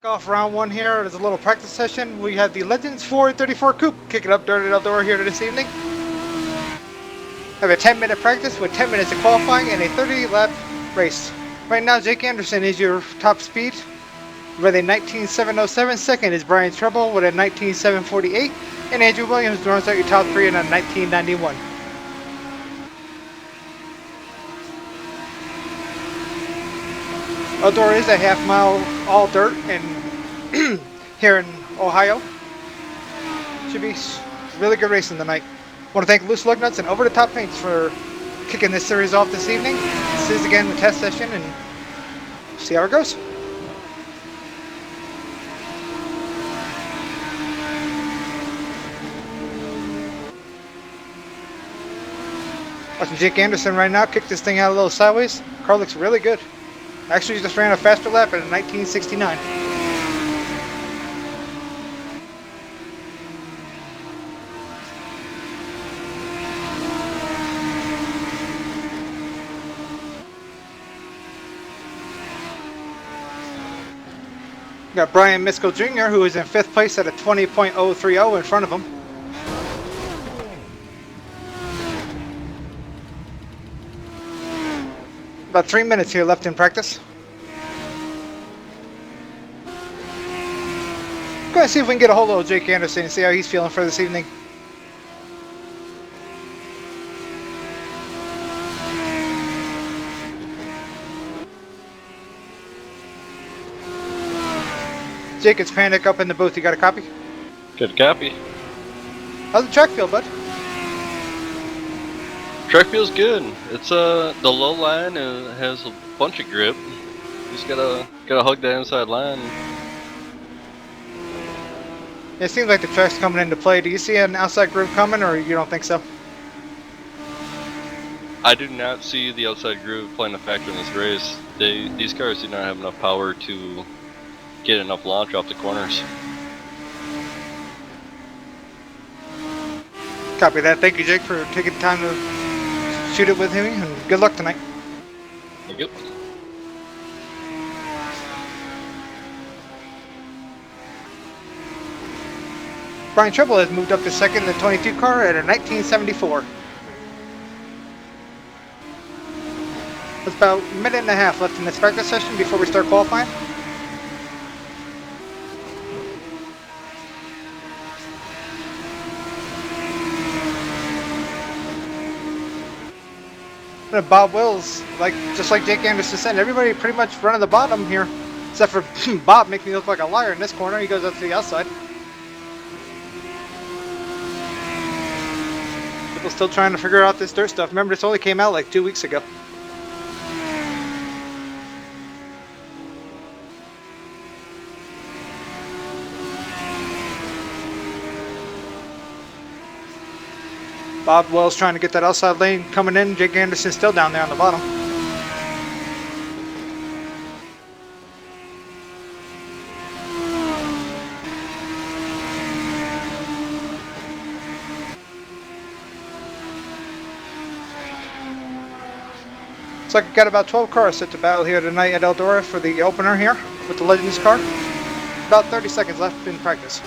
Off round one here. There's a little practice session. We have the Legends 434 Coupe kicking up dirt outdoor here this evening. Have a 10-minute practice with 10 minutes of qualifying and a 30-lap race. Right now, Jake Anderson is your top speed with a 19.707. Second is Brian Treble with a 19.748. And Andrew Williams runs out your top three in a 19.91. Outdoor is a half mile all dirt and here in Ohio. Should be really good racing tonight. Want to thank Loose Lug Nuts and Over the Top Paints for kicking this series off this evening. This is again the test session and see how it goes. Watching Jake Anderson right now kick this thing out a little sideways. Car looks really good. Actually, he just ran a faster lap at a 1969. Got Brian Misko Jr., who is in 5th place at a 20.030 in front of him. About 3 minutes here left in practice. Go ahead and see if we can get a hold of Jake Anderson and see how he's feeling for this evening. Jake, it's Panic up in the booth. You got a copy? Good copy. How's the track feel, bud? Track feels good. It's the low line has a bunch of grip. You just gotta hug that inside line. It seems like the track's coming into play. Do you see an outside groove coming, or you don't think so? I do not see the outside groove playing a factor in this race. These cars do not have enough power to get enough launch off the corners. Copy that. Thank you, Jake, for taking the time to shoot it with him, and good luck tonight. Thank you. Brian Treble has moved up to second in the 22 car at a 1974. There's about a minute and a half left in this practice session before we start qualifying. Bob Wills, just like Jake Anderson said, everybody pretty much running the bottom here, except for Bob, making me look like a liar in this corner. He goes up to the outside. People still trying to figure out this dirt stuff. Remember, this only came out like 2 weeks ago. Bob Wells trying to get that outside lane coming in. Jake Anderson still down there on the bottom. Looks like we got about 12 cars set to battle here tonight at Eldora for the opener here with the Legends car. About 30 seconds left in practice.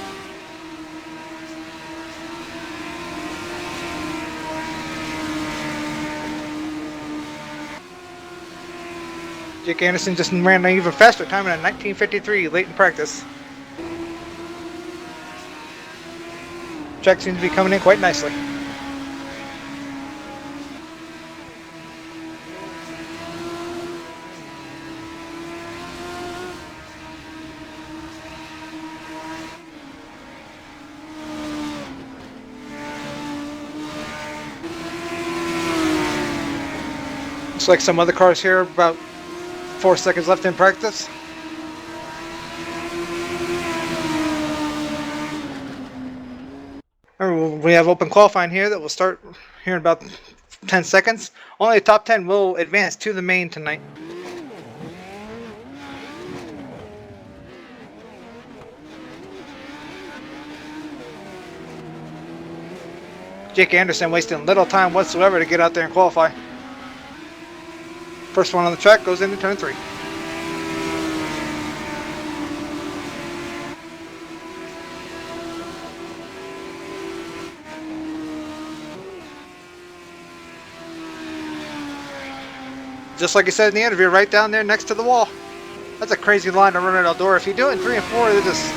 Jake Anderson just ran an even faster time in a 1953 late in practice. Track seems to be coming in quite nicely. Looks like some other cars here, about 4 seconds left in practice. We have open qualifying here that will start here in about 10 seconds. Only the top 10 will advance to the main tonight. Jake Anderson wasting little time whatsoever to get out there and qualify. First one on the track goes into turn 3. just like he said in the interview, right down there next to the wall. That's a crazy line to run at Eldora. If you do it in 3 and 4,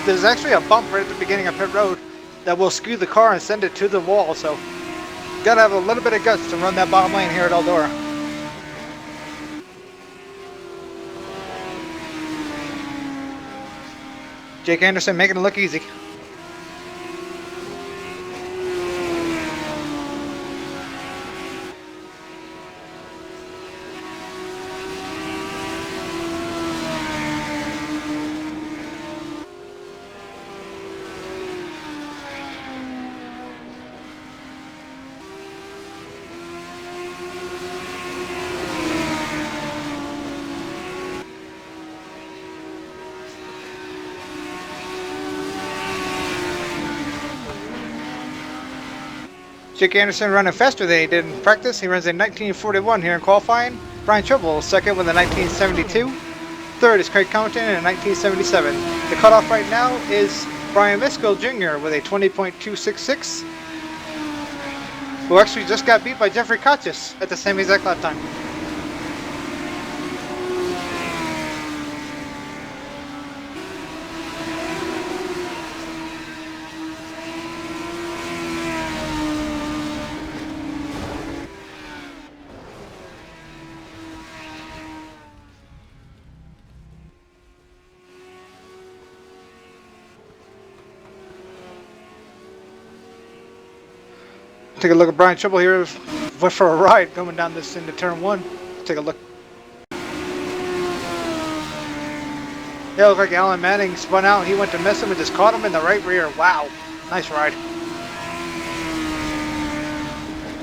there's actually a bump right at the beginning of pit road that will skew the car and send it to the wall. So you gotta have a little bit of guts to run that bottom lane here at Eldora. Jake Anderson making it look easy. Jake Anderson running faster than he did in practice. He runs a 1941 here in qualifying. Brian Tribble second with a 1972. Third is Craig Compton in a 1977. The cutoff right now is Brian Miskell Jr. with a 20.266, who actually just got beat by Jeffrey Kachis at the same exact lap time. Take a look at Brian Tribble here. Went for a ride coming down this into turn 1. Take a look. Yeah, looked like Alan Manning spun out. He went to miss him and just caught him in the right rear. Wow, nice ride.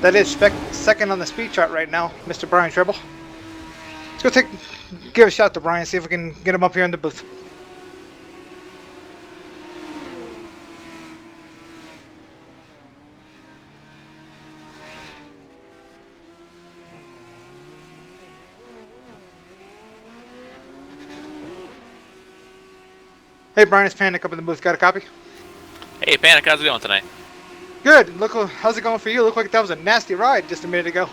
That is second on the speed chart right now, Mr. Brian Tribble. Let's go give a shot to Brian, see if we can get him up here in the booth. Hey Brian, it's Panic up in the booth. Got a copy? Hey Panic, how's it going tonight? Good. Look, how's it going for you? Looked like that was a nasty ride just a minute ago.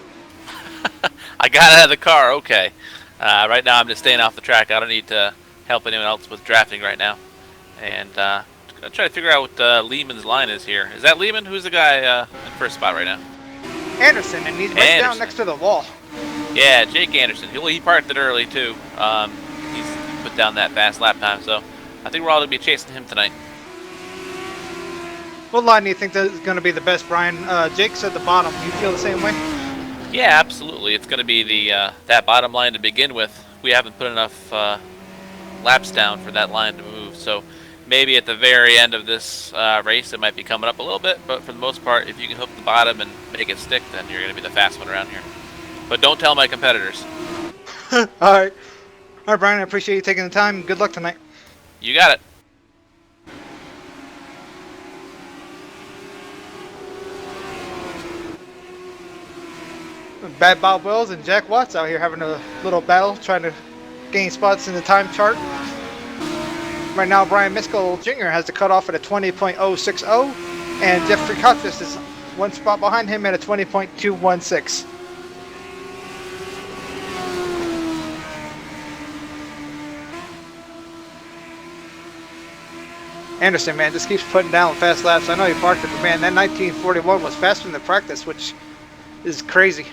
I got out of the car, okay. Right now I'm just staying off the track. I don't need to help anyone else with drafting right now. And I'm trying to figure out what Lehman's line is here. Is that Lehman? Who's the guy in first spot right now? Anderson, and he's right down next to the wall. Yeah, Jake Anderson. He parked it early too. He's put down that fast lap time, so I think we're all going to be chasing him tonight. What line do you think is going to be the best, Brian? Jake's at the bottom. You feel the same way? Yeah, absolutely. It's going to be the that bottom line to begin with. We haven't put enough laps down for that line to move, so maybe at the very end of this race it might be coming up a little bit, but for the most part, if you can hook the bottom and make it stick, then you're going to be the fast one around here. But don't tell my competitors. Alright, Brian, I appreciate you taking the time. Good luck tonight. You got it. Bad Bob Wells and Jack Watts out here having a little battle, trying to gain spots in the time chart. Right now, Brian Miskell Jr. has the cutoff at a 20.060, and Jeffrey Kachis is one spot behind him at a 20.216. Anderson, man, just keeps putting down fast laps. I know he parked it, but man, that 1941 was faster than practice, which is crazy.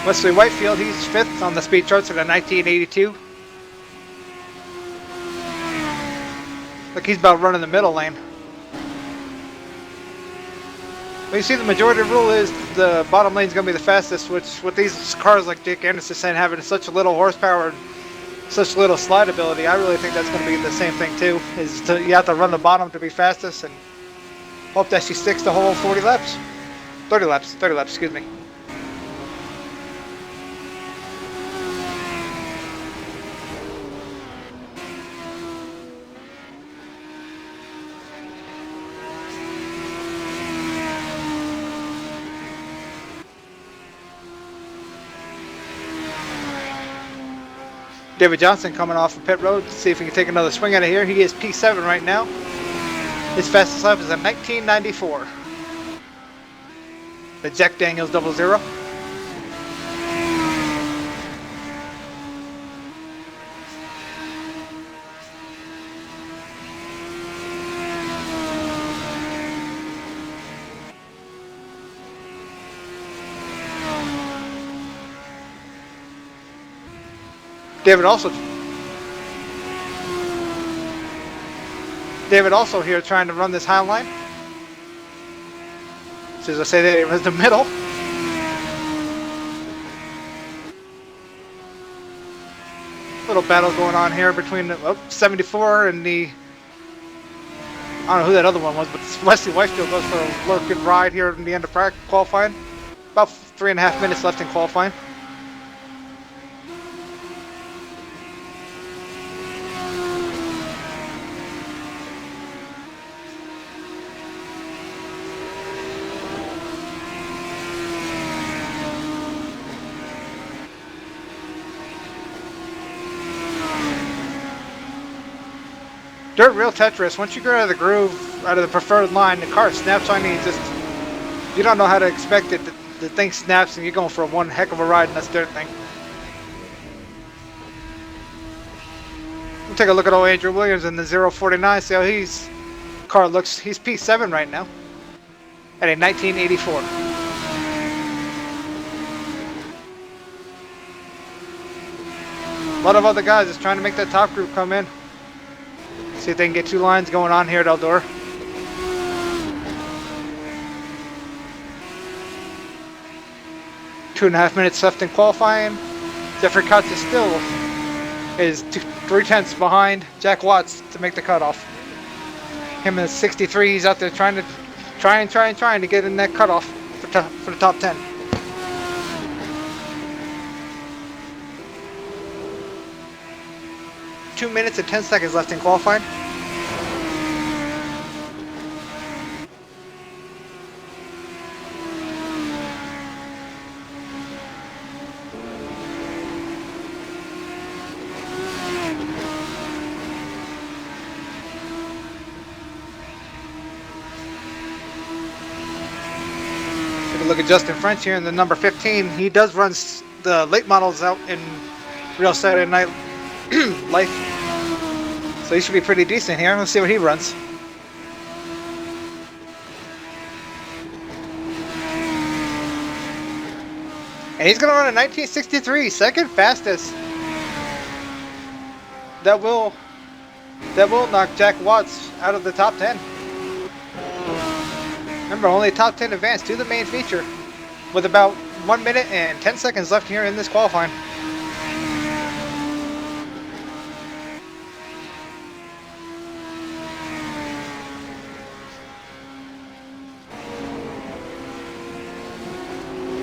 Wesley Whitefield, he's 5th on the speed charts at a 1982. Look, he's about running the middle lane. Well, you see, the majority rule is the bottom lane is going to be the fastest, which with these cars like Jake Anderson saying having such little horsepower and such little slide ability, I really think that's going to be the same thing too. You have to run the bottom to be fastest and hope that she sticks the whole 40 laps. 30 laps, excuse me. David Johnson coming off of pit road. See if he can take another swing out of here. He is P7 right now. His fastest lap is a 1994. The Jack Daniels 00. David also here trying to run this high line. As soon as I say that, it was the middle. Little battle going on here between the 74 and the, I don't know who that other one was, but Wesley Whitefield goes for a low good ride here in the end of qualifying. About 3.5 minutes left in qualifying. Dirt real Tetris. Once you get out of the groove, out of the preferred line, the car snaps on you. Just you don't know how to expect it. The thing snaps and you're going for one heck of a ride in this dirt thing. We'll take a look at old Andrew Williams in the 049. See how his car looks. He's P7 right now at a 1984. A lot of other guys just trying to make that top group come in. See if they can get two lines going on here at Eldora. Two and a half minutes left in qualifying. Jeffrey Cutts is still 3/10 behind Jack Watts to make the cutoff. Him in the 63, he's out there trying to get in that cutoff for the top 10. Two minutes and 10 seconds left in qualifying. Take a look at Justin French here in the number 15. He does run the late models out in Real Saturday Night Life, so he should be pretty decent here. Let's see what he runs. And he's gonna run a 1963, second fastest. That will knock Jack Watts out of the top 10. Remember, only top 10 advance to the main feature with about 1 minute and 10 seconds left here in this qualifying.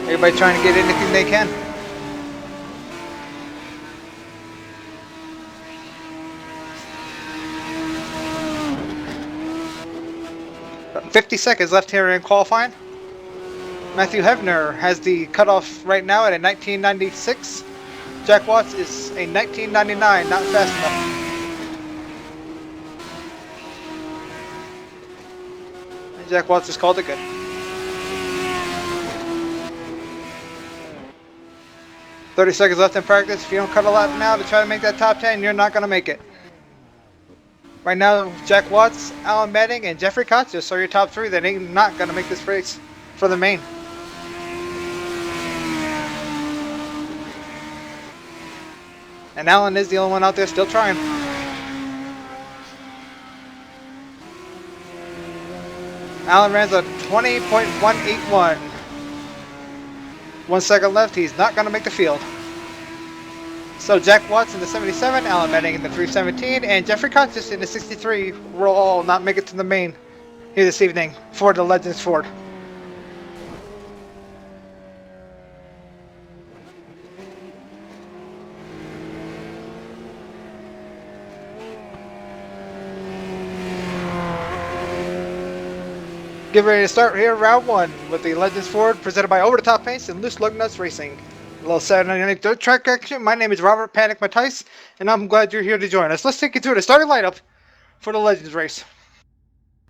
Everybody trying to get anything they can. About 50 seconds left here in qualifying. Matthew Hebner has the cutoff right now at a 1996. Jack Watts is a 1999, not fast enough. And Jack Watts has called it good. "30 seconds left in practice. If you don't cut a lap now to try to make that top 10, you're not going to make it." Right now, Jack Watts, Alan Manning, and Jeffrey Kotsis are your top three that ain't not going to make this race for the main. And Alan is the only one out there still trying. Alan runs a 20.181. 1 second left, he's not going to make the field. So Jack Watts in the 77, Alan Manning in the 317, and Jeffrey Kotsis in the 63 will all not make it to the main here this evening for the Legends Ford. Get ready to start here round one with the Legends Ford presented by Over the Top Paints and Loose Lug Nuts Racing. A little Saturday Night Dirt Track action. My name is Robert Panic Matthijs, and I'm glad you're here to join us. Let's take you through the starting lineup for the Legends race.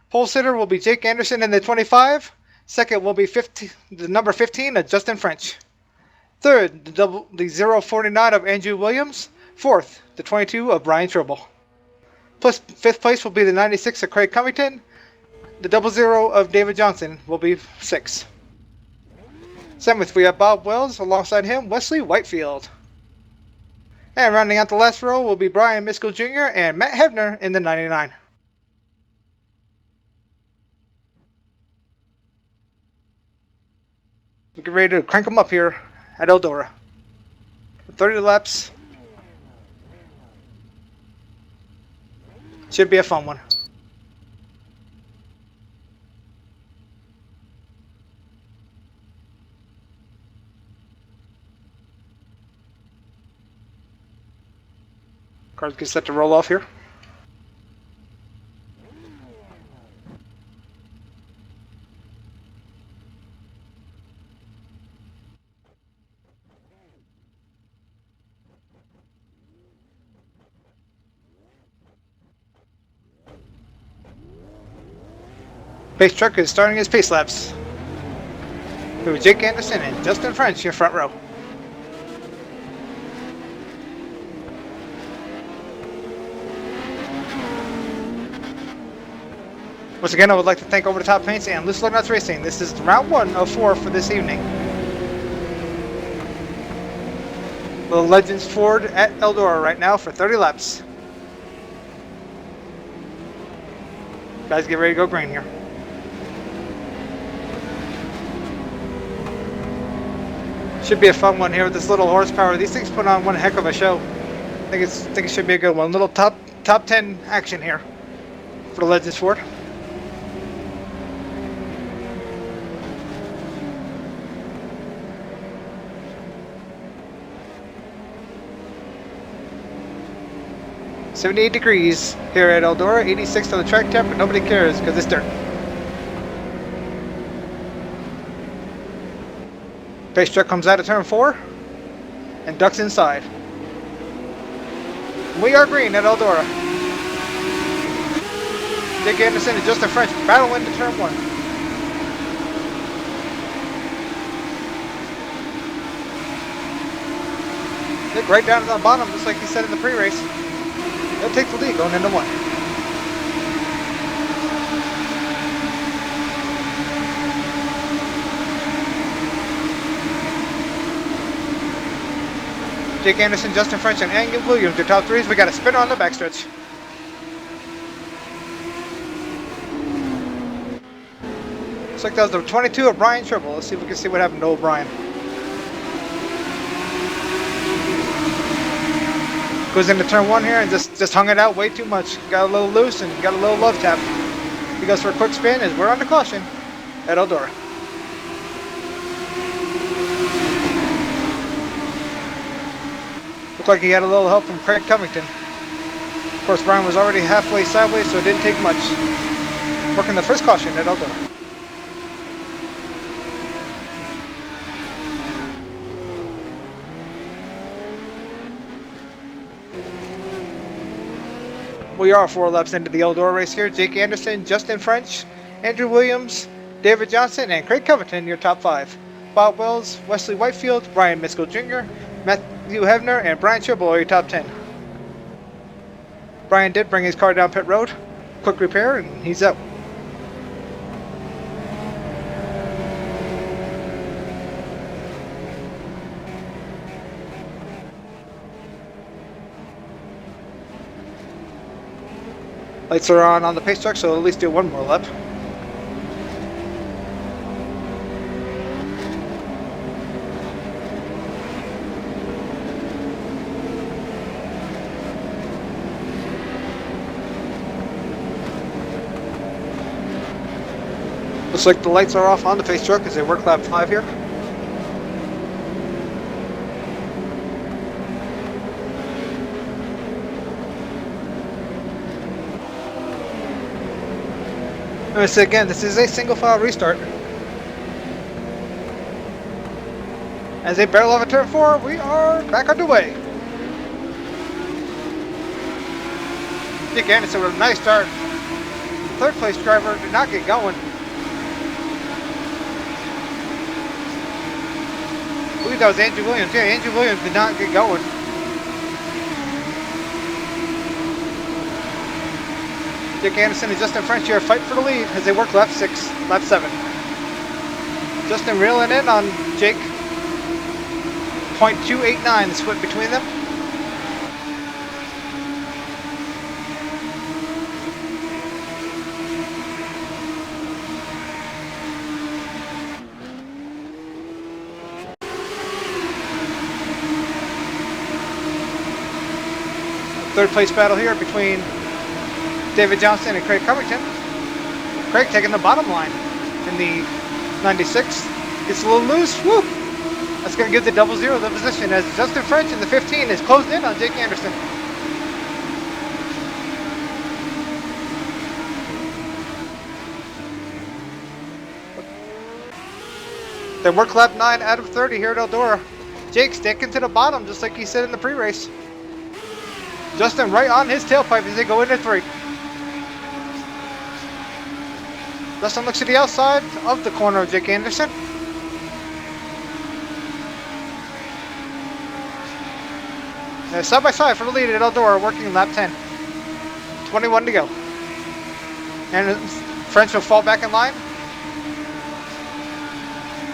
Pole sitter will be Jake Anderson in the 25. Second will be the number 15 Justin French. Third, the 049 of Andrew Williams. Fourth, the 22 of Brian Tribble. Plus, fifth place will be the 96 of Craig Covington. The 00 of David Johnson will be 6th. Seventh, we have Bob Wells. Alongside him, Wesley Whitefield. And rounding out the last row will be Brian Miskell Jr. and Matt Hebner in the 99. We get ready to crank them up here at Eldora. 30 laps. Should be a fun one. Cars get set to roll off here. Pace truck is starting his pace laps. With Jake Anderson and Justin French in front row. Once again, I would like to thank Over the Top Paints and Loose Lug Nuts Racing. This is round 1 of 4 for this evening. The Legends Ford at Eldora right now for 30 laps. Guys, get ready to go green here. Should be a fun one here with this little horsepower. These things put on one heck of a show. I think it should be a good one. Little top 10 action here for the Legends Ford. "78 degrees here at Eldora, 86 on the track temp, but nobody cares because it's dirt." Pace truck comes out of turn 4 and ducks inside. We are green at Eldora. Jake Anderson and Justin French battle into turn 1. Nick right down to the bottom, just like he said in the pre-race. He'll take the lead going into 1. Jake Anderson, Justin French, and Andrew Williams, your top 3s. We got a spinner on the backstretch. Looks like that was the 22 of Brian Tribble. Let's see if we can see what happened to old Brian. Goes into turn 1 here and just hung it out way too much. Got a little loose and got a little love tap. He goes for a quick spin as we're under caution at Eldora. Looked like he had a little help from Craig Covington. Of course, Brian was already halfway sideways, so it didn't take much. Working the first caution at Eldora. We are 4 laps into the Eldora race here. Jake Anderson, Justin French, Andrew Williams, David Johnson, and Craig Covington, your top 5. Bob Wells, Wesley Whitefield, Brian Miskell Jr., Matthew Hebner, and Brian Tribble are your top 10. Brian did bring his car down pit road. Quick repair, and he's out. Lights are on the pace truck, so at least do 1 more lap. Looks like the lights are off on the pace truck as they work lap 5 here. So again, this is a single file restart. As they barrel over turn 4, we are back underway. Dick Anderson with a nice start. Third place driver did not get going. I believe that was Andrew Williams. Yeah, Andrew Williams did not get going. Dick Anderson and Justin French here fight for the lead as they work lap 6, lap 7. Justin reeling in on Jake. 0.289 the split between them. Third place battle here between David Johnson and Craig Covington. Craig taking the bottom line in the 96. Gets a little loose. Woo! That's going to give the 00 the position as Justin French in the 15 is closed in on Jake Anderson. They work lap 9 out of 30 here at Eldora. Jake sticking to the bottom just like he said in the pre-race. Justin right on his tailpipe as they go into 3. Justin looks to the outside of the corner of Jake Anderson. They're side by side for the lead at Eldora, working lap 10. 21 to go. And French will fall back in line.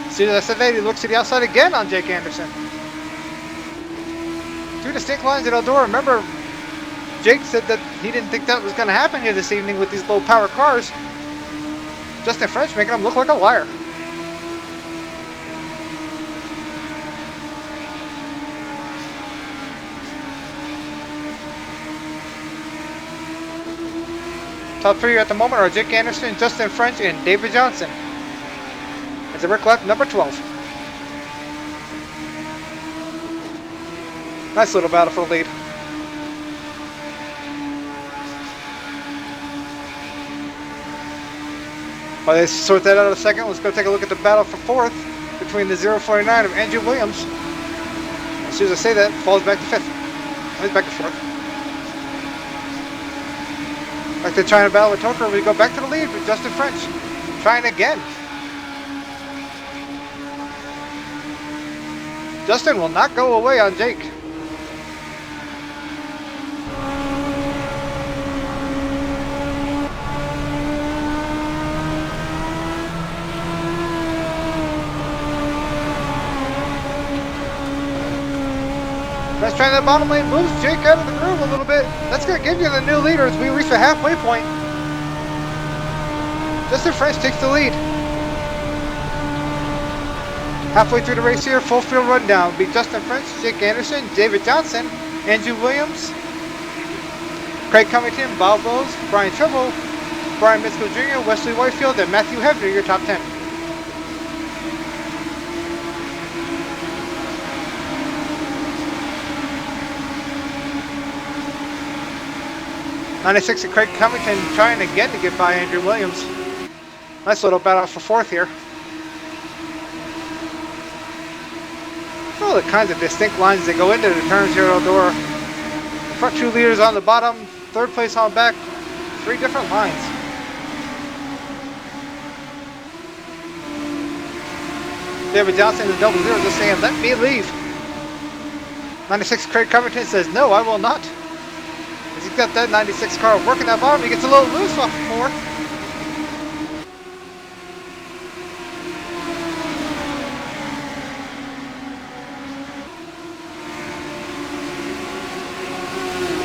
See the S8, he looks to the outside again on Jake Anderson. 2 distinct lines at Eldora. Remember, Jake said that he didn't think that was going to happen here this evening with these low power cars. Justin French making him look like a liar. Top 3 at the moment are Jake Anderson, Justin French, and David Johnson. It's a work lap number 12. Nice little battle for the lead. While they sort that out in a second, let's go take a look at the battle for 4th between the 049 of Andrew Williams. As soon as I say that, falls back to 5th. He's back to 4th. Like they're trying to battle with Toker, we go back to the lead with Justin French. Trying again. Justin will not go away on Jake. Let's try that bottom lane, moves Jake out of the groove a little bit. That's going to give you the new leader as we reach the halfway point. Justin French takes the lead. Halfway through the race here, full field rundown. Be Justin French, Jake Anderson, David Johnson, Andrew Williams, Craig Covington, Bob Bowes, Brian Tribble, Brian Mitchell Jr., Wesley Whitefield, and Matthew Hebner, your top 10. '96 and Craig Covington trying again to get by Andrew Williams. Nice little battle for 4th here. All the kinds of distinct lines that go into the turns here at Eldora. Front 2 leaders on the bottom, 3rd place on back, 3 different lines. David Johnson is 00 just saying, let me leave. 96 Craig Covington says, no, I will not. As he's got that 96 car working that bottom, he gets a little loose off the 4.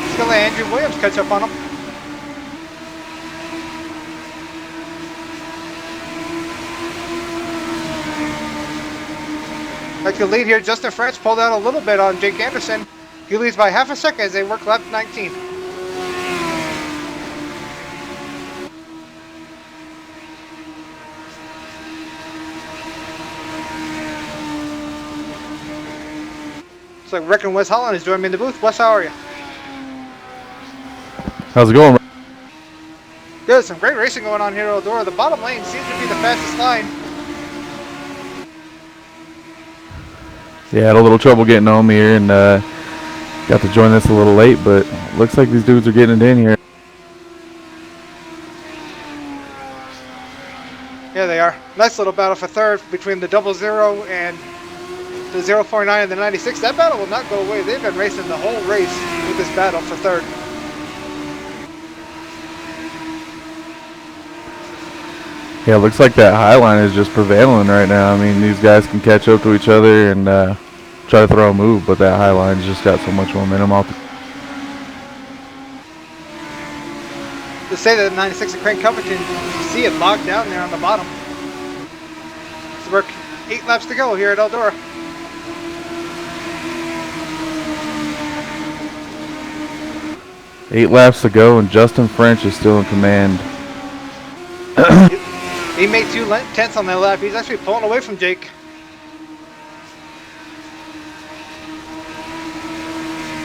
He's going to let Andrew Williams catch up on him. Like the lead here, Justin French pulled out a little bit on Jake Anderson. He leads by half a second as they work lap 19. Looks like Rick and Wes Holland is joining me in the booth. Wes, how are you? How's it going? Good, some great racing going on here at Eldora. The bottom lane seems to be the fastest line. Yeah, had a little trouble getting home here and got to join this a little late, but looks like these dudes are getting it in here. Here they are. Nice little battle for third between the 00 and the 049 and the 96. That battle will not go away. They've been racing the whole race with this battle for third. Yeah, looks like that high line is just prevailing right now. I mean, these guys can catch up to each other and try to throw a move, but that high line's just got so much momentum off the... To say that the 96 of Crane Covington, you see it locked down there on the bottom. So we're 8 laps to go here at Eldora. Eight laps to go, and Justin French is still in command. He made 2 tenths on that lap. He's actually pulling away from Jake.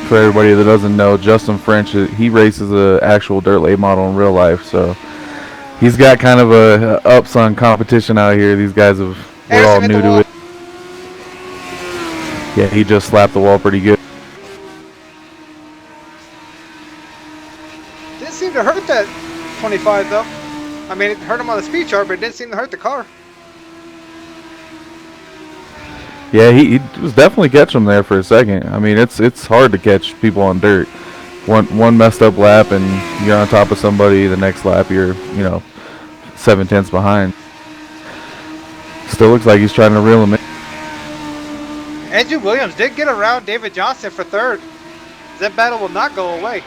For everybody that doesn't know, Justin French, he races an actual dirt late model in real life, so he's got kind of a ups on competition out here. These guys we're all new to it. Yeah, he just slapped the wall pretty good. Didn't seem to hurt that 25 though. I mean, it hurt him on the speed chart, but it didn't seem to hurt the car. Yeah, he was definitely catching them there for a second. I mean, it's hard to catch people on dirt. One messed up lap and you're on top of somebody. The next lap you're 7/10 behind. Still looks like he's trying to reel him in. Andrew Williams did get around David Johnson for third. That battle will not go away.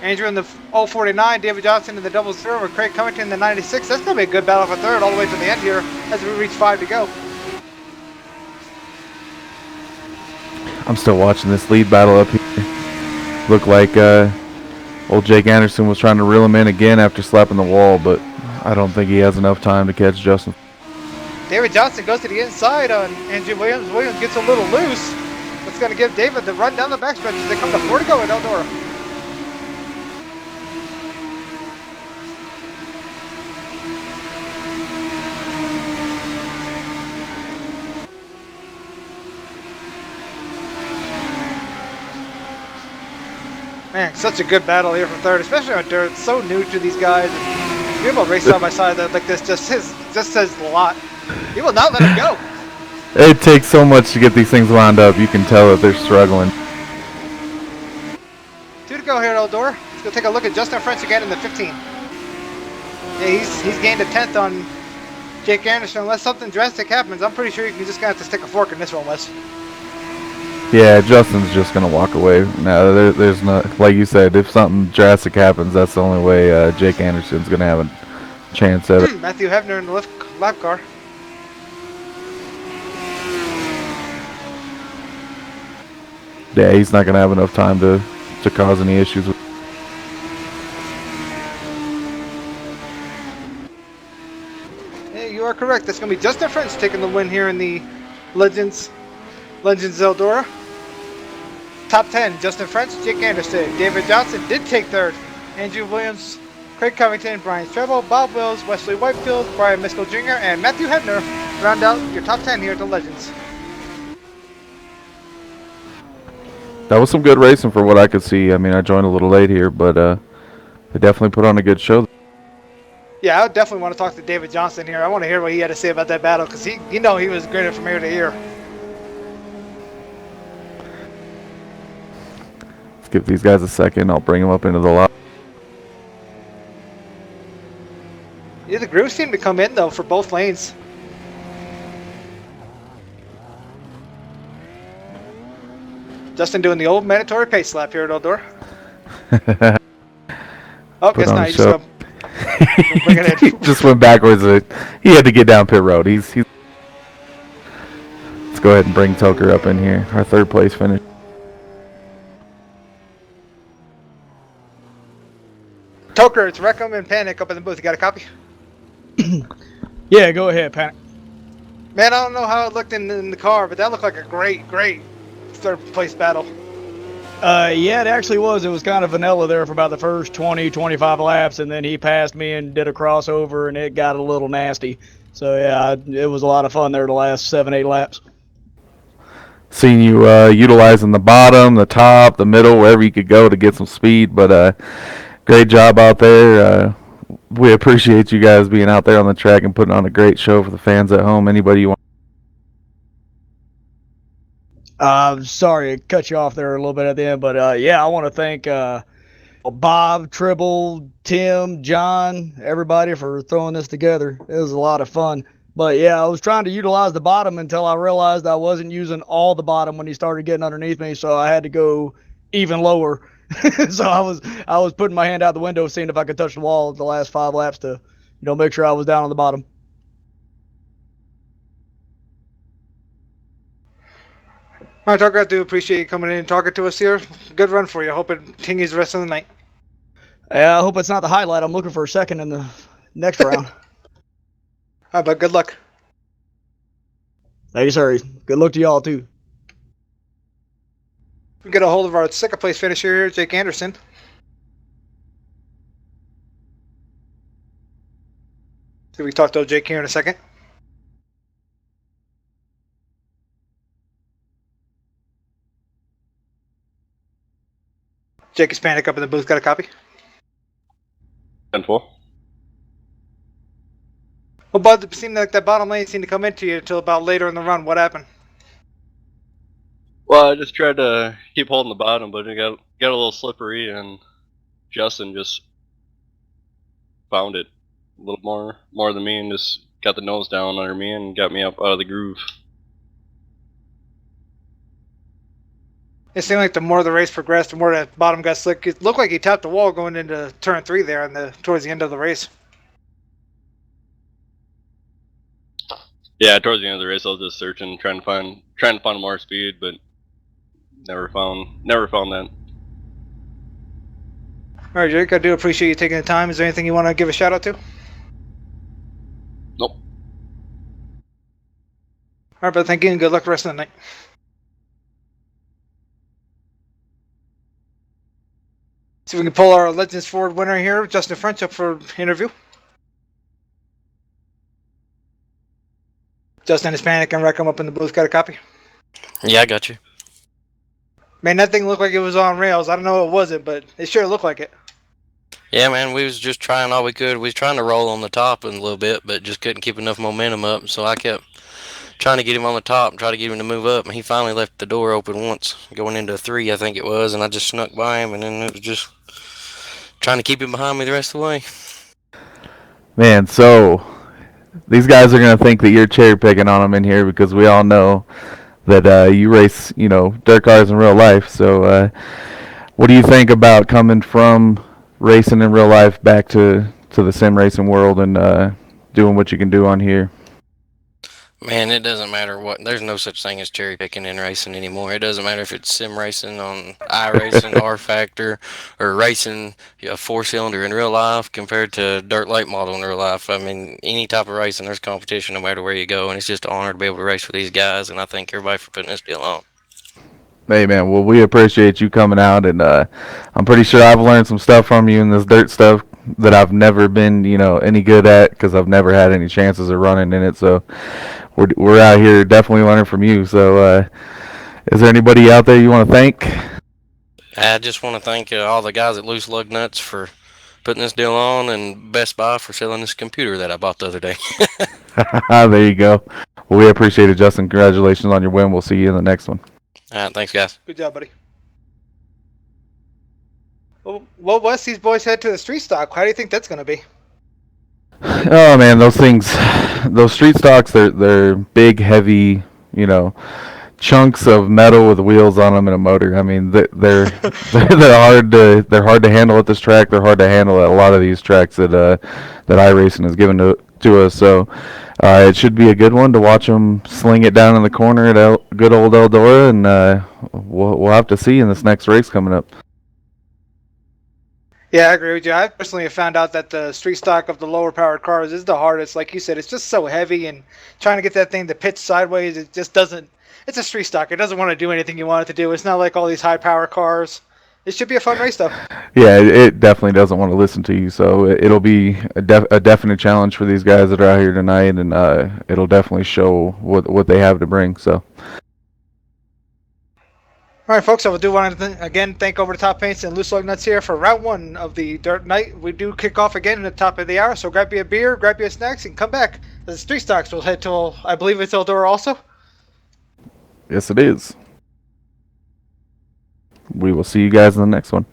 Andrew in the 049, David Johnson in the 00, with Craig Covington in the 96. That's going to be a good battle for third all the way to the end here as we reach 5 to go. I'm still watching this lead battle up here. Looked like old Jake Anderson was trying to reel him in again after slapping the wall, but I don't think he has enough time to catch Justin. David Johnson goes to the inside on Andrew Williams. Williams gets a little loose. That's going to give David the run down the backstretch as they come to 4 to go at Eldora. Man, such a good battle here for third, especially on dirt. It's so new to these guys. And being able to race side by side like this just says a lot. He will not let him go. It takes so much to get these things wound up. You can tell that they're struggling. 2 to go here at Eldora. Let's go take a look at Justin French again in the 15. Yeah, he's gained a 10th on Jake Anderson. Unless something drastic happens, I'm pretty sure you're just gonna have to stick a fork in this one, Wes. Yeah, Justin's just gonna walk away. No, there's not. Like you said, if something drastic happens, that's the only way Jake Anderson's gonna have a chance at it. Matthew Hebner in the lap car. Yeah, he's not gonna have enough time to cause any issues with. Yeah, you are correct. That's gonna be Justin French taking the win here in the Legends Eldora. Top 10, Justin French, Jake Anderson. David Johnson did take third. Andrew Williams, Craig Covington, Brian Treble, Bob Wills, Wesley Whitefield, Brian Miskell Jr., and Matthew Hebner round out your top 10 here at the Legends. That was some good racing for what I could see. I mean, I joined a little late here, but they definitely put on a good show. Yeah, I would definitely want to talk to David Johnson here. I want to hear what he had to say about that battle because he was grinning from ear to ear. Let's give these guys a second. I'll bring them up into the lot. Yeah, the grooves seem to come in though for both lanes. Justin doing the old mandatory pace lap here at Eldora. Oh, guess not. He just bring it in. Just went backwards. He had to get down pit road. He's. Let's go ahead and bring Toker up in here. Our third place finish. Toker, it's Reckham and Panic up in the booth. You got a copy? Yeah, go ahead, Panic. Man, I don't know how it looked in the car, but that looked like a great third place battle. Yeah, it actually was. It was kind of vanilla there for about the first 20, 25 laps, and then he passed me and did a crossover, and it got a little nasty. So, yeah, it was a lot of fun there the last 7, 8 laps. seen you utilizing the bottom, the top, the middle, wherever you could go to get some speed. But great job out there. We appreciate you guys being out there on the track and putting on a great show for the fans at home. Anybody you want? Sorry to cut you off there a little bit at the end, but yeah, I want to thank Bob, Tribble, Tim, John, everybody for throwing this together. It was a lot of fun. But yeah, I was trying to utilize the bottom until I realized I wasn't using all the bottom when he started getting underneath me, so I had to go even lower. So I was putting my hand out the window, seeing if I could touch the wall the last 5 laps to, make sure I was down on the bottom. All right, Tucker, I do appreciate you coming in and talking to us here. Good run for you. I hope it continues the rest of the night. Yeah, I hope it's not the highlight. I'm looking for a second in the next round. All right, but good luck. Thank you, sir. Good luck to y'all, too. We get a hold of our second place finisher here, Jake Anderson. So we talk to Jake here in a second. Jake Hispanic up in the booth, got a copy? 10-4. Well, Bud, it seemed like that bottom lane seemed to come into you until about later in the run. What happened? Well, I just tried to keep holding the bottom, but it got a little slippery, and Justin just found it a little more than me, and just got the nose down under me and got me up out of the groove. It seemed like the more the race progressed, the more that bottom got slick. It looked like he tapped the wall going into turn 3 there towards the end of the race. Yeah, towards the end of the race, I was just searching, trying to find more speed, but never found that. All right, Jake, I do appreciate you taking the time. Is there anything you want to give a shout out to? Nope. All right, but thank you and good luck the rest of the night. See if we can pull our Legends Forward winner here, Justin French, up for interview. Justin Hispanic and Reckham up in the booth, got a copy? Yeah, I got you. Man, that thing looked like it was on rails. I don't know what it wasn't, but it sure looked like it. Yeah, man, we was just trying all we could. We was trying to roll on the top a little bit, but just couldn't keep enough momentum up. So I kept trying to get him on the top and try to get him to move up. And he finally left the door open once, going into 3, I think it was. And I just snuck by him, and then it was just trying to keep him behind me the rest of the way. Man, so these guys are going to think that you're cherry picking on them in here because we all know that you race, dirt cars in real life. So what do you think about coming from racing in real life back to the sim racing world and doing what you can do on here? Man, it doesn't matter what. There's no such thing as cherry picking in racing anymore. It doesn't matter if it's sim racing on iRacing, R Factor, or racing a 4-cylinder in real life compared to dirt late model in real life. I mean, any type of racing, there's competition no matter where you go, and it's just an honor to be able to race with these guys. And I thank everybody for putting this deal on. Hey, man, well, we appreciate you coming out, and I'm pretty sure I've learned some stuff from you in this dirt stuff that I've never been, any good at because I've never had any chances of running in it. So we're out here definitely learning from you. So is there anybody out there you want to thank? I just want to thank all the guys at Loose Lug Nuts for putting this deal on, and Best Buy for selling this computer that I bought the other day. There you go. Well, we appreciate it, Justin. Congratulations on your win. We'll see you in the next one. All right, thanks, guys. Good job, buddy. Well, Wes, these boys head to the street stock. How do you think that's going to be? Oh man, those street stocks, they're big, heavy, chunks of metal with wheels on them and a motor. I mean, they're hard to handle at this track. They're hard to handle at a lot of these tracks that iRacing has given to us. So it should be a good one to watch them sling it down in the corner at good old Eldora, and we'll have to see in this next race coming up. Yeah, I agree with you. I personally have found out that the street stock of the lower powered cars is the hardest. Like you said, it's just so heavy, and trying to get that thing to pitch sideways, it just doesn't. It's a street stock. It doesn't want to do anything you want it to do. It's not like all these high power cars. It should be a fun race, though. Yeah, it definitely doesn't want to listen to you. So it'll be a definite challenge for these guys that are out here tonight, and it'll definitely show what they have to bring. So. All right, folks. I will do want to again thank Over the Top Paints and Loose Lug Nuts here for round 1 of the Dirt Night. We do kick off again at the top of the hour, so grab you a beer, grab you a snacks, and come back. The Street Stocks will head to, I believe it's Eldora also. Yes, it is. We will see you guys in the next one.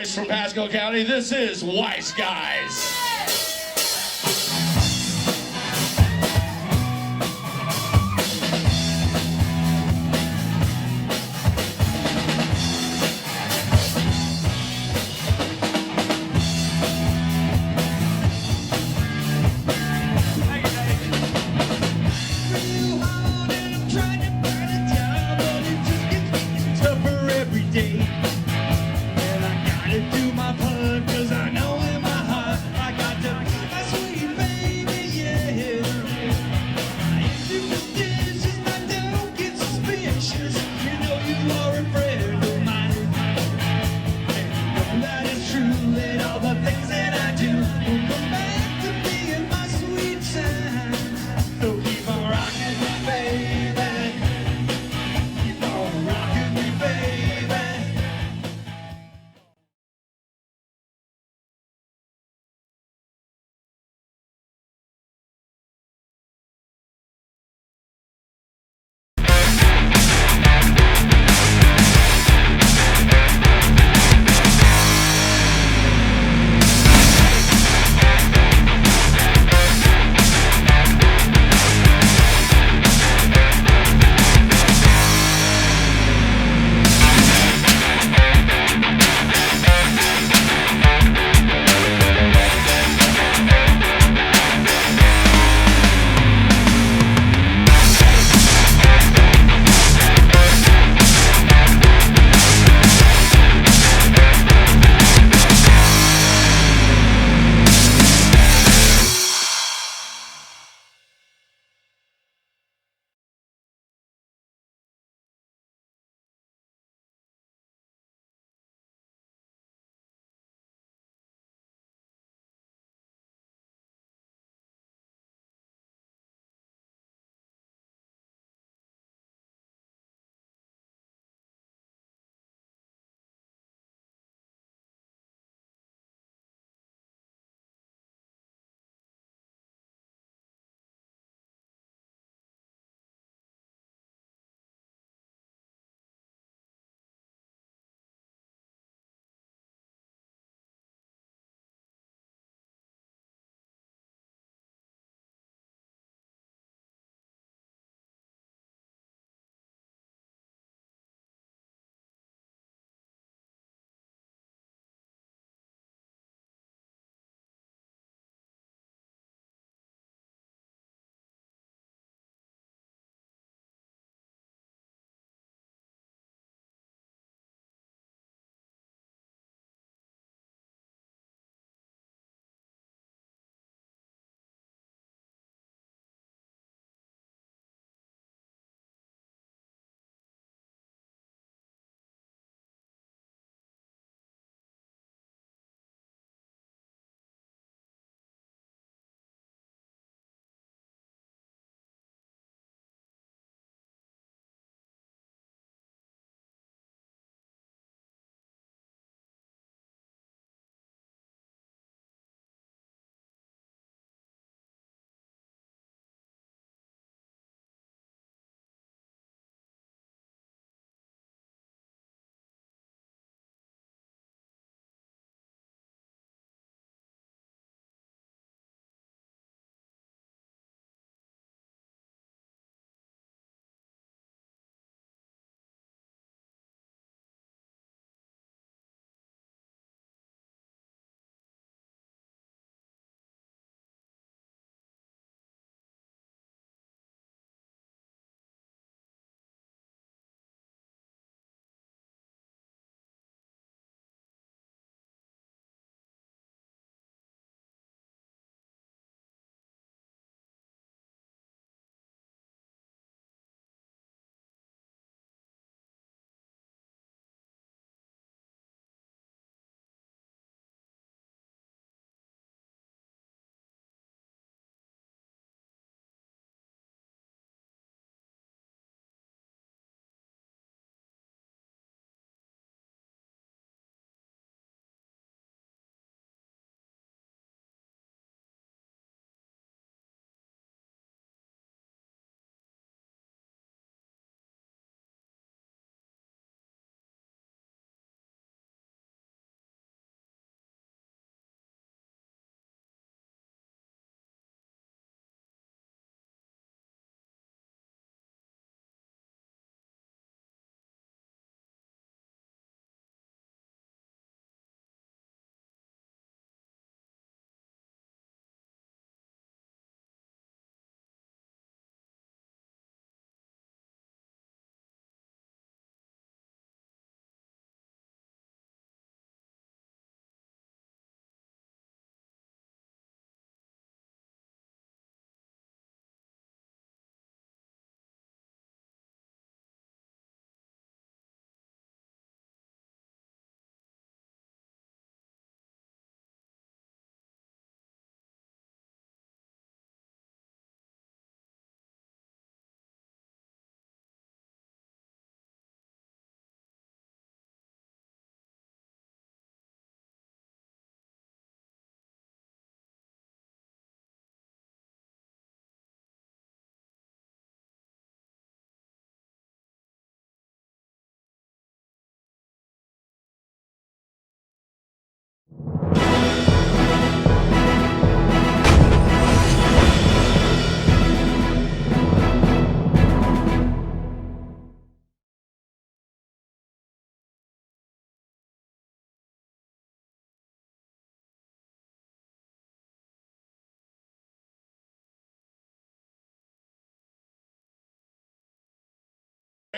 From Pasco County, this is Wise Guys. I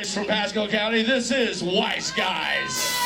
From Pasco County, this is Wise Guys.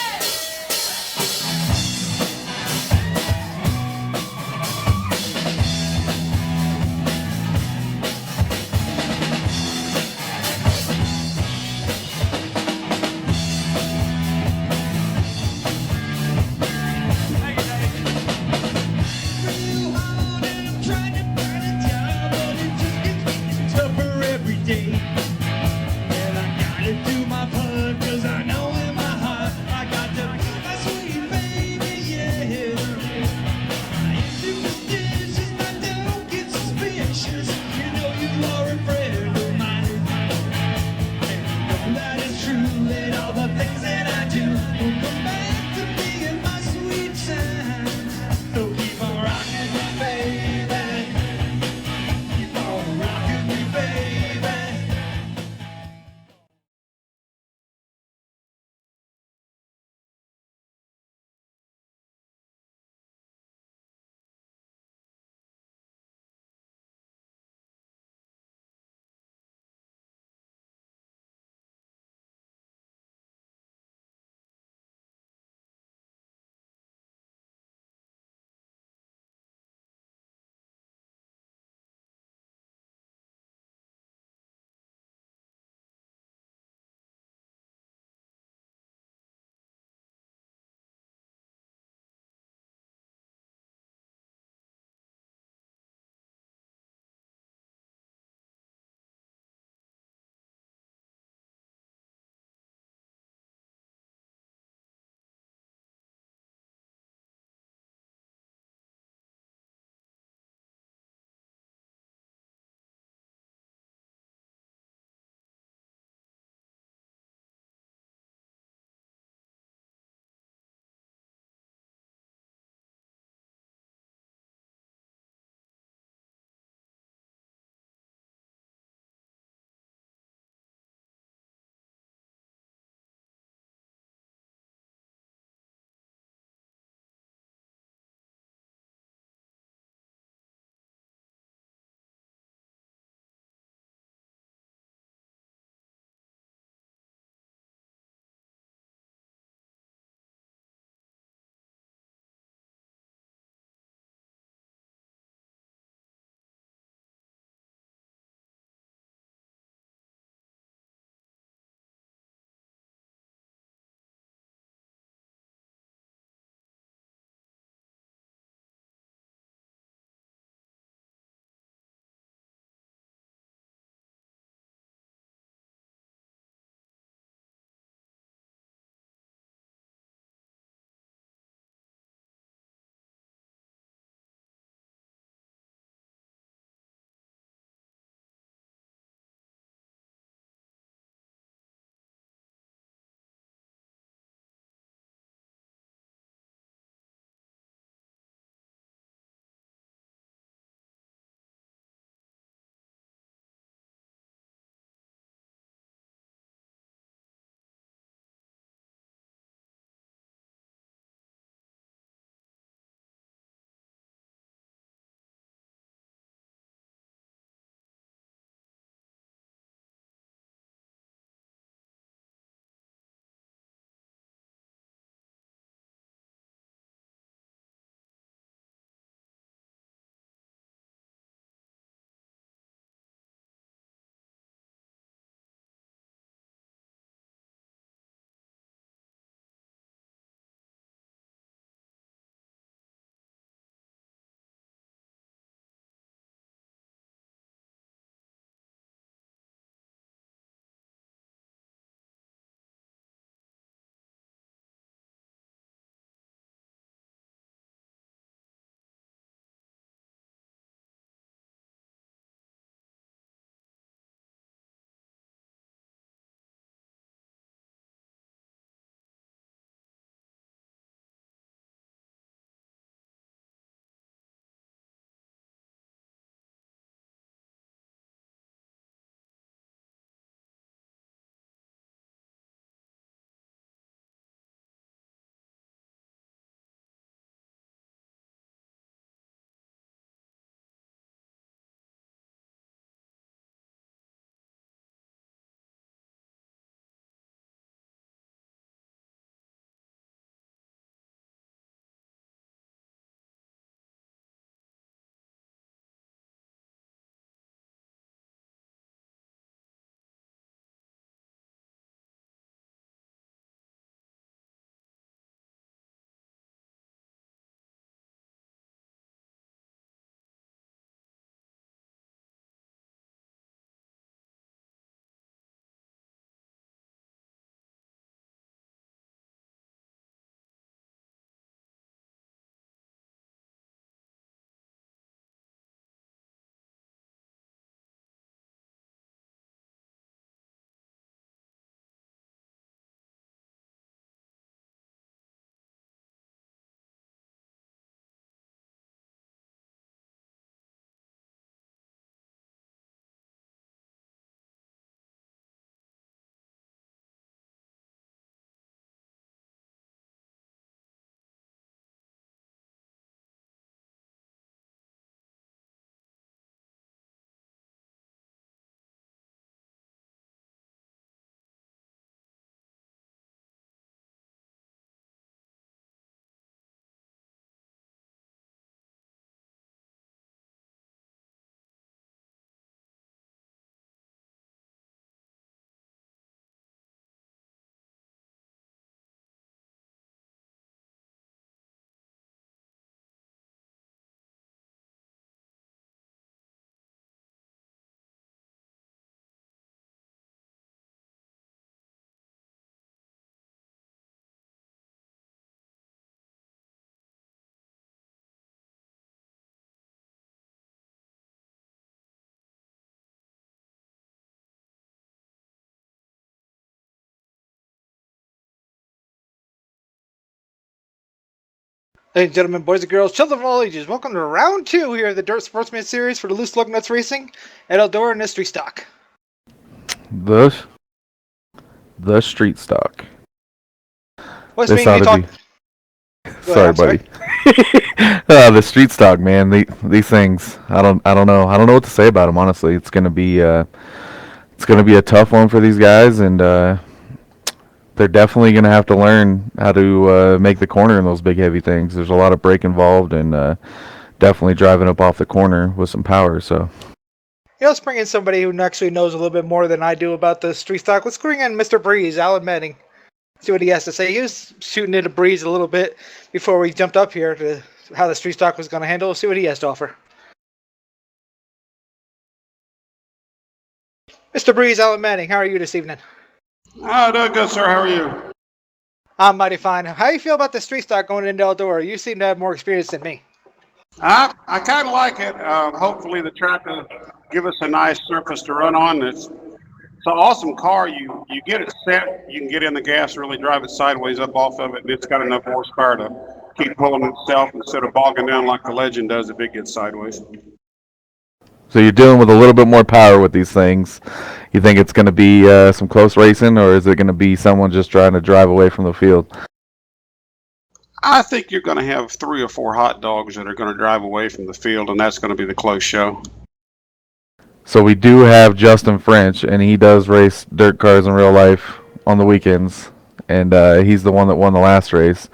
Ladies and gentlemen, boys and girls, children of all ages, welcome to round 2 here of the Dirt Sportsman Series for the Loose Lug Nuts Racing at Eldora Mystery Stock. The street stock. What's This mean you oughta talk? Go Sorry, ahead, I'm sorry. buddy. The street stock, man. These things. I don't know. I don't know what to say about them. Honestly, it's gonna be a tough one for these guys, and they're definitely gonna have to learn how to make the corner in those big heavy things. There's a lot of brake involved, and definitely driving up off the corner with some power. So. Yeah, let's bring in somebody who actually knows a little bit more than I do about the street stock. Let's bring in Mr. Breeze, Alan Manning. See what he has to say. He was shooting it a breeze a little bit before we jumped up here to how the street stock was going to handle. We'll see what he has to offer. Mr. Breeze, Alan Manning, how are you this evening? Oh, doing good, sir. How are you? I'm mighty fine. How do you feel about the street stock going into Eldora? You seem to have more experience than me. I kind of like it. Hopefully, the track will give us a nice surface to run on. It's an awesome car. You get it set, you can get in the gas, really drive it sideways up off of it, and it's got enough horsepower to keep pulling itself instead of bogging down like the Legend does if it gets sideways. So you're dealing with a little bit more power with these things. You think it's going to be some close racing, or is it going to be someone just trying to drive away from the field? I think you're going to have 3 or 4 hot dogs that are going to drive away from the field, and that's going to be the close show. So we do have Justin French, and he does race dirt cars in real life on the weekends, and he's the one that won the last race.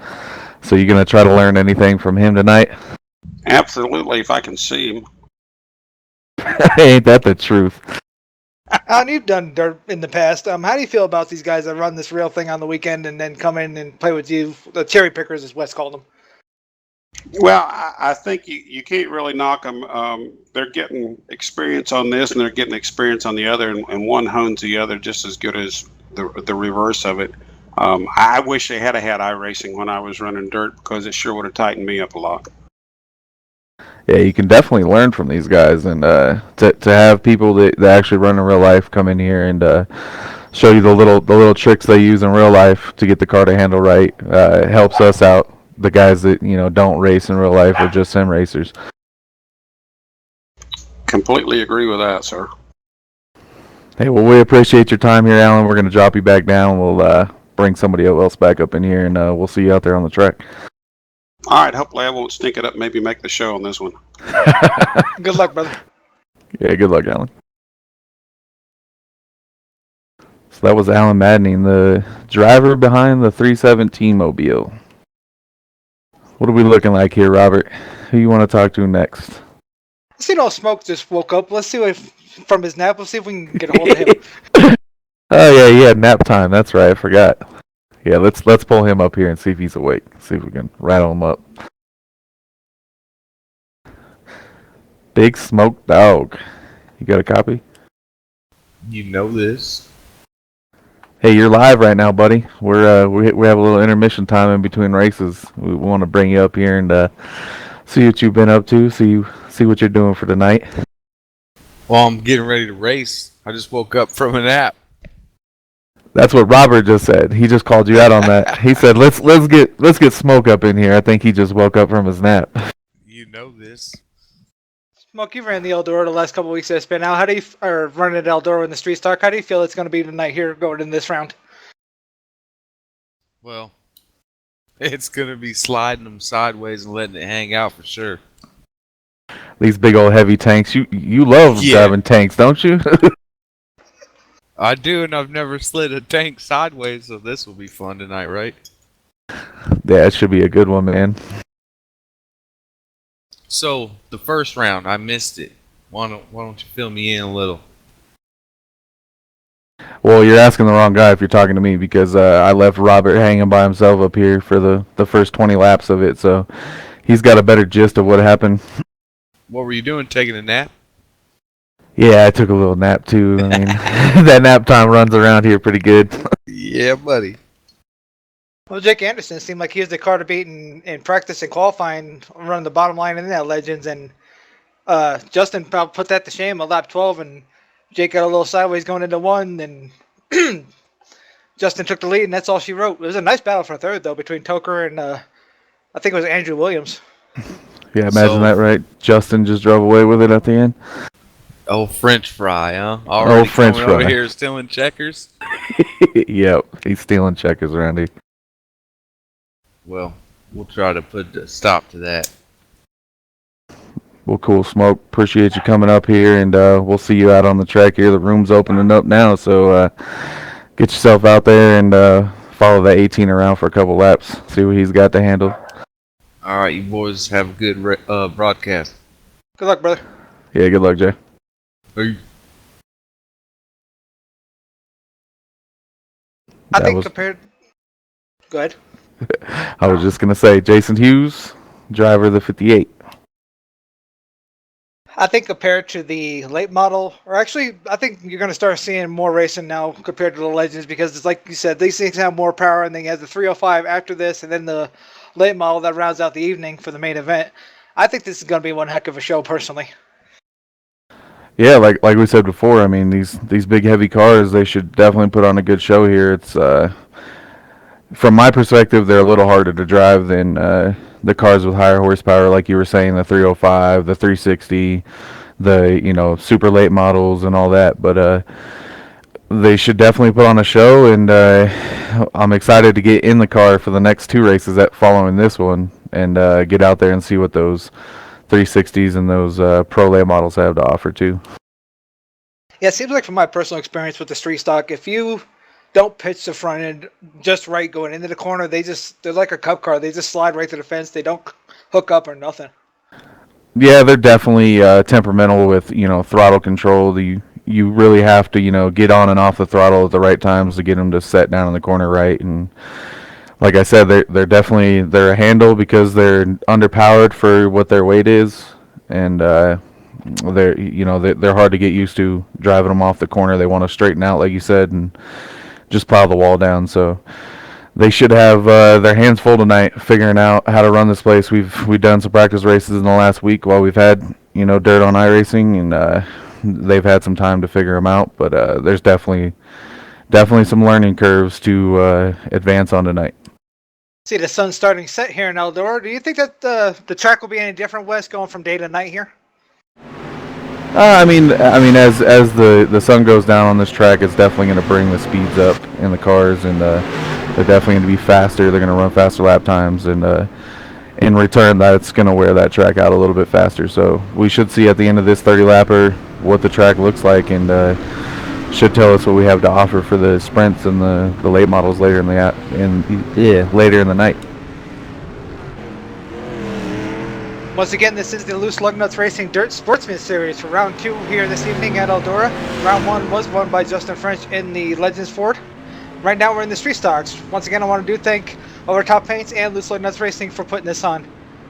So you going to try to learn anything from him tonight? Absolutely, if I can see him. Ain't that the truth? Alan, you've done dirt in the past. How do you feel about these guys that run this real thing on the weekend and then come in and play with you? The cherry pickers, as Wes called them. Well, I think you can't really knock them. They're getting experience on this, and they're getting experience on the other, and one hones the other just as good as the reverse of it. I wish they had had iRacing when I was running dirt, because it sure would have tightened me up a lot. Yeah, you can definitely learn from these guys, and to have people that actually run in real life come in here and show you the little tricks they use in real life to get the car to handle right helps us out. The guys that don't race in real life are just sim racers. Completely agree with that, sir. Hey, well, we appreciate your time here, Alan. We're going to drop you back down. We'll bring somebody else back up in here, and we'll see you out there on the track. All right, hopefully I won't stink it up, maybe make the show on this one. Good luck, brother. Yeah, good luck, Alan. So that was Alan Maddening, the driver behind the 317 Mobile. What are we looking like here, Robert? Who you want to talk to next? I see no smoke just woke up. Let's see if from his nap. Let's see if we can get a hold of him. Oh yeah, he had nap time. That's right, I forgot. Yeah, let's pull him up here and see if he's awake. See if we can rattle him up. Big Smoke Dog. You got a copy? You know this. Hey, you're live right now, buddy. We have a little intermission time in between races. We want to bring you up here and see what you've been up to. See what you're doing for tonight. Well, I'm getting ready to race. I just woke up from a nap. That's what Robert just said. He just called you out on that. He said, "Let's get Smoke up in here." I think he just woke up from his nap. You know this. Smoke, you ran the Eldora the last couple of weeks that it's been out. How do you, or running at Eldora in the street stock? How do you feel it's going to be tonight here going in this round? Well, it's gonna be sliding them sideways and letting it hang out for sure. These big old heavy tanks. You love driving tanks, don't you? I do, and I've never slid a tank sideways, so this will be fun tonight, right? Yeah, it should be a good one, man. So, the first round, I missed it. Why don't you fill me in a little? Well, you're asking the wrong guy if you're talking to me, because I left Robert hanging by himself up here for the first 20 laps of it, so he's got a better gist of what happened. What were you doing, taking a nap? Yeah, I took a little nap too. I mean, that nap time runs around here pretty good. Yeah, buddy. Well, Jake Anderson seemed like he was the car to beat in practice and qualifying, running the bottom line in that Legends, and Justin probably put that to shame at lap 12, and Jake got a little sideways going into one, and Justin took the lead, and that's all she wrote. It was a nice battle for third, though, between Toker and I think it was Andrew Williams. Yeah, imagine So- that, right? Justin just drove away with it at the end. Oh, French fry, huh? Already French coming over fry. here stealing checkers. Yep, he's stealing checkers around here. Well, we'll try to put a stop to that. Well, cool, Smoke. Appreciate you coming up here, and we'll see you out on the track here. The room's opening up now, so get yourself out there and follow that 18 around for a couple laps. See what he's got to handle. All right, you boys have a good broadcast. Good luck, brother. Yeah, good luck, Jay. Peace. I That think was- compared. Go ahead. I was just going to say, Jason Hughes, driver of the 58. I think compared to the late model, or actually, I think you're going to start seeing more racing now compared to the Legends because it's like you said, these things have more power, and then you have the 305 after this, and then the late model that rounds out the evening for the main event. I think this is going to be one heck of a show, personally. Yeah, like we said before, I mean, these big heavy cars, they should definitely put on a good show here. It's from my perspective, they're a little harder to drive than the cars with higher horsepower, like you were saying, the 305, the 360, the super late models and all that. But they should definitely put on a show, and I'm excited to get in the car for the next two races that following this one, and get out there and see what those 360s and those pro late models have to offer too. Yeah, it seems like from my personal experience with the street stock, if you don't pitch the front end just right going into the corner, they're like a cup car. They just slide right to the fence. They don't hook up or nothing. Yeah, they're definitely temperamental with throttle control. You really have to get on and off the throttle at the right times to get them to set down in the corner right. And like I said, they're definitely a handle because they're underpowered for what their weight is, and they're hard to get used to driving them off the corner. They want to straighten out, like you said, and just plow the wall down. So they should have their hands full tonight figuring out how to run this place. We've done some practice races in the last week while we've had dirt on iRacing, and they've had some time to figure them out. But there's definitely some learning curves to advance on tonight. See the sun starting set here in Eldora. Do you think that the track will be any different, Wes, going from day to night here? I mean, as the sun goes down on this track, it's definitely going to bring the speeds up in the cars, and they're definitely going to be faster. They're going to run faster lap times, and in return, that's going to wear that track out a little bit faster. So we should see at the end of this 30-lapper what the track looks like, and should tell us what we have to offer for the sprints and the late models later later in the night. Once again, this is the Loose Lug Nuts Racing Dirt Sportsman Series for round 2 here this evening at Eldora. Round 1 was won by Justin French in the Legends Ford. Right now we're in the street stocks. Once again, I want to thank Overtop Paints and Loose Lug Nuts Racing for putting this on.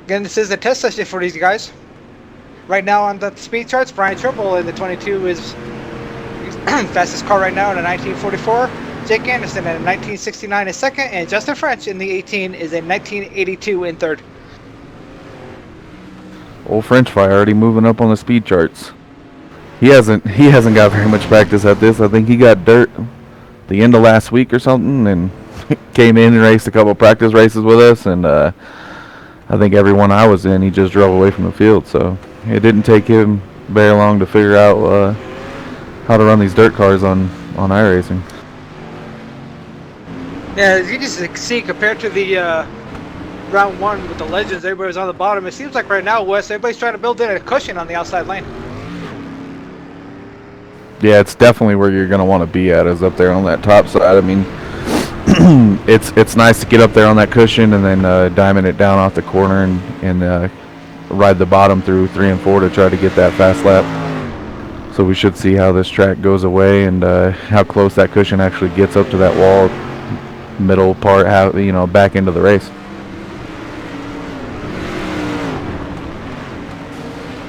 Again, this is a test session for these guys. Right now on the speed charts, Brian Triple in the 22 is fastest car right now in a 1944. Jake Anderson in a 1969 is second, and Justin French in the 18 is a 1982 in third. Old French fry already moving up on the speed charts. He hasn't got very much practice at this. I think he got dirt the end of last week or something, and came in and raced a couple practice races with us. And I think every one I was in, he just drove away from the field. So it didn't take him very long to figure out how to run these dirt cars on iRacing. Yeah, as you just see, compared to the round 1 with the Legends, everybody was on the bottom. It seems like right now, Wes, everybody's trying to build in a cushion on the outside lane. Yeah, it's definitely where you're going to want to be at, is up there on that top side. I mean, it's nice to get up there on that cushion and then diamond it down off the corner and ride the bottom through 3 and 4 to try to get that fast lap. So we should see how this track goes away and how close that cushion actually gets up to that wall middle part, back into the race.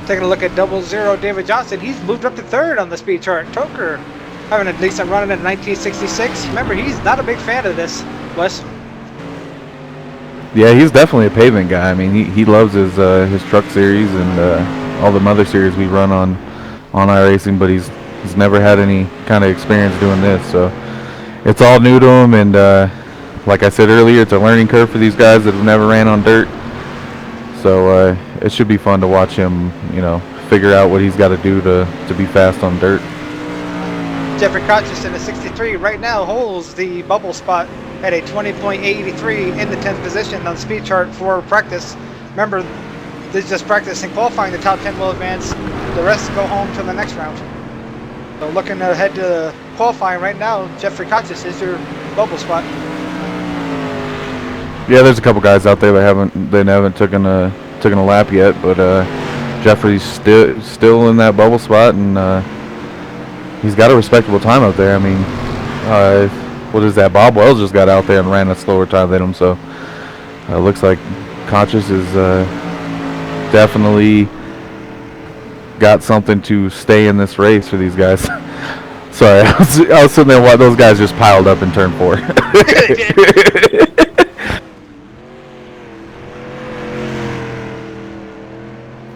Taking a look at 00 David Johnson, he's moved up to third on the speed chart. Toker having a decent run in 1966. Remember, he's not a big fan of this, Wes. Yeah, he's definitely a pavement guy. I mean, he loves his truck series and all the mother series we run on iRacing, but he's never had any kind of experience doing this, so it's all new to him. And like I said earlier, it's a learning curve for these guys that have never ran on dirt. So it should be fun to watch him, you know, figure out what he's got to do to be fast on dirt. Jeffrey Cotchis in a 63 right now holds the bubble spot at a 20.83 in the 10th position on the speed chart for practice. Remember, this is just practice and qualifying. The top 10 will advance. The rest go home to the next round. So looking ahead to qualifying right now, Jeffrey Cotchis is your bubble spot. Yeah, there's a couple guys out there that haven't taken a lap yet, but Jeffrey's still in that bubble spot, and he's got a respectable time out there. I mean, what is that? Bob Wells just got out there and ran a slower time than him, so it looks like Cotchis is definitely got something to stay in this race for these guys. Sorry, I was sitting there while those guys just piled up in turn 4.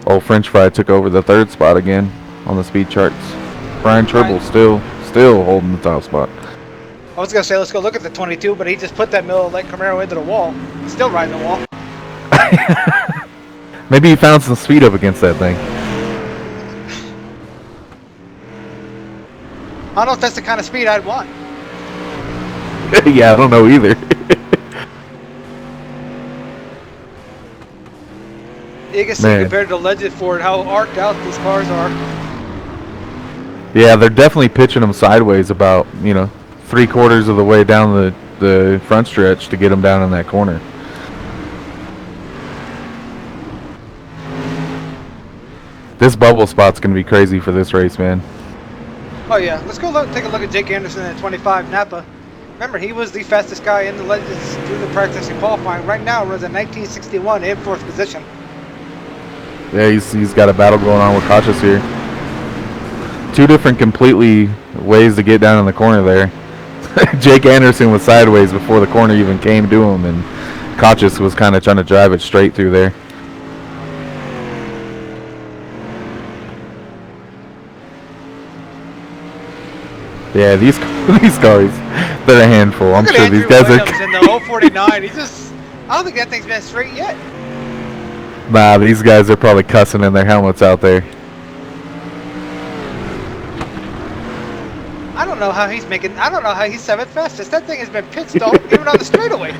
Old French Fry took over the 3rd spot again on the speed charts. Brian Tribble still holding the top spot. I was gonna say let's go look at the 22, but he just put that Miller Lite Camaro into the wall. He's still riding the wall. Maybe he found some speed up against that thing. I don't know if that's the kind of speed I'd want. Yeah, I don't know either. You can see Man. compared to the Legend Ford how arced out these cars are. Yeah, they're definitely pitching them sideways about, you know, 3/4 of the way down the front stretch to get them down in that corner. This bubble spot's going to be crazy for this race, man. Oh yeah, let's go take a look at Jake Anderson at 25 Napa. Remember, he was the fastest guy in the Legends through the practice and qualifying. Right now, runs a 1961 in 4th position. Yeah, he's got a battle going on with Cotchis here. 2 different completely ways to get down in the corner there. Jake Anderson was sideways before the corner even came to him, and Cotchis was kind of trying to drive it straight through there. Yeah, these cars, they're a handful. I'm Look sure at these Andrew guys Williams are. in the 049. He just, I don't think that thing's been straight yet. Nah, these guys are probably cussing in their helmets out there. I don't know how he's 7th fastest. That thing has been pit stalled even on the straightaway.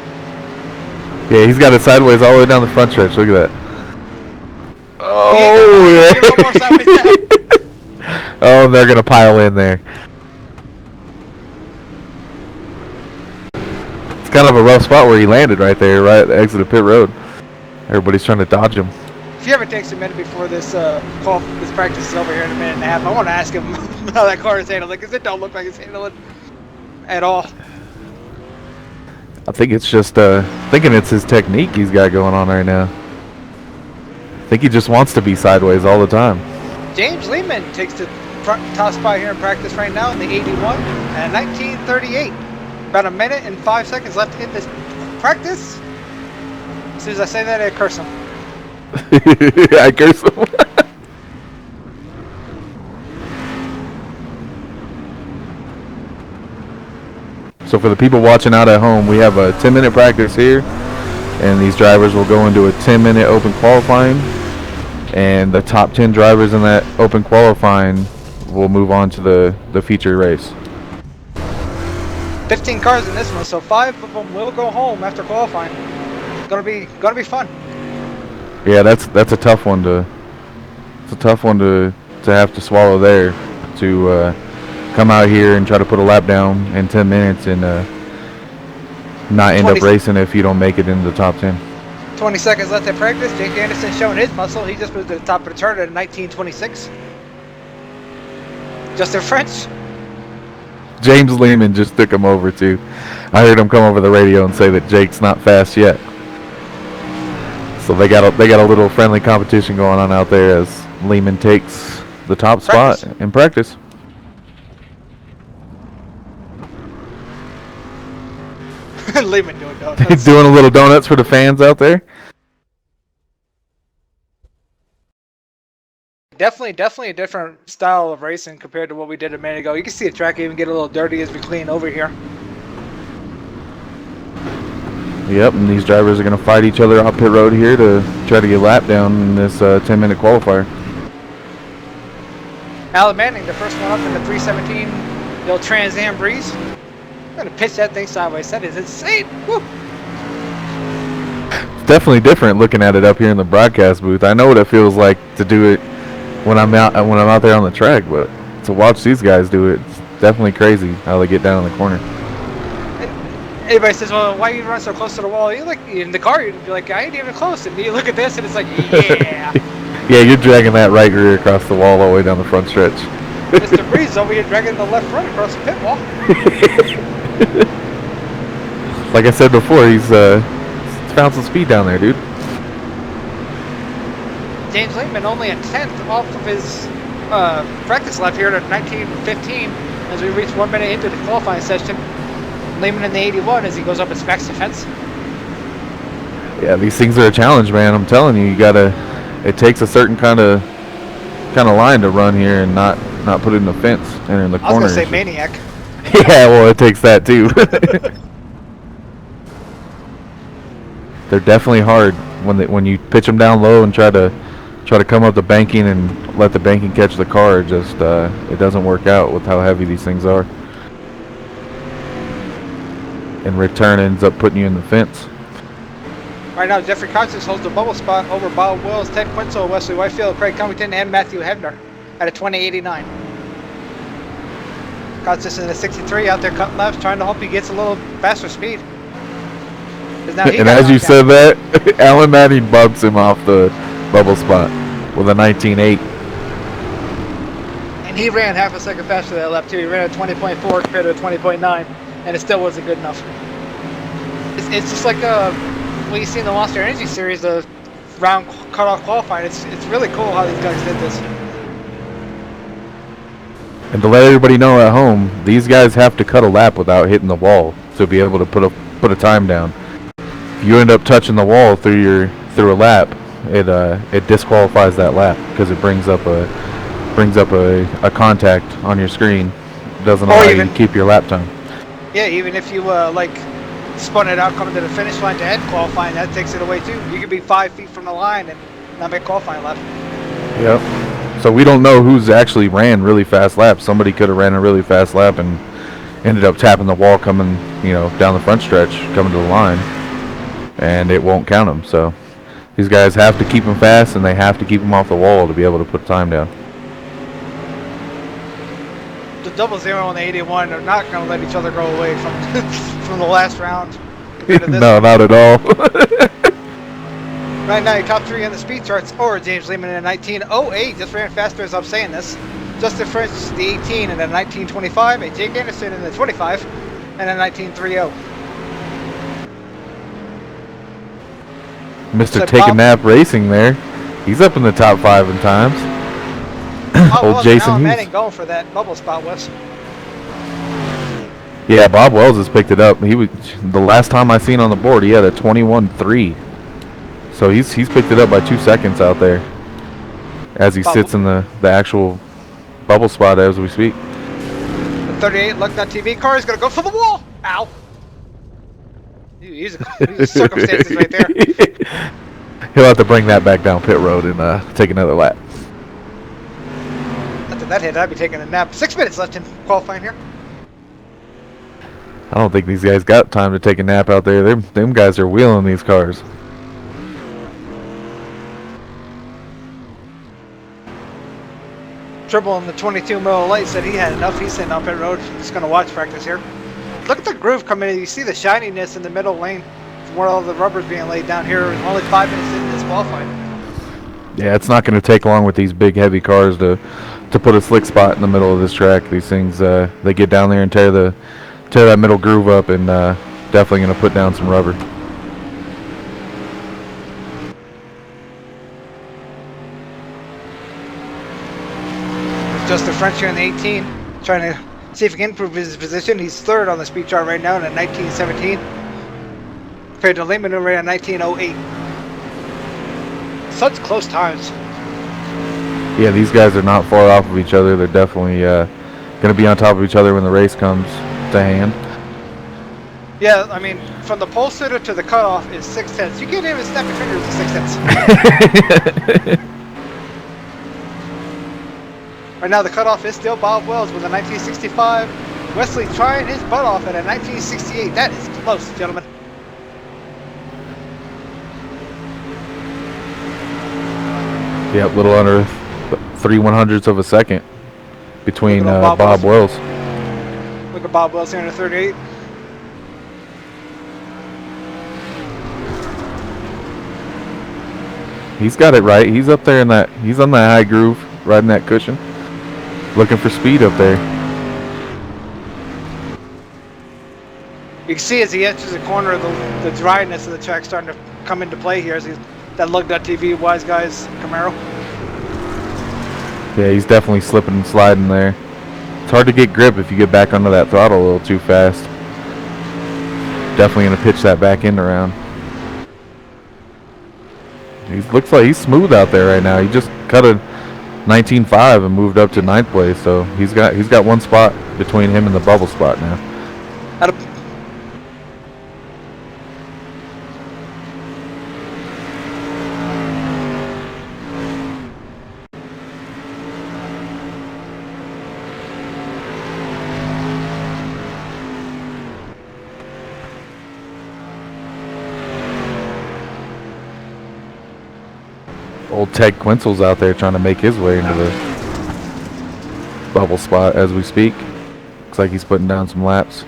Yeah, he's got it sideways all the way down the front stretch. Look at that. Oh, Give him one more sideways tap. Oh, they're gonna pile in there. It's kind of a rough spot where he landed right there, right at the exit of pit road. Everybody's trying to dodge him. If he ever takes a minute before this this practice is over here in a minute and a half, I want to ask him how that car is handling, because it don't look like it's handling at all. I think it's just thinking it's his technique he's got going on right now. I think he just wants to be sideways all the time. James Lehman takes the top spot here in practice right now in the 81 and 1938. About a minute and 5 seconds left in this practice. As soon as I say that, I curse him. I curse him. So for the people watching out at home, we have a 10-minute practice here, and these drivers will go into a 10-minute open qualifying, and the top 10 drivers in that open qualifying will move on to the feature race. 15 cars in this one, so 5 of them will go home after qualifying. Gonna be fun. Yeah, that's a tough one to have to swallow there, to come out here and try to put a lap down in 10 minutes and not end up racing if you don't make it into the top 10. 20 seconds left at practice. Jake Anderson showing his muscle. He just moved to the top of the chart at 1926. Justin French. James Lehman just took him over too. I heard him come over the radio and say that Jake's not fast yet. So they got a little friendly competition going on out there as Lehman takes the top spot in practice. Lehman doing donuts. He's doing a little donuts for the fans out there. Definitely a different style of racing compared to what we did a minute ago. You can see the track even get a little dirty as we clean over here. Yep, and these drivers are going to fight each other off pit road here to try to get lap down in this 10-minute qualifier. Alan Manning, the first one up in the 317, the old Trans Am Breeze. I'm gonna pitch that thing sideways. That is insane. Woo. It's definitely different looking at it up here in the broadcast booth. I know what it feels like to do it when I'm out there on the track, but to watch these guys do it, it's definitely crazy how they get down in the corner. Everybody says, "Well, why you run so close to the wall?" You like in the car, you'd be like, "I ain't even close." And you look at this, and it's like, "Yeah." Yeah, you're dragging that right rear across the wall all the way down the front stretch. Mr. Breeze over here dragging the left front across the pit wall. Like I said before, he's found some speed down there, dude. James Lehman only a 10th off of his practice lap here at 19:15 as we reach 1 minute into the qualifying session. Lehman in the 81 as he goes up and smacks the fence. Yeah, these things are a challenge, man. I'm telling you, it takes a certain kind of line to run here and not put it in the fence and in the corner. I was gonna say maniac. Yeah, well, it takes that too. They're definitely hard when you pitch them down low and try to come up the banking and let the banking catch the car. It just it doesn't work out with how heavy these things are. In return, ends up putting you in the fence. Right now, Jeffrey Constance holds the bubble spot over Bob Wills, Ted Quinzel, Wesley Whitefield, Craig Covington, and Matthew Hebner at a 20:89. Constance in the 63 out there cutting left, trying to hope he gets a little faster speed. And as you said that, Alan Manning bumps him off the bubble spot with a 19.8. And he ran half a second faster that lap too. He ran at 20.4 compared to a 20.9, and it still wasn't good enough. It's just like what you see in the Monster Energy Series, the round cutoff qualifying. It's really cool how these guys did this. And to let everybody know at home, these guys have to cut a lap without hitting the wall to be able to put a time down. If you end up touching the wall through a lap, it disqualifies that lap because it brings up a contact on your screen. It doesn't allow you to keep your lap time. Yeah, even if you spun it out coming to the finish line to end qualifying, that takes it away too. You could be 5 feet from the line and not make qualifying lap. Yep. So we don't know who's actually ran really fast laps. Somebody could have ran a really fast lap and ended up tapping the wall coming, down the front stretch, coming to the line, and it won't count them. So these guys have to keep them fast, and they have to keep them off the wall to be able to put time down. The 00 and the 81 are not going to let each other go away from the last round. No, not at all. Right now, your top three in the speed charts are James Lehman in a 19:08, just ran faster as I'm saying this. Justin French, the 18 in a 19:25, and Jake Anderson in the 25 and a 19:30. Mr. Take a Nap Racing there. He's up in the top 5 in times. Old Jason Alan Hughes. Manning going for that bubble spot, Wes. Yeah, Bob Wells has picked it up. He was the last time I seen on the board. He had a 21.3. So he's picked it up by 2 seconds out there as he sits in the actual bubble spot as we speak. The 38 Luck.TV car is going to go for the wall. Ow. These are circumstances right there. He'll have to bring that back down pit road and take another lap. After that hit, I'd be taking a nap. 6 minutes left in qualifying here. I don't think these guys got time to take a nap out there. Them guys are wheeling these cars. Triple in the 22 Miller Lite said he had enough. He's sitting up pit road. Just going to watch practice here. Look at the groove coming in. You see the shininess in the middle lane from where all the rubber's being laid down here. Only 5 minutes into this qualifying. Yeah, it's not going to take long with these big, heavy cars to put a slick spot in the middle of this track. These things, they get down there and tear that middle groove up, and definitely going to put down some rubber. Justin French here in the 18, trying to see if he can improve his position. He's third on the speed chart right now in a 19:17, compared to Lehman who ran a 19:08. Such close times. Yeah, these guys are not far off of each other. They're definitely going to be on top of each other when the race comes to hand. Yeah, I mean, from the pole sitter to the cutoff is 6/10. You can't even snap your fingers at 6/10. Right now, the cutoff is still Bob Wells with a 1965. Wesley trying his butt off at a 1968. That is close, gentlemen. Yep, little under 3/100ths of a second between Look at Bob Wells. Look at Bob Wells here in a 38. He's got it right. He's up there in that. He's on that high groove, riding that cushion, looking for speed up there. You can see as he enters the corner, the dryness of the track starting to come into play here as he's that Lug.TV Wise Guys Camaro. Yeah, he's definitely slipping and sliding there. It's hard to get grip if you get back under that throttle a little too fast. Definitely gonna pitch that back end around. He looks like he's smooth out there right now. He just cut a 19.5 and moved up to 9th place, so he's got one spot between him and the bubble spot now. Old Ted Quincel's out there trying to make his way into the bubble spot as we speak. Looks like he's putting down some laps.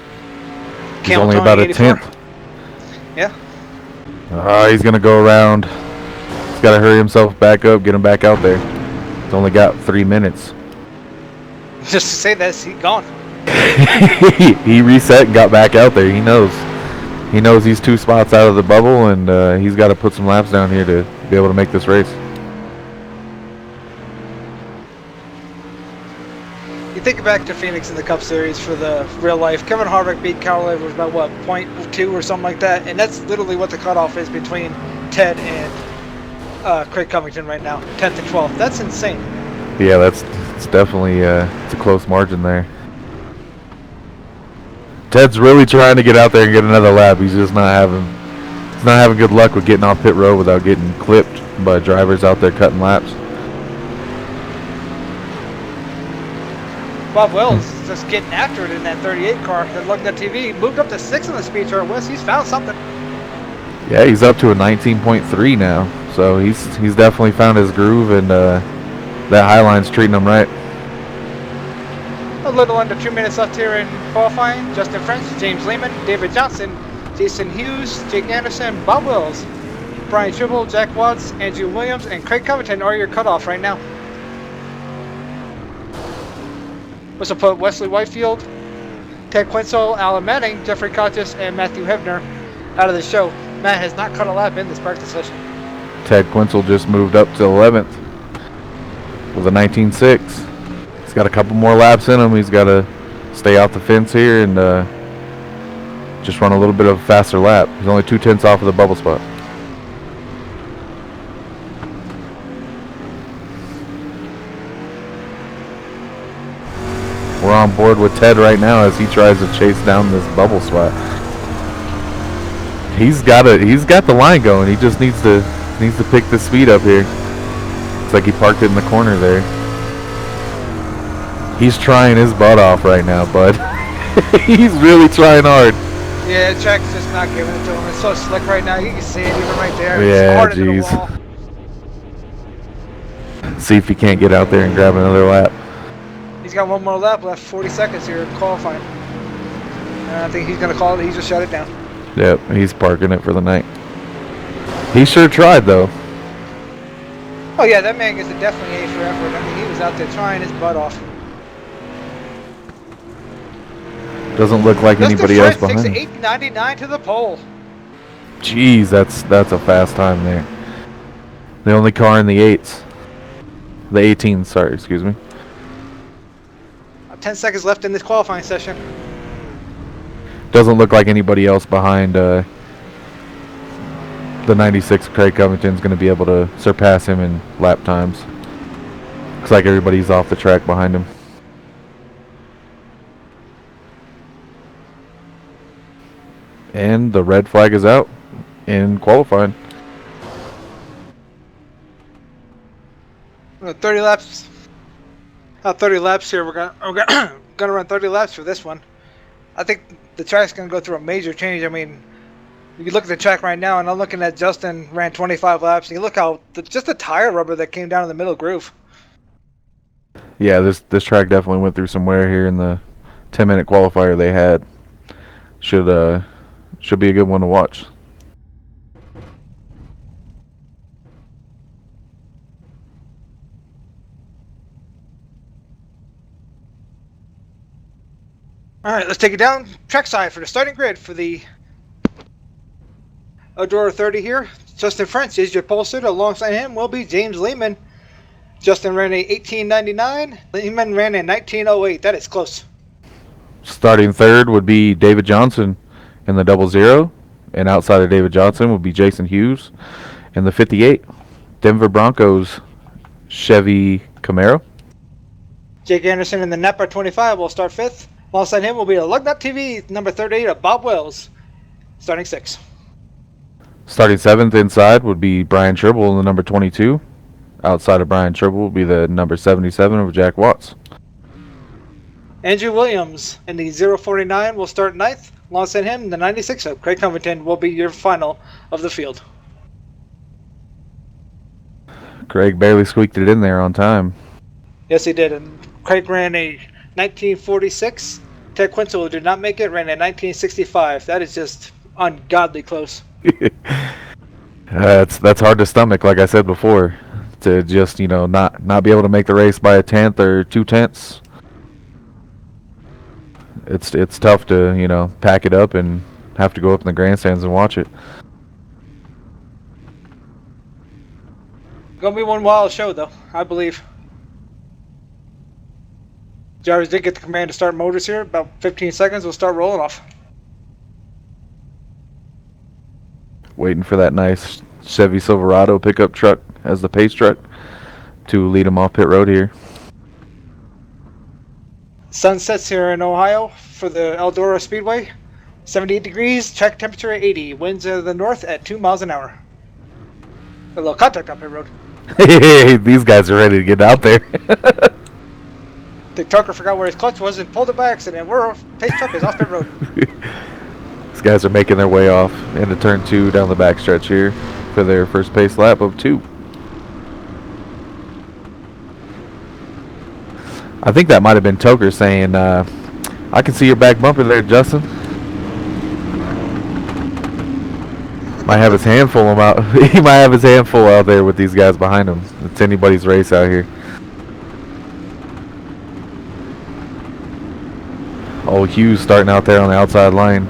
He's Camel only Tony about a 84. 10th. Yeah. He's gonna go around. He's got to hurry himself back up, get him back out there. He's only got 3 minutes. Just to say this, he's gone. He reset and got back out there. He knows. He knows he's 2 spots out of the bubble, and he's got to put some laps down here to be able to make this race. You think back to Phoenix in the Cup Series for the real life. Kevin Harvick beat Carl Edwards by what, 0.2 or something like that, and that's literally what the cutoff is between Ted and Craig Covington right now, 10th and 12th. That's insane. Yeah, it's definitely it's a close margin there. Ted's really trying to get out there and get another lap. He's just not having good luck with getting off pit road without getting clipped by drivers out there cutting laps. Bob Wells is just getting after it in that 38 car. That Lug.TV moved up to 6th on the speed chart. West, he's found something. Yeah, he's up to a 19.3 now, so he's definitely found his groove, and that high line's treating him right. A little under 2 minutes left here in qualifying. Justin French, James Lehman, David Johnson, Jason Hughes, Jake Anderson, Bob Wells, Brian Tribble, Jack Watts, Andrew Williams, and Craig Covington are your cutoff right now. This will put Wesley Whitefield, Ted Quinzel, Alan Manning, Jeffrey Cottis, and Matthew Hebner out of the show. Matt has not cut a lap in this practice session. Ted Quinzel just moved up to 11th with a 19.6. He's got a couple more laps in him. He's got to stay off the fence here and just run a little bit of a faster lap. He's only 2/10 off of the bubble spot. We're on board with Ted right now as he tries to chase down this bubble spot. He's got the line going. He just needs to pick the speed up here. Looks like he parked it in the corner there. He's trying his butt off right now, bud. He's really trying hard. Yeah, the track's just not giving it to him. It's so slick right now. You can see it even right there. Yeah, It's hard into the jeez. wall. See if he can't get out there and grab another lap. He's got one more lap left, 40 seconds here in qualifying. And I think he's going to call it. He's just shut it down. Yep, he's parking it for the night. He sure tried though. Oh yeah, that man gets a definitely A for effort. I mean, he was out there trying his butt off. Doesn't look like anybody else French behind takes him. an 8:99 to the pole. Jeez, that's a fast time there. The only car in the 8s. The 18s, sorry, excuse me. 10 seconds left in this qualifying session. Doesn't look like anybody else behind the 96 Craig Covington's going to be able to surpass him in lap times. Looks like everybody's off the track behind him. And the red flag is out in qualifying. 30 laps. 30 laps here. We're gonna gonna run 30 laps for this one. I think the track's gonna go through a major change. I mean, you look at the track right now, and I'm looking at Justin ran 25 laps. And you look how just the tire rubber that came down in the middle groove. Yeah, this track definitely went through some wear here in the 10-minute qualifier they had. Should be a good one to watch. All right, let's take it down trackside for the starting grid for the Eldora 30 here. Justin French is your pole sitter. Alongside him will be James Lehman. Justin ran a 1899. Lehman ran a 1908. That is close. Starting third would be David Johnson in the 00, and outside of David Johnson would be Jason Hughes in the 58. Denver Broncos Chevy Camaro. Jake Anderson in the Napa 25 will start fifth. Alongside him will be a Lugnut TV number 38 of Bob Wells, starting sixth. Starting seventh inside would be Brian Tribble in the number 22. Outside of Brian Tribble will be the number 77 of Jack Watts. Andrew Williams in the 049 will start ninth. Alongside him, the 96 of Craig Covington will be your final of the field. Craig barely squeaked it in there on time. Yes, he did. And Craig ran a 1946. Ted Quinzel did not make it, ran a 1965. That is just ungodly close. That's hard to stomach, like I said before. To just, not be able to make the race by a tenth or 2/10. It's tough to, pack it up and have to go up in the grandstands and watch it. Gonna be one wild show, though, I believe. Jarvis did get the command to start motors here. About 15 seconds, we'll start rolling off. Waiting for that nice Chevy Silverado pickup truck as the pace truck to lead them off pit road here. Sun sets here in Ohio for the Eldora Speedway. 78 degrees, track temperature at 80. Winds of the north at 2 miles an hour. A little contact up pit road. Hey, these guys are ready to get out there. Dick Tucker forgot where his clutch was and pulled it by accident. Pace truck is off pit road. These guys are making their way off into turn 2 down the backstretch here for their first pace lap of 2. I think that might have been Toker saying, I can see your back bumper there, Justin. Might have his handful out. He might have his handful out there with these guys behind him. It's anybody's race out here. Oh, Hughes starting out there on the outside line.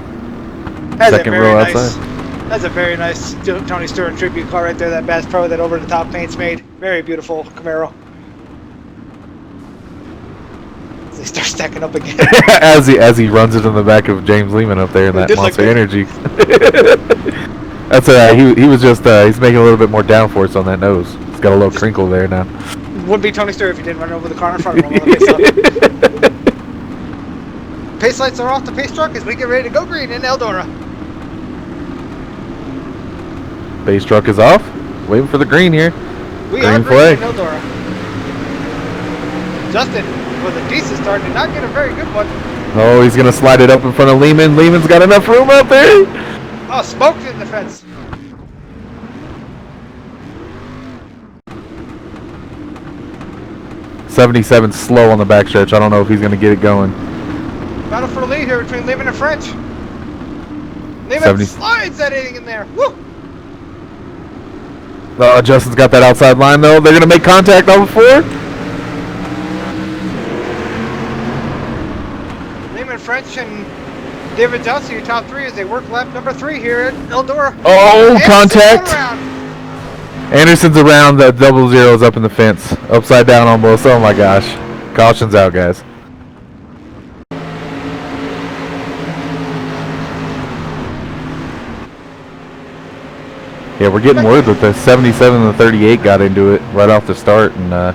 Second row outside. That's a very nice Tony Stewart tribute car right there. That Bass Pro that over the top paint's made. Very beautiful Camaro. They start stacking up again. as he runs it in the back of James Lehman up there in that Monster Energy. That's he was just he's making a little bit more downforce on that nose. It's got a little crinkle there now. Wouldn't be Tony Stewart if he didn't run over the car in front of him on the pace up. Pace lights are off the pace truck as we get ready to go green in Eldora. Pace truck is off. Waiting for the green here. We green are flag. green in Eldora. Justin with a decent start did not get a very good one. Oh, he's gonna slide it up in front of Lehman. Lehman's got enough room out there. Oh, smoked in the fence. '77 slow on the backstretch. I don't know if he's gonna get it going. Battle for the lead here between Lehman and French. Lehman 70. slides that in there. Woo! Justin's got that outside line though. They're gonna make contact on 4. Lehman, French, and David Johnson, your top 3 as they work lap number 3 here at Eldora. Oh, Anderson's contact! around. Anderson's around. The 00's up in the fence, upside down almost. Oh my gosh! Caution's out, guys. Yeah, we're getting word that the 77 and the 38 got into it right off the start, and I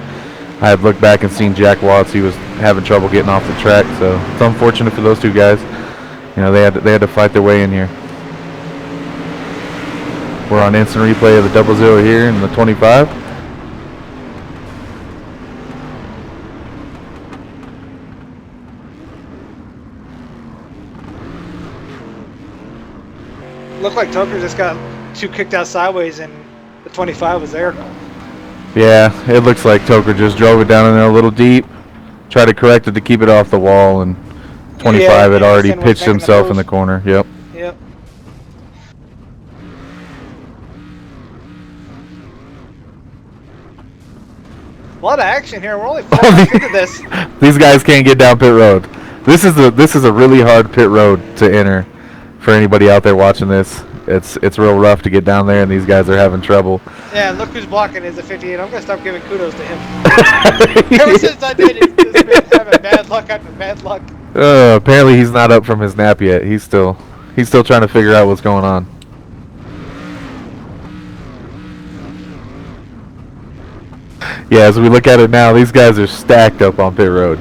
had looked back and seen Jack Watts. He was having trouble getting off the track, so it's unfortunate for those two guys. They had to fight their way in here. We're on instant replay of the 00 here in the 25. Looked like Tucker just got 2 kicked out sideways and the 25 was there. Yeah, it looks like Toker just drove it down in there a little deep. Tried to correct it to keep it off the wall, and 25 had already Anderson was pitched making the himself in move. the corner. Yep. Yep. A lot of action here. We're only 4 minutes into this. These guys can't get down pit road. This is a really hard pit road to enter for anybody out there watching this. It's real rough to get down there, and these guys are having trouble. Yeah, look who's blocking is the 58. I'm gonna stop giving kudos to him. Ever since I did it, he's been having bad luck after bad luck. Apparently he's not up from his nap yet. He's still trying to figure out what's going on. Yeah, as we look at it now, these guys are stacked up on pit road.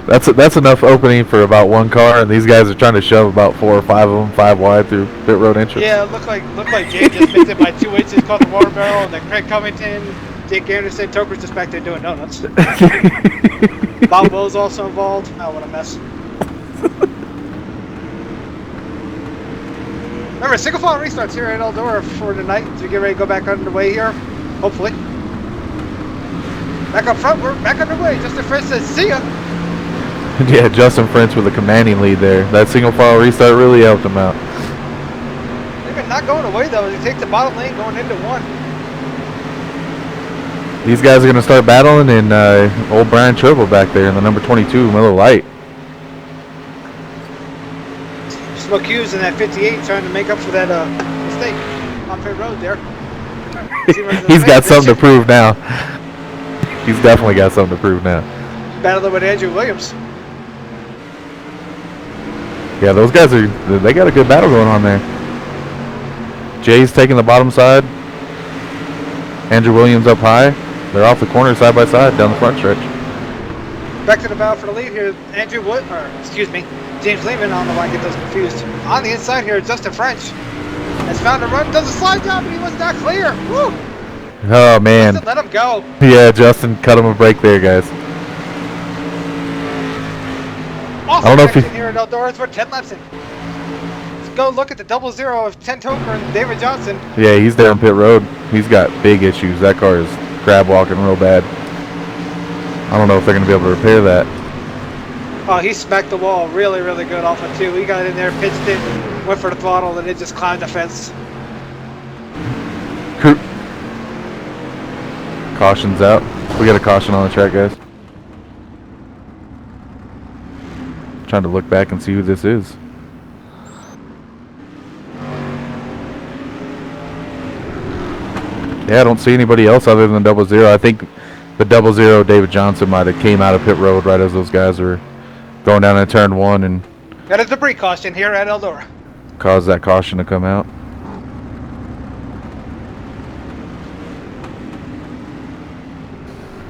That's enough opening for about 1 car, and these guys are trying to shove about 4 or 5 of them 5 wide through pit road entrance. Yeah, it looked like Jake just missed it by 2 inches, caught the water barrel, and then Craig Covington, Jake Anderson, Toker's just back there doing donuts. Bob Will's also involved. Oh, what a mess. Remember, single file restarts here at Eldora for tonight as we get ready to go back underway here, hopefully. Back up front, we're back underway. Justin Fritz says, see ya. Yeah, Justin French with a commanding lead there. That single file restart really helped him out. They've been not going away though. They take the bottom lane going into 1. These guys are going to start battling, and old Brian Tribble back there in the number 22, Miller Lite. Smoke Hughes in that 58 trying to make up for that mistake on pit road there. He's got something to prove now. He's definitely got something to prove now. Battling with Andrew Williams. Yeah, those guys they got a good battle going on there. Jay's taking the bottom side. Andrew Williams up high. They're off the corner side by side down the front stretch. Back to the battle for the lead here. James Lehman, I don't know why I get those confused. On the inside here, Justin French has found a run, does a slide job, and he was not clear. Woo! Oh, man. Let him go. Yeah, Justin cut him a break there, guys. Awesome I don't know if action here at Eldora for Ted Lepson. Let's go look at the 00 of Ted Toker and David Johnson. Yeah, he's there on pit road. He's got big issues. That car is crab walking real bad. I don't know if they're going to be able to repair that. Oh, he smacked the wall really, really good off of 2. He got in there, pitched it, went for the throttle, and it just climbed the fence. Caution's out. We got a caution on the track, guys. Trying to look back and see who this is. Yeah, I don't see anybody else other than 00. I think the 00 David Johnson might have came out of pit road right as those guys were going down in turn 1 and Got a debris caution here at Eldora. caused that caution to come out.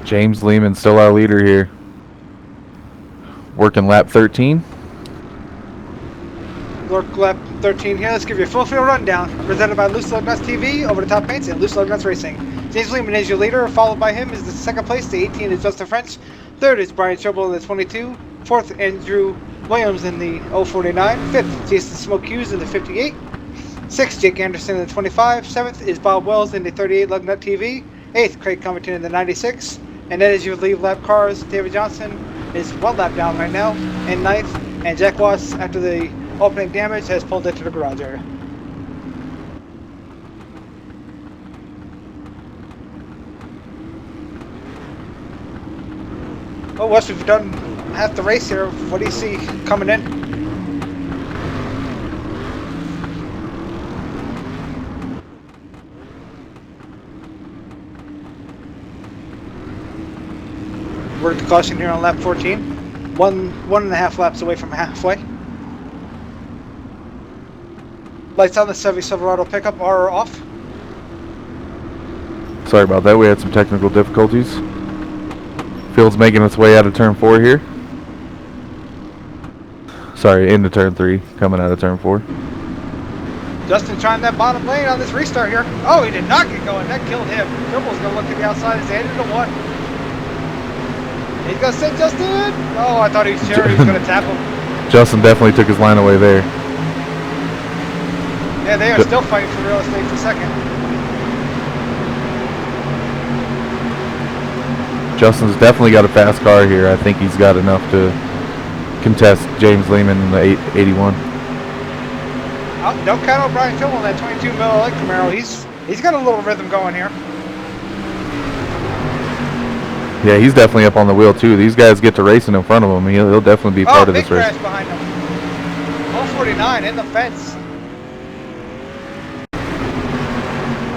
James Lehman still our leader here. Working lap 13. Work lap 13 here. Let's give you a full field rundown. Presented by Loose Lug Nuts TV, Over the Top Paints, and Loose Lug Nuts Racing. James Lehman is your leader. Followed by him is the second place. The 18 is Justin French. Third is Brian Trouble in the 22. Fourth, Andrew Williams in the 049. Fifth, Jason Smoke Hughes in the 58. Sixth, Jake Anderson in the 25. Seventh is Bob Wells in the 38 Lug Nut TV. Eighth, Craig Covington in the 96. And then as you leave lap cars, David Johnson is 1 lap down right now in ninth. And Jack Watts, after the opening damage, has pulled into the garage area. Oh, Wes, we've done half the race here. What do you see coming in? We're at the caution here on lap 14. One and a half laps away from halfway. Lights on the Chevy Silverado pickup are off. Sorry about that, we had some technical difficulties. Field's making its way out of turn 4 here. Sorry, into turn 3, coming out of turn 4. Justin trying that bottom lane on this restart here. Oh, he did not get going. That killed him. Tribble's going to look to the outside as Andrew to 1. He's going to send Justin. Oh, I thought he was going to tap him. Justin definitely took his line away there. Yeah, they are still fighting for real estate for second. Justin's definitely got a fast car here. I think he's got enough to contest James Lehman in the 81. Oh, don't count out Brian Tribble in that 22 mil light Camaro. He's got a little rhythm going here. Yeah, he's definitely up on the wheel too. These guys get to racing in front of him. He'll definitely be part of this race. Big crash behind him. 049 in the fence.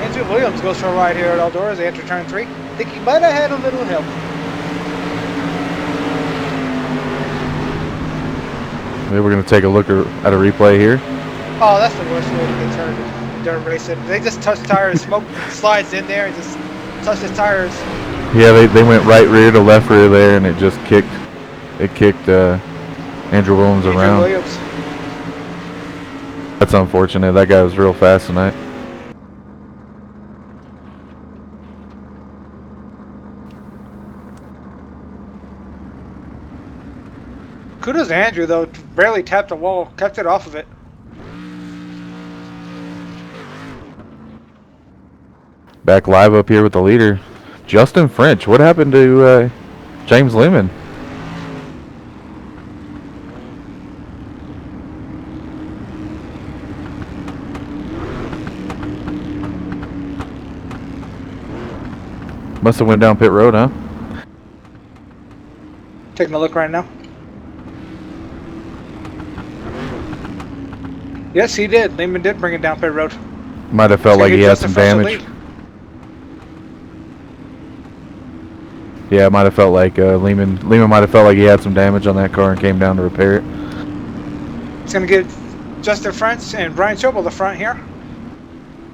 Andrew Williams goes for a ride here at Eldora as they enter turn 3. I think he might have had a little help. Maybe we're going to take a look at a replay here. Oh, that's the worst way to get turned in dirt racing. They just touch tires, smoke slides in there and just touch his tires. Yeah, they went right rear to left rear there, and it just kicked Andrew Williams around. Williams. That's unfortunate. That guy was real fast tonight. Kudos to Andrew, though. Barely tapped the wall, kept it off of it. Back live up here with the leader, Justin French. What happened to James Lehman? Must have went down pit road, huh? Taking a look right now. Yes, he did. Lehman did bring it down pit road. Might have felt like he had some damage. Yeah, it might have felt like Lehman might have felt like he had some damage on that car and came down to repair it. It's going to give Justin French and Brian Schobel the front here.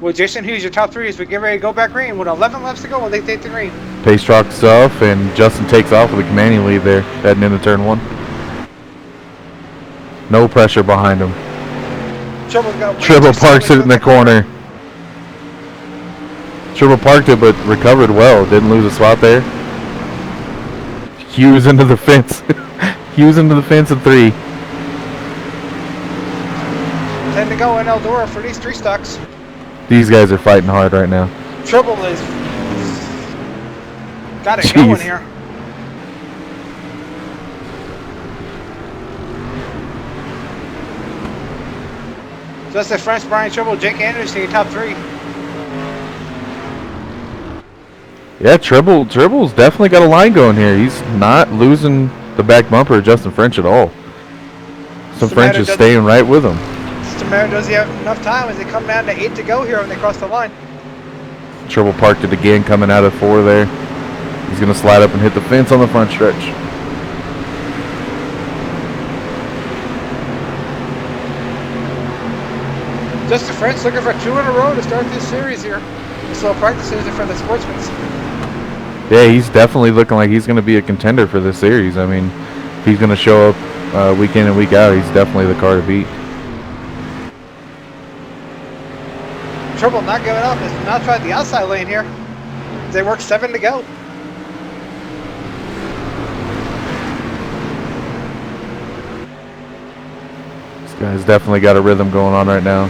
Well, Jason Hughes, your top 3 as we get ready to go back green with 11 laps to go when they take the green. Pace trucks off, and Justin takes off with a commanding lead there, heading into turn 1. No pressure behind him. Tribble parks it in the corner. Tribble parked it, but recovered well. Didn't lose a spot there. Hughes into the fence. Hughes into the fence at 3. 10 to go in Eldora for these 3 stocks. These guys are fighting hard right now. Tribble is got it Jeez. going here. Justin French, Brian Tribble, Jake Anderson, your top 3. Yeah, Tribble's definitely got a line going here. He's not losing the back bumper of Justin French at all. So French is staying right with him. Mr. Mayor, does he have enough time as they come down to 8 to go here when they cross the line? Tribble parked it again coming out of 4 there. He's going to slide up and hit the fence on the front stretch. Justin French looking for 2 in a row to start this series here. Slow practices for the Sportsmen. Yeah, he's definitely looking like he's going to be a contender for this series. I mean, if he's going to show up week in and week out, he's definitely the car to beat. Tribble not giving up. Has not tried the outside lane here. They work 7 to go. This guy's definitely got a rhythm going on right now.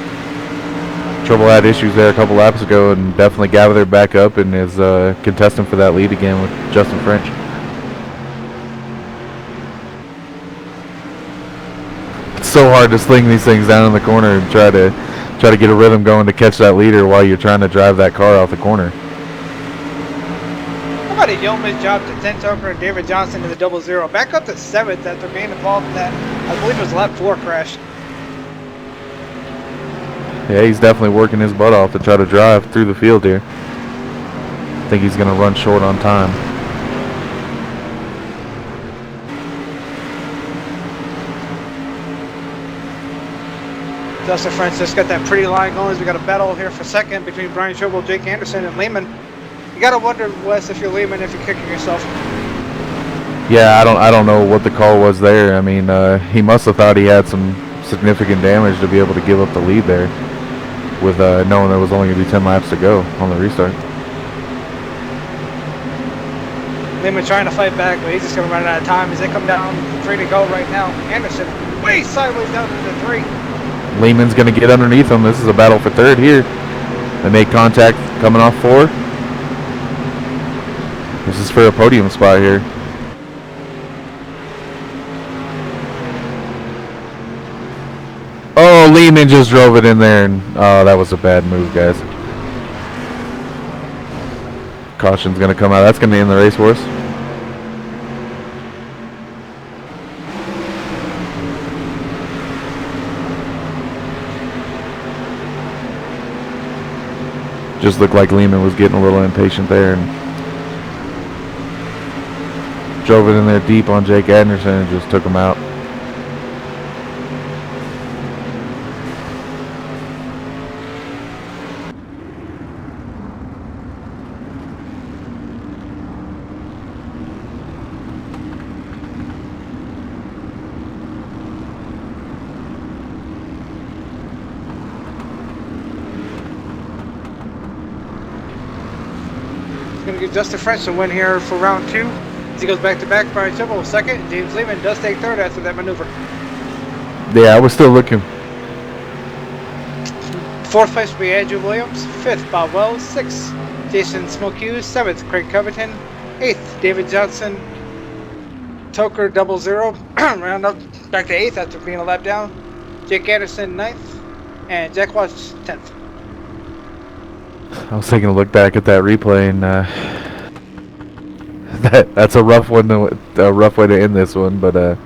Tribble had issues there a couple laps ago and definitely gathered back up and is contesting for that lead again with Justin French. It's so hard to sling these things down in the corner and try to get a rhythm going to catch that leader while you're trying to drive that car off the corner. How about a yeoman's job to Ted Tucker and David Johnson in the 00. Back up to 7th after being involved in that, I believe it was lap 4 crash. Yeah, he's definitely working his butt off to try to drive through the field here. I think he's going to run short on time. Justin French just got that pretty line going as we got a battle here for second between Brian Schobel, Jake Anderson, and Lehman. You got to wonder, Wes, if you're Lehman, if you're kicking yourself. Yeah, I don't know what the call was there. I mean, he must have thought he had some significant damage to be able to give up the lead there. with knowing there was only going to be 10 laps to go on the restart. Lehman trying to fight back, but he's just going to run out of time as they come down 3 to go right now. Anderson way sideways down to 3. Lehman's going to get underneath him. This is a battle for third here. They make contact coming off 4. This is for a podium spot here. Oh, Lehman just drove it in there, and oh, that was a bad move, guys. Caution's going to come out. That's going to end the race for us. Just looked like Lehman was getting a little impatient there and drove it in there deep on Jake Anderson and just took him out. Going to give Justin French a win here for round 2. As he goes back to back, Brian Trimble second. James Lehman does take third after that maneuver. Yeah, I was still looking. 4th place will be Andrew Williams. 5th, Bob Wells. 6th, Jason Smoke Hughes. 7th, Craig Covington. 8th, David Johnson. Toker 00. Round up back to 8th after being a lap down. Jake Anderson 9th. And Jack Watch 10th. I was taking a look back at that replay, and that's a rough way to end this one. But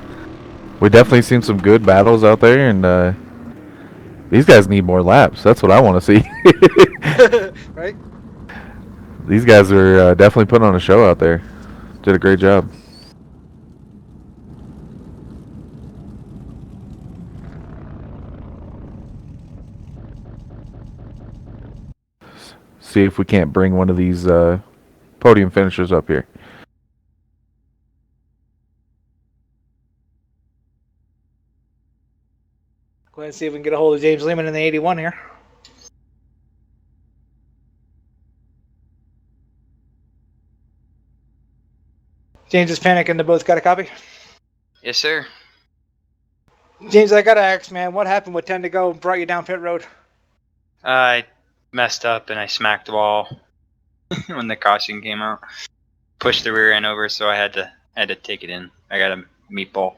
we definitely seen some good battles out there, and these guys need more laps. That's what I want to see. Right? These guys are definitely putting on a show out there. Did a great job. See if we can't bring one of these podium finishers up here. Go ahead and see if we can get a hold of James Lehman in the 81 here. James is panicking. They both got a copy. Yes, sir. James, I gotta ask, man, what happened with 10 to go and brought you down pit road? I messed up and I smacked the wall when the caution came out. Pushed the rear end over, so I had to take it in. I got a meatball.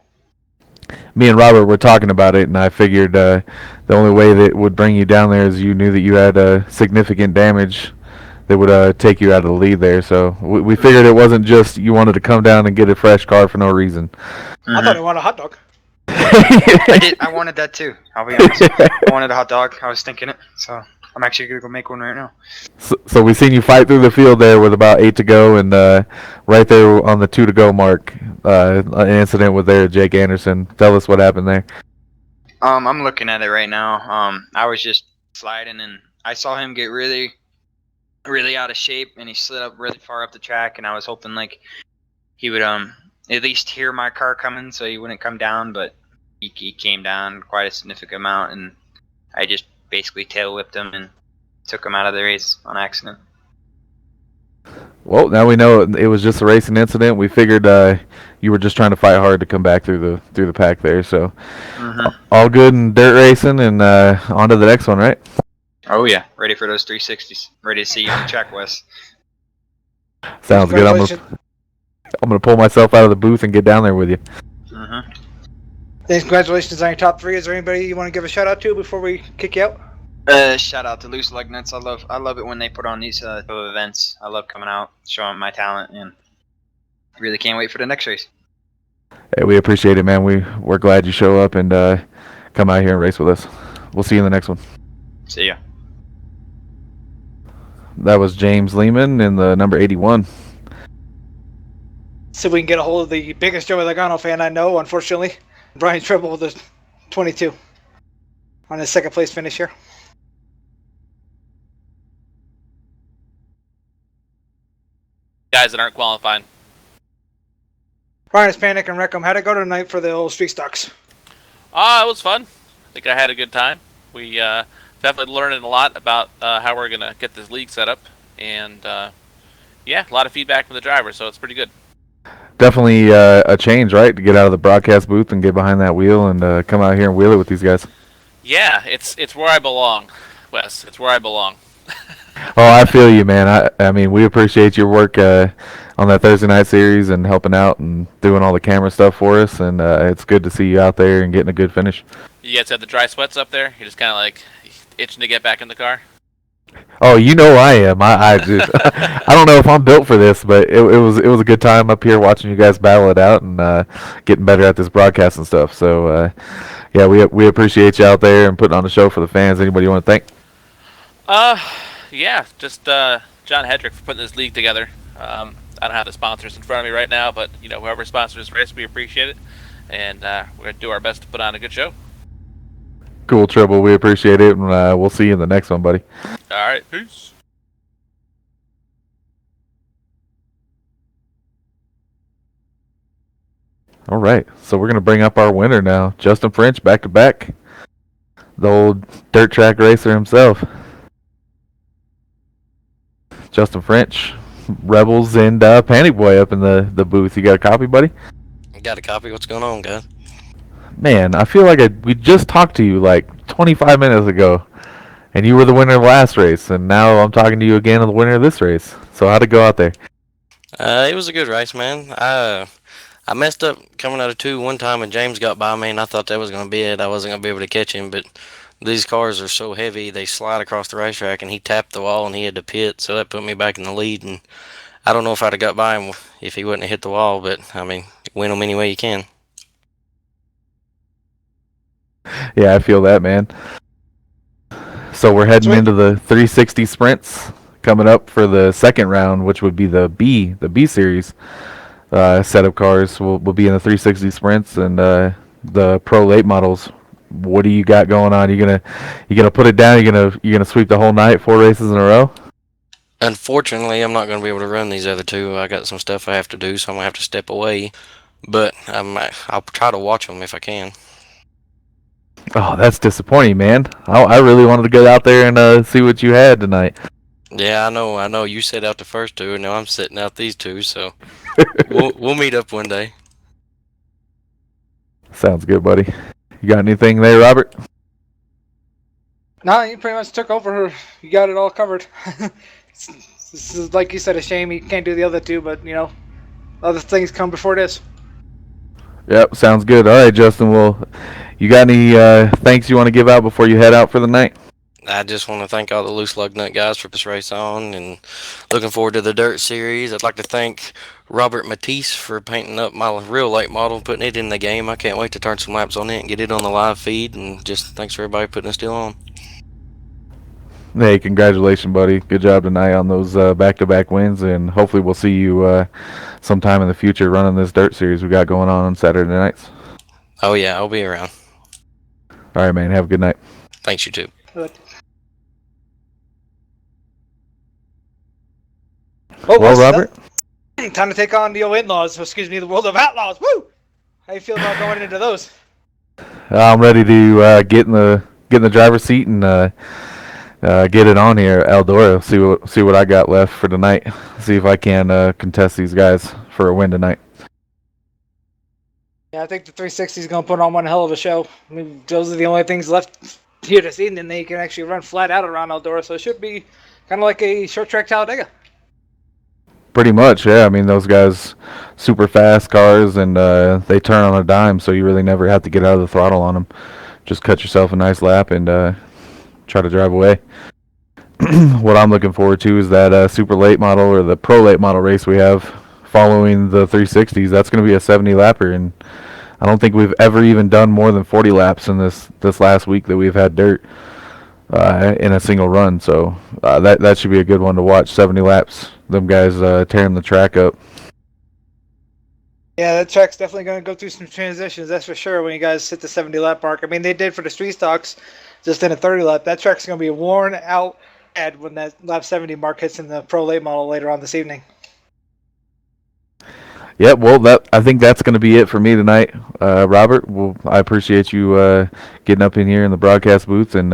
Me and Robert were talking about it, and I figured the only way that would bring you down there is you knew that you had significant damage that would take you out of the lead there. So we figured it wasn't just you wanted to come down and get a fresh car for no reason. I thought I wanted a hot dog. I wanted that too. I'll be honest. I wanted a hot dog. I was thinking it, so I'm actually gonna go make one right now. So we seen you fight through the field there with about 8 to go, and right there on the 2 to go mark, an incident with Jake Anderson. Tell us what happened there. I'm looking at it right now. I was just sliding, and I saw him get really out of shape, and he slid up really far up the track, and I was hoping like he would at least hear my car coming, so he wouldn't come down, but he came down quite a significant amount, and I just basically tail whipped him and took him out of the race on accident. Well, now we know it was just a racing incident. We figured you were just trying to fight hard to come back through the pack there. So all good in dirt racing, and on to the next one, right? Oh yeah, ready for those 360s. Ready to see you on the track, Wes. Sounds good. I'm gonna pull myself out of the booth and get down there with you. Thanks, congratulations on your top 3. Is there anybody you want to give a shout out to before we kick you out? Shout out to Loose Lug Nuts. I love it when they put on these type of events. I love coming out, showing my talent, and really can't wait for the next race. Hey, we appreciate it, man. We're glad you show up and come out here and race with us. We'll see you in the next one. See ya. That was James Lehman in the number 81. See if we can get a hold of the biggest Joey Logano fan I know, unfortunately. Brian Trimble with the 22 on his second place finish here. Guys that aren't qualifying. Ryan is Panic and Reckham. How'd it go tonight for the old street stocks? It was fun. I think I had a good time. We felt definitely learning a lot about how we're gonna get this league set up, and yeah, a lot of feedback from the drivers, so it's pretty good. Definitely a change, right? To get out of the broadcast booth and get behind that wheel and come out here and wheel it with these guys. Yeah, it's where I belong, Wes. It's where I belong. Oh, I feel you, man. I mean, we appreciate your work on that Thursday night series and helping out and doing all the camera stuff for us. And it's good to see you out there and getting a good finish. You guys have the dry sweats up there? You're just kind of like itching to get back in the car? Oh, you know I am. I just I don't know if I'm built for this, but it was a good time up here watching you guys battle it out and getting better at this broadcast and stuff. So yeah, we appreciate you out there and putting on the show for the fans. Anybody you want to thank? Yeah, just John Hedrick for putting this league together. I don't have the sponsors in front of me right now, but you know, whoever sponsors this race, we appreciate it, and we're gonna do our best to put on a good show. Cool, Tribble. We appreciate it, and we'll see you in the next one, buddy. All right, peace. All right, so we're gonna bring up our winner now, Justin French, back to back, the old dirt track racer himself. Justin French, Rebels, and Panic Boy up in the booth. You got a copy, buddy? Got a copy. What's going on, guys? Man, I feel like we just talked to you like 25 minutes ago, and you were the winner of the last race, and now I'm talking to you again of the winner of this race. So how'd it go out there? It was a good race, man. I messed up coming out of 2 one time, and James got by me, and I thought that was going to be it. I wasn't going to be able to catch him, but these cars are so heavy, they slide across the racetrack, and he tapped the wall, and he had to pit, so that put me back in the lead, and I don't know if I'd have got by him if he wouldn't have hit the wall, but, I mean, win them any way you can. Yeah, I feel that, man. So we're heading into the 360 sprints coming up for the second round, which would be the B series set of cars. Will be in the 360 sprints and the pro late models. What do you got going on? You gonna put it down? You gonna sweep the whole night, 4 races in a row? Unfortunately, I'm not going to be able to run these other 2. I got some stuff I have to do, so I'm going to have to step away. But I'll try to watch them if I can. Oh, that's disappointing, man. I really wanted to get out there and see what you had tonight. Yeah, I know. You set out the first 2, and now I'm setting out these 2, so we'll meet up one day. Sounds good, buddy. You got anything there, Robert? No, you pretty much took over. You got it all covered. This is, like you said, a shame you can't do the other 2, but, you know, other things come before this. Yep, sounds good. All right, Justin. Well, you got any thanks you want to give out before you head out for the night? I just want to thank all the Loose Lug Nut guys for this race on, and looking forward to the Dirt Series. I'd like to thank Robert Matisse for painting up my real late model, putting it in the game. I can't wait to turn some laps on it and get it on the live feed, and just thanks for everybody putting us still on. Hey, congratulations, buddy. Good job tonight on those back-to-back wins, and hopefully we'll see you sometime in the future running this Dirt Series we got going on Saturday nights. Oh, yeah, I'll be around. All right, man. Have a good night. Thanks, you too. Good. Well, Robert? Time to take on the old in-laws. Excuse me, the World of Outlaws. Woo! How you feel about going into those? I'm ready to get in the driver's seat and get it on here at Eldora. See what I got left for tonight. See if I can contest these guys for a win tonight. Yeah, I think the 360 is going to put on one hell of a show. I mean, those are the only things left here this evening. They can actually run flat out around Eldora, so it should be kind of like a short track Talladega. Pretty much, yeah. I mean, those guys, super fast cars, and they turn on a dime, so you really never have to get out of the throttle on them. Just cut yourself a nice lap and try to drive away. What I'm looking forward to is that super late model or the pro late model race we have following the 360s. That's going to be a 70 lapper, and I don't think we've ever even done more than 40 laps in this last week that we've had dirt in a single run. So that should be a good one to watch. 70 laps, them guys tearing the track up. Yeah, that track's definitely going to go through some transitions, that's for sure, when you guys hit the 70 lap mark. I mean, they did for the street stocks just in a 30 lap. That track's going to be worn out when that lap 70 mark hits in the pro late model later on this evening. Yep, well, I think that's going to be it for me tonight, Robert. Well, I appreciate you getting up in here in the broadcast booth and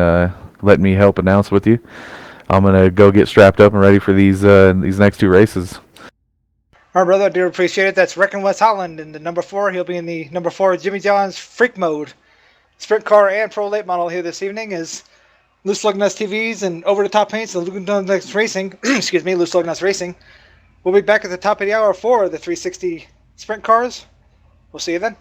letting me help announce with you. I'm gonna go get strapped up and ready for these next 2 races. All right, brother, I do appreciate it. That's Reckon West Holland in the number 4. He'll be in the number 4 Jimmy John's Freak Mode. Sprint car and pro late model here this evening is Loose Lug Nuts TVs and Over the Top Paints and Loose Lug Nuts Racing. Excuse me, Loose Lug Nuts Racing. We'll be back at the top of the hour for the 360 sprint cars. We'll see you then.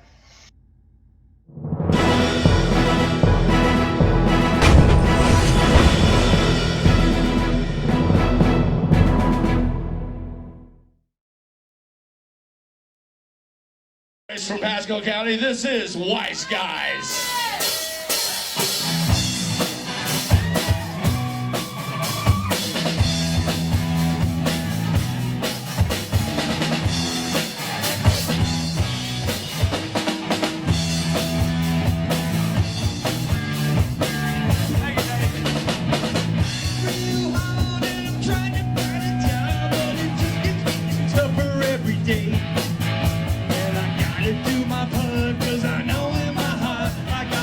From Pasco County, this is Wise Guys. Do my part, 'cause I know in my heart I got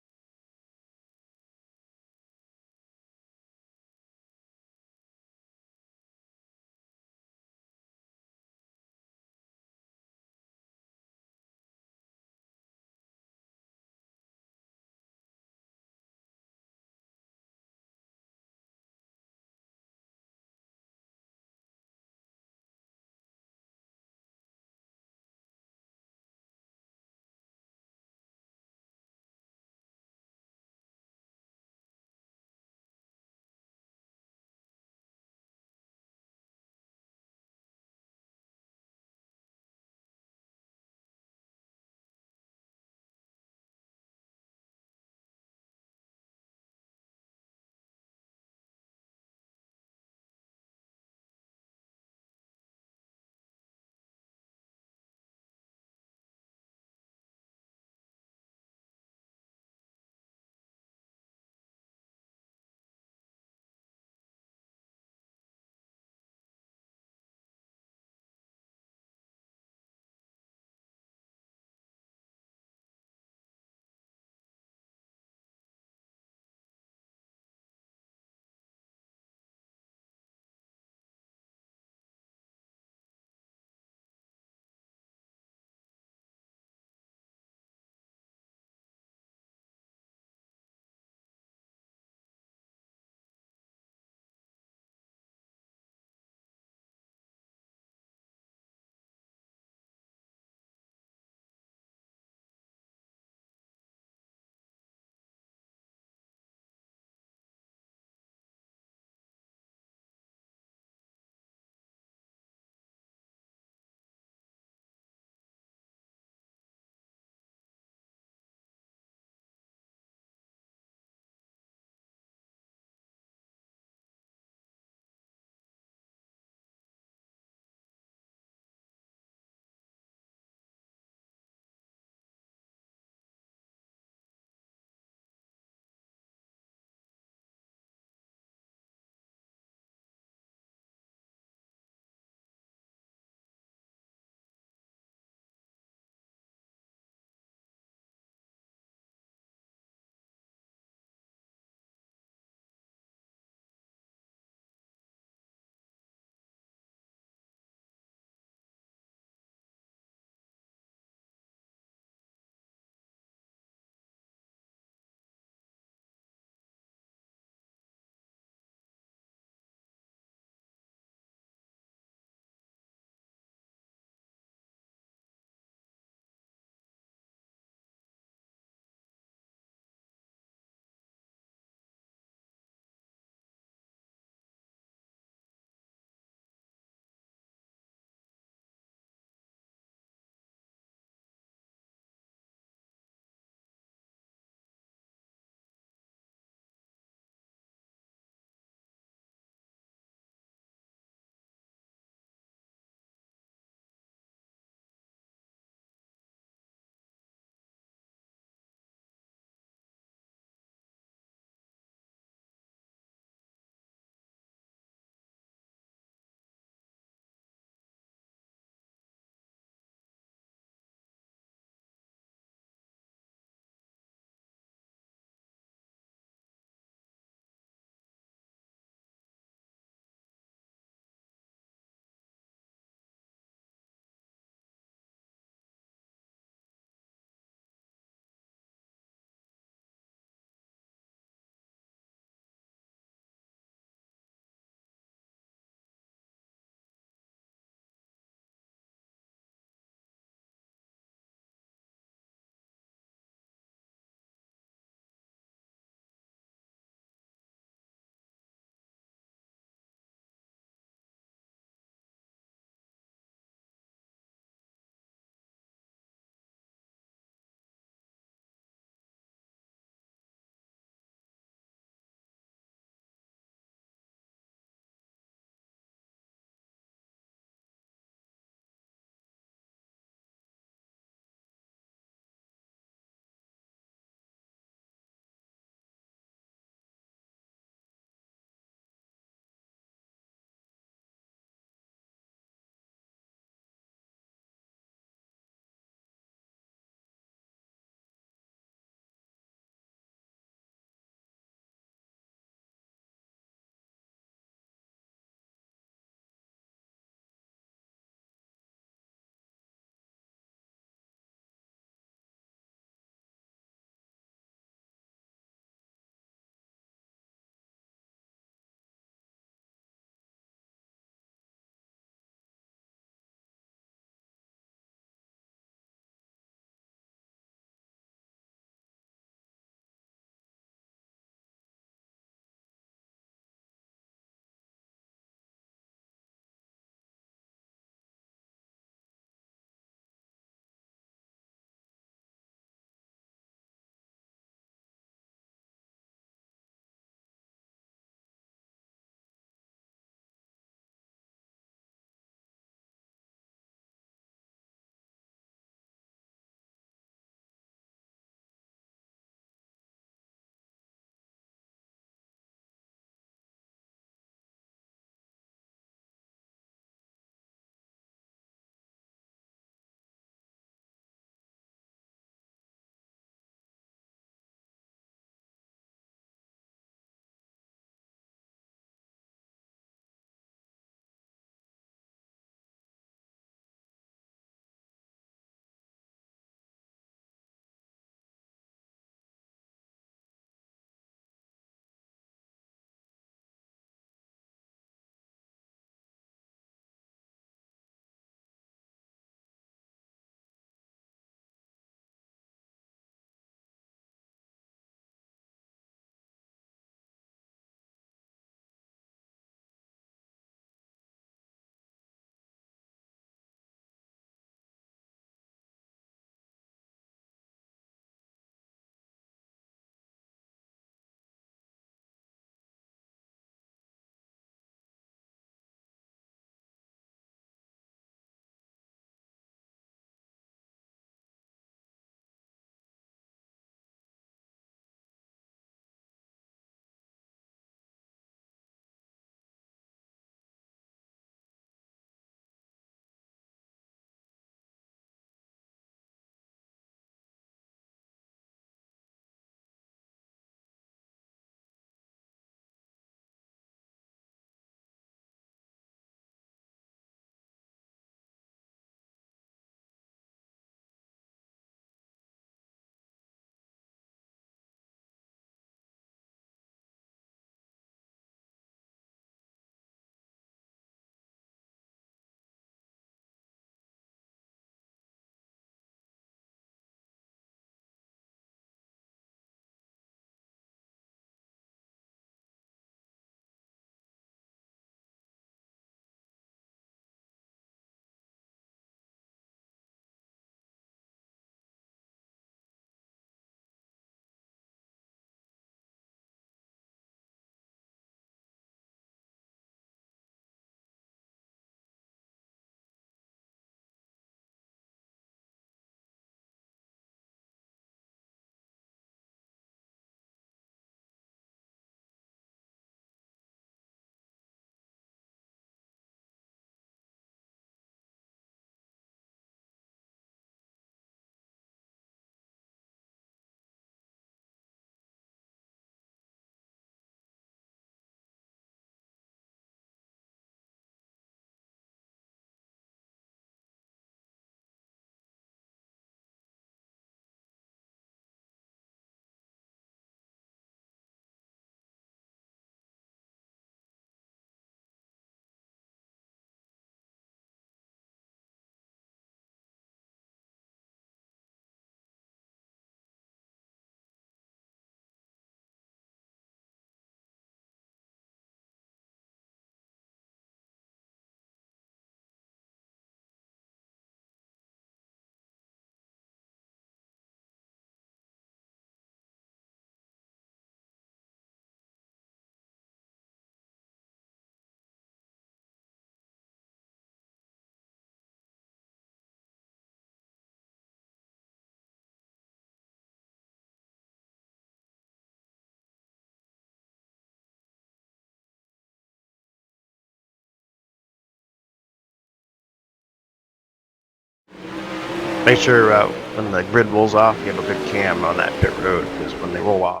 make sure when the grid rolls off, you have a good cam on that pit road, because when they roll off.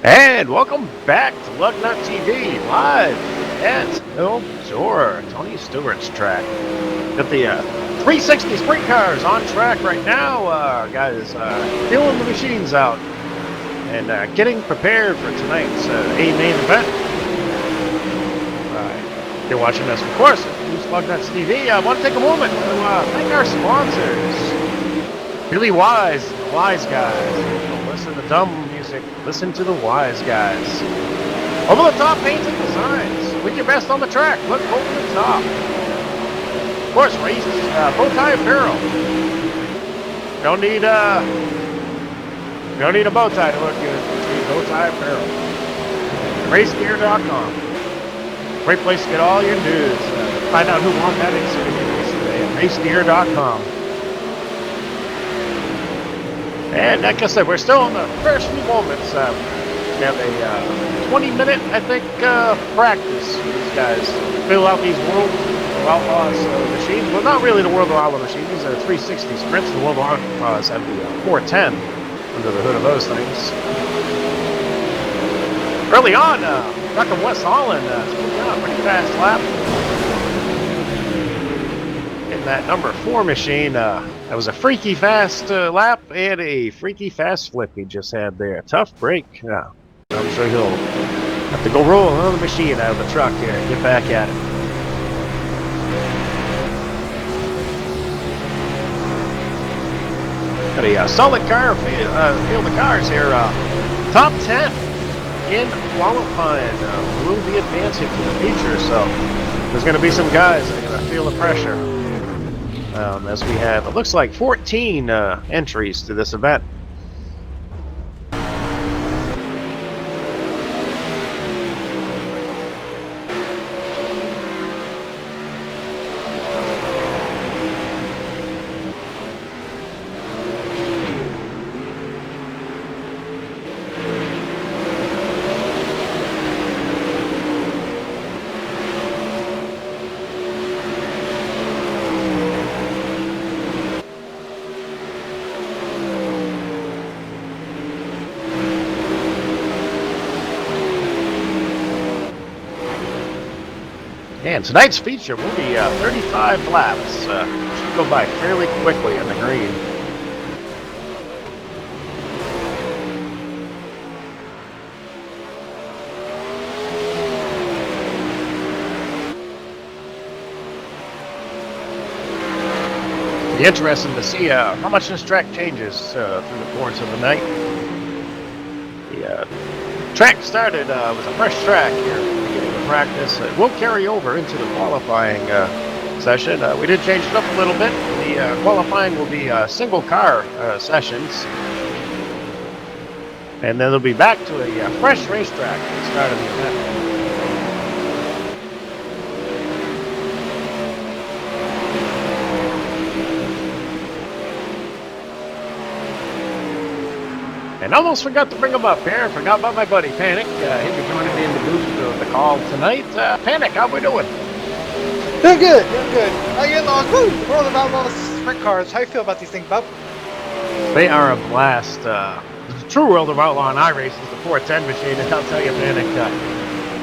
And welcome back to Lugnut TV, live at Eldora, Tony Stewart's track. Got the 360 sprint cars on track right now. Guys, feeling the machines out and getting prepared for tonight's A main event. If you're watching us, of course, at Loose Lugnuts TV. I want to take a moment to thank our sponsors, Really Wise, the Wise Guys. Don't listen to dumb music, listen to the Wise Guys. Over the top paints and designs, with your best on the track. Look over the top. Of course, race Bowtie Apparel. Don't need a bow tie to look good. You need Bowtie Apparel. RaceGear.com. Great place to get all your news. Find out who won that Xfinity race today at RaceGear.com. And like I said, we're still in the first few moments. We have a 20-minute, I think, practice. These guys fill out these World of Outlaws machines. Well, not really the World of Outlaws machines. These are 360 sprints. The World of Outlaws have the 410 under the hood of those things. Early on, Ruck of West Holland putting out a pretty fast lap. In that number 4 machine, that was a freaky fast lap and a freaky fast flip he just had there. Tough break. Yeah. I'm sure he'll have to go roll another machine out of the truck here and get back at it. Got a solid car field of cars here. Top 10 in qualifying. We'll be advancing to the feature, so there's going to be some guys that are going to feel the pressure. As we have, it looks like 14 entries to this event. And tonight's feature will be 35 laps. Should go by fairly quickly in the green. Be interesting to see how much this track changes through the course of the night. The track started with a fresh track here. Practice. It will carry over into the qualifying session. We did change it up a little bit. The qualifying will be single car sessions, and then they'll be back to a fresh racetrack at the start of the event. And almost forgot to bring him up here. Forgot about my buddy Panic. He'll be joining me in the booth of the call tonight. Panic, how we doing? Doing good, doing good. How you lost? Woo! World of Outlaws sprint cars. How you feel about these things, Bob? They are a blast. The true World of Outlaw and iRace is the 410 machine, and I'll tell you, Panic,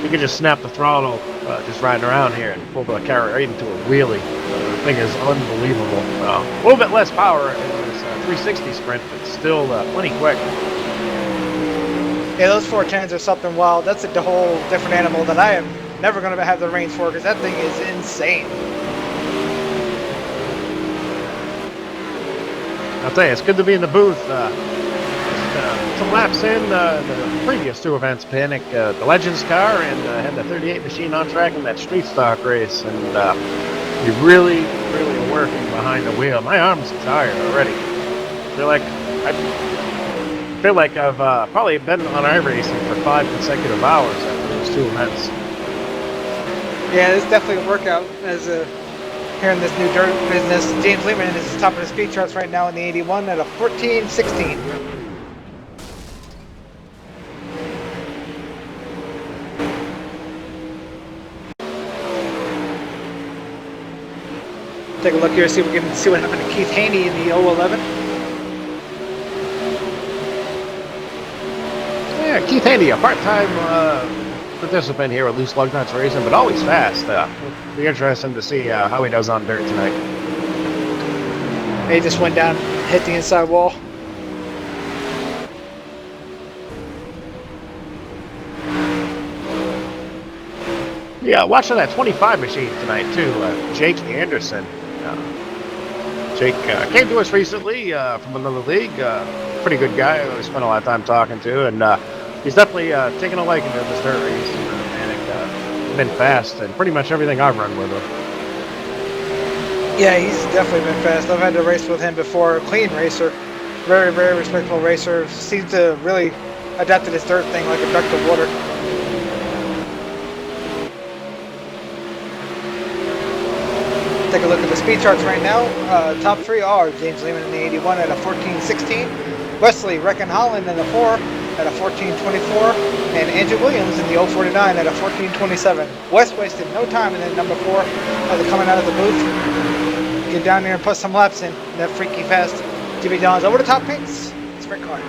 you can just snap the throttle just riding around here and pull the car right into a wheelie. The thing is unbelievable. A little bit less power in this 360 sprint, but still plenty quick. Yeah, those 410s are something wild. That's a whole different animal that I am never going to have the reins for, because that thing is insane. I'll tell you, it's good to be in the booth. Some laps in the previous 2 events, Panic, the Legends car, and had the 38 machine on track in that street stock race, and you really are working behind the wheel. My arms are tired already. I feel like I've probably been on iRacing for 5 consecutive hours after those 2 events. Yeah, it's definitely a workout. As here in this new dirt business, James Lehman is top of the speed charts right now in the 81 at a 14.16. Take a look here, see if we can see what happened to Keith Haney in the 011. Yeah, Keith Haney, a part-time participant here with Loose Lug Nuts Racing, but always fast. It'll be interesting to see how he does on dirt tonight. He just went down, hit the inside wall. Yeah, watching that 25 machine tonight too. Jake Anderson. Jake came to us recently from another league. Pretty good guy. We spent a lot of time talking to, and he's definitely taken a liking to this dirt race. And been fast, and pretty much everything I've run with him. Yeah, he's definitely been fast. I've had to race with him before. Clean racer, very, very respectful racer. Seems to really adapt to this dirt thing like a duck to water. Take a look at the speed charts right now. Top three are James Lehman in the 81 at a 14.16, Wesley Reckenholland in the 4 at a 14.24, and Andrew Williams in the 049 at a 14.27. Wes wasted no time in the number 4 as coming out of the booth. Get down there and put some laps in that freaky fast. Jimmy Johns over the top paints. Sprint car.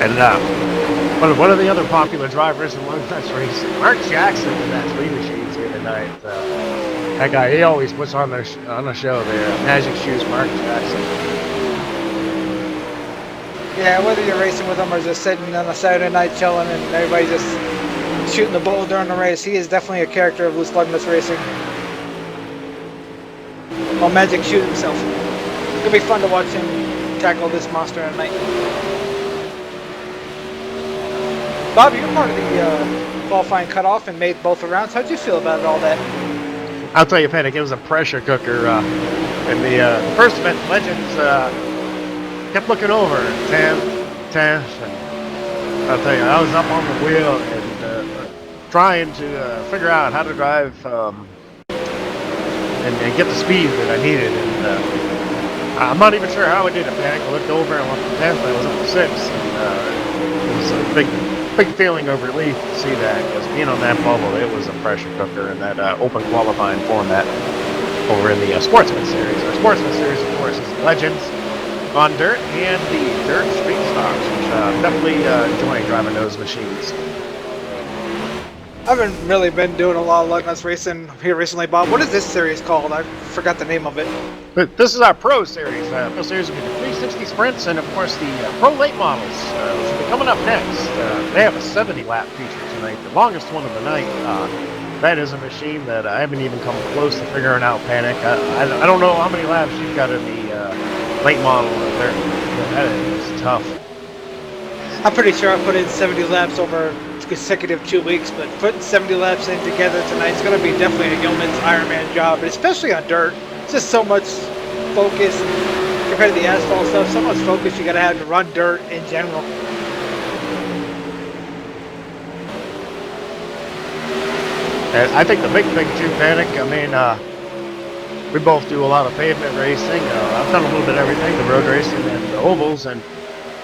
And one of the other popular drivers in Lug Nuts Racing, Mark Jackson, in that 3 machines here tonight. That guy, he always puts on a show there. Magic Shoes, Mark Jackson. Yeah, whether you're racing with him or just sitting on a Saturday night chilling and everybody just shooting the bull during the race, he is definitely a character of Loose Lug Nuts Racing. While Magic shoot himself. It's gonna be fun to watch him tackle this monster at night. Bob, you're part of the qualifying cutoff and made both the rounds. How'd you feel about all that? I'll tell you, Panic, it was a pressure cooker. In the first event, Legends kept looking over 10th, and I'll tell you, I was up on the wheel and trying to figure out how to drive and get the speed that I needed. And I'm not even sure how I did it, Panic. I looked over and I went to 10th, I was up to 6th. It was a big feeling of relief to see that, because being on that bubble, it was a pressure cooker in that open qualifying format over in the Sportsman Series. Our Sportsman Series, of course, is Legends on dirt and the Dirt Street Stocks, which definitely enjoying driving those machines. I haven't really been doing a lot of Lug Nuts Racing here recently, Bob. What is this series called? I forgot the name of it. But this is our Pro Series. Pro Series will be the 360 sprints and, of course, the Pro Late Models, which will be coming up next. They have a 70-lap feature tonight, the longest one of the night. That is a machine that I haven't even come close to figuring out, Panic. I don't know how many laps you've got in the late model there. That is tough. I'm pretty sure I put in 70 laps over consecutive 2 weeks, but putting 70 laps in together tonight is going to be definitely a yeoman's Ironman job, especially on dirt. It's just so much focus compared to the asphalt stuff, so much focus you got to have to run dirt in general. And I think the big thing too, Panic, I mean, we both do a lot of pavement racing. I've done a little bit of everything, the road racing and the ovals, and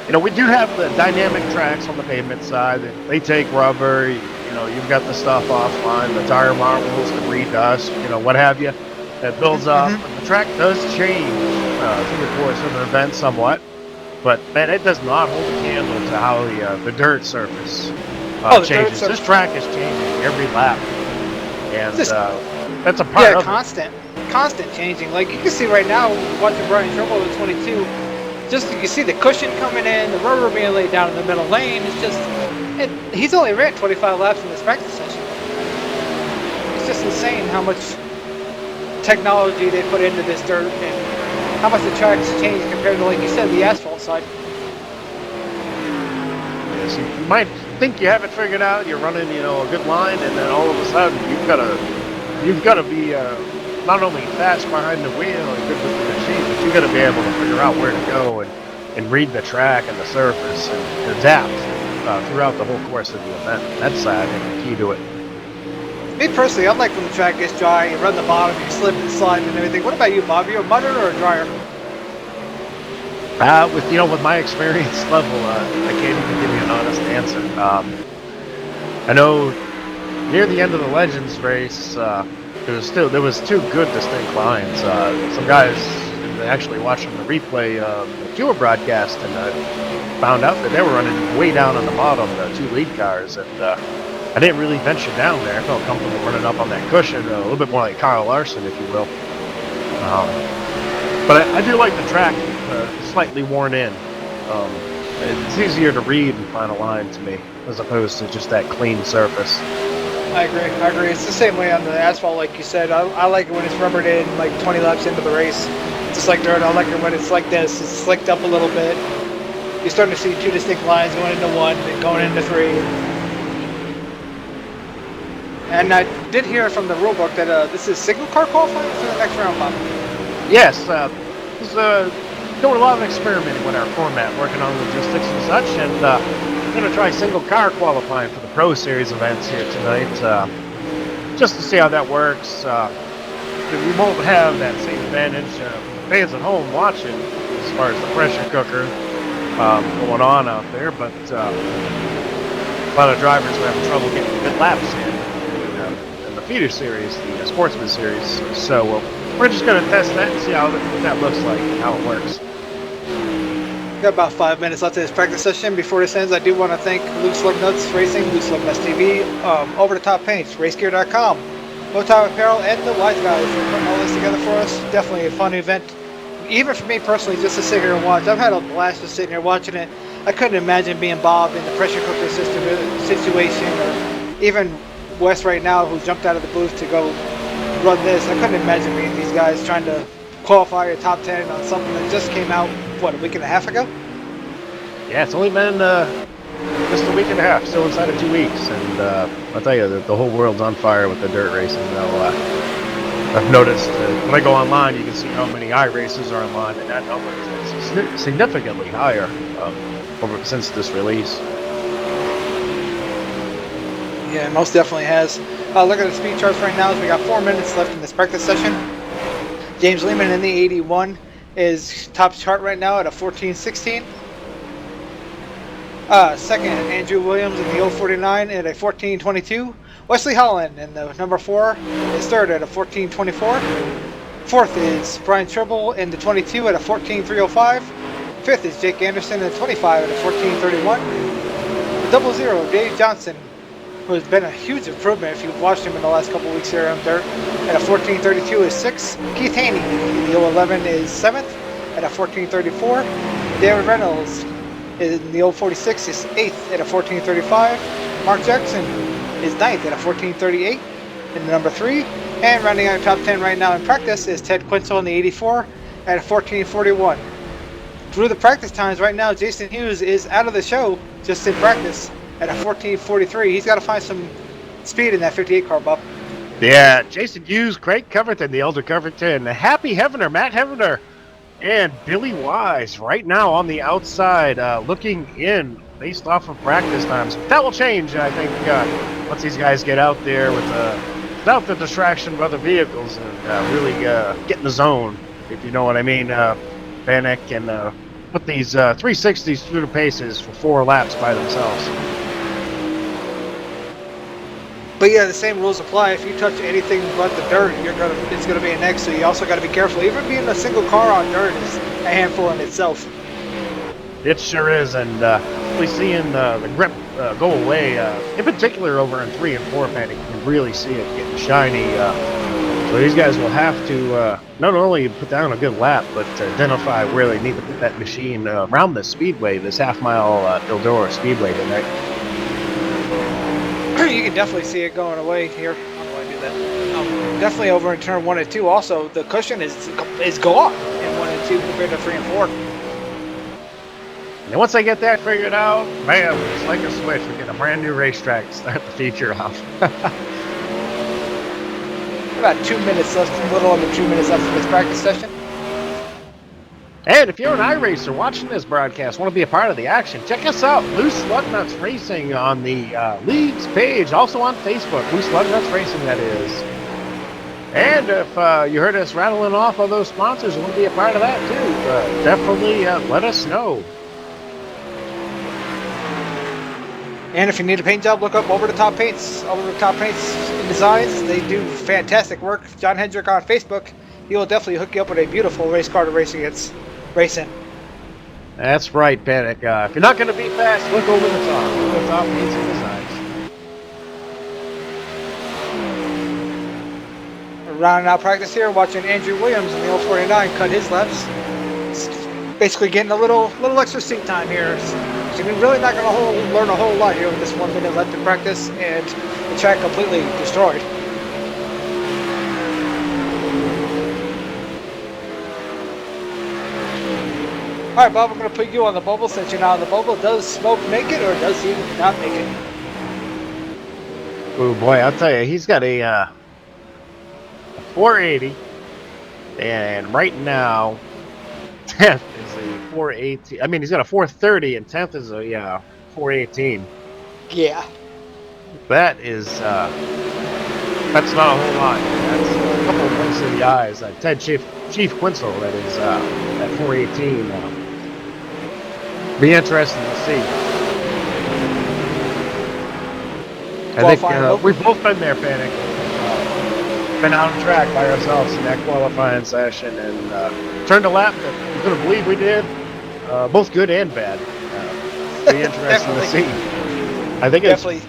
you know, we do have the dynamic tracks on the pavement side. They take rubber, you know, you've got the stuff offline, the tire marbles, the redust, you know, what have you, that builds up. And the track does change through the course of the event somewhat, but man, it does not hold a candle to how the dirt surface changes. This track is changing every lap, and that's a part of constant changing. Like you can see right now, watching Brian Trimble with 22. Just you see the cushion coming in, the rubber being laid down in the middle lane. It's just, he's only ran 25 laps in this practice session. It's just insane how much technology they put into this dirt and how much the track's changed compared to, like you said, the asphalt side. Yes, you might think you have it figured out. You're running, you know, a good line, and then all of a sudden you've got to be not only fast behind the wheel and good with the machine, but you got to be able to figure out where to go and read the track and the surface and adapt throughout the whole course of the event. That's I think the key to it. Me personally, I like when the track gets dry, you run the bottom, you slip and slide and everything. What about you, Bob? Are you a mudder or a dryer? With my experience level, I can't even give you an honest answer. I know near the end of the Legends race, there was two good distinct lines. Some guys actually watching the replay the Cure broadcast and found out that they were running way down on the bottom, the two lead cars, and I didn't really venture down there. I felt comfortable running up on that cushion, a little bit more like Kyle Larson, if you will. But I do like the track, slightly worn in. It's easier to read in final line to me, as opposed to just that clean surface. I agree. It's the same way on the asphalt, like you said. I like it when it's rubbered in, like 20 laps into the race. Just like dirt, I like it when it's like this. It's slicked up a little bit. You're starting to see two distinct lines going into one and going into three. And I did hear from the rule book that this is single car qualifying for the next round, Bob. Yes, doing a lot of experimenting with our format, working on logistics and such, and I'm going to try single car qualifying for the Pro Series events here tonight, just to see how that works. We won't have that same advantage fans at home watching as far as the pressure cooker going on out there, but a lot of drivers are having trouble getting good laps in the feeder series, the Sportsman Series, so we're just going to test that and see how that looks like and how it works. Got about 5 minutes left in this practice session. Before this ends, I do want to thank Luke Slugnuts Racing, Luke Slugnuts TV, Over the Top Paints, RaceGear.com, Motown Apparel, and the Wise Guys for putting all this together for us. Definitely a fun event, even for me personally, just to sit here and watch. I've had a blast just sitting here watching it. I couldn't imagine being Bob in the pressure cooker situation, or even Wes right now, who jumped out of the booth to go run this. I couldn't imagine being these guys trying to qualify a top 10 on something that just came out, what, a week and a half ago? Yeah, it's only been just a week and a half, still inside of 2 weeks, and I'll tell you, the whole world's on fire with the dirt racing. I've noticed when I go online, you can see how many iRaces are online, and that number is significantly higher since this release. Yeah, it most definitely has. Look at the speed charts right now. We got 4 minutes left in this practice session. James Lehman in the 81 is top chart right now at a 14.16. Second, Andrew Williams in the 049 at a 14.22. Wesley Holland in the number 4 is third at a 14.24. Fourth is Brian Tribble in the 22 at a 14.305. Fifth is Jake Anderson in the 25 at a 14.31. 00, Dave Johnson, who has been a huge improvement if you've watched him in the last couple weeks here on dirt, at a 14.32 is 6th. Keith Haney in the 011 is 7th at a 14.34. David Reynolds in the 046 is 8th at a 14.35. Mark Jackson is 9th at a 14.38 in the number 3. And rounding out top 10 right now in practice is Ted Quinzel in the 84 at a 14.41. Through the practice times right now, Jason Hughes is out of the show just in practice at a 14.43. He's got to find some speed in that 58 car, Bob. Yeah, Jason Hughes, Craig Covington, the Elder Covington, Happy Heavener, Matt Heavener, and Billy Wise right now on the outside, looking in based off of practice times. That will change, I think, once these guys get out there without the distraction of other vehicles and really get in the zone, if you know what I mean. Vanek and put these 360s through the paces for 4 laps by themselves. But yeah, the same rules apply. If you touch anything but the dirt, it's gonna be an X. So you also got to be careful. Even being a single car on dirt is a handful in itself. It sure is, and we're seeing the grip go away. In particular, over in 3 and 4 paddock, you can really see it getting shiny. So these guys will have to not only put down a good lap, but identify where they need to put that machine around the speedway, this half-mile Eldora Speedway tonight. You can definitely see it going away here. How do I do that? Definitely over in turn 1 and 2. Also, the cushion is gone in 1 and 2 compared to 3 and 4. And once I get that figured out, man, it's like a switch. We get a brand new racetrack to start the feature off. About 2 minutes left, a little under 2 minutes left in this practice session. And if you're an iRacer watching this broadcast, want to be a part of the action, check us out, Loose Slugnuts Racing on the Leagues page, also on Facebook, Loose Slugnuts Racing, that is. And if you heard us rattling off all those sponsors and want to be a part of that too, definitely let us know. And if you need a paint job, look up Over the Top Paints. Over the Top Paints and Designs. They do fantastic work. John Hendrick on Facebook. He will definitely hook you up with a beautiful race car to race against. Race in. That's right, Panic. If you're not going to be fast, look over the top. Over the Top Paints and Designs. Rounding out practice here, watching Andrew Williams in the old 49 cut his laps. Basically getting a little extra seat time here. So you're really not going to learn a whole lot here with this 1 minute left in practice and the track completely destroyed. Alright, Bob, I'm going to put you on the bubble since you're not on the bubble. Does Smoke make it or does he not make it? Oh boy, I'll tell you, he's got a 480, and right now, 10th is a 418. I mean, he's got a 430, and 10th is a 418. Yeah. That is, that's not a whole lot. That's a couple of winks in the eyes. Ted Chief Quinzel, that is, at 418. Be interesting to see. I think we've both been there, Panic. Been out on track by ourselves in that qualifying session and turned a lap that you couldn't believe we did. Both good and bad. Be interesting to see. I think definitely.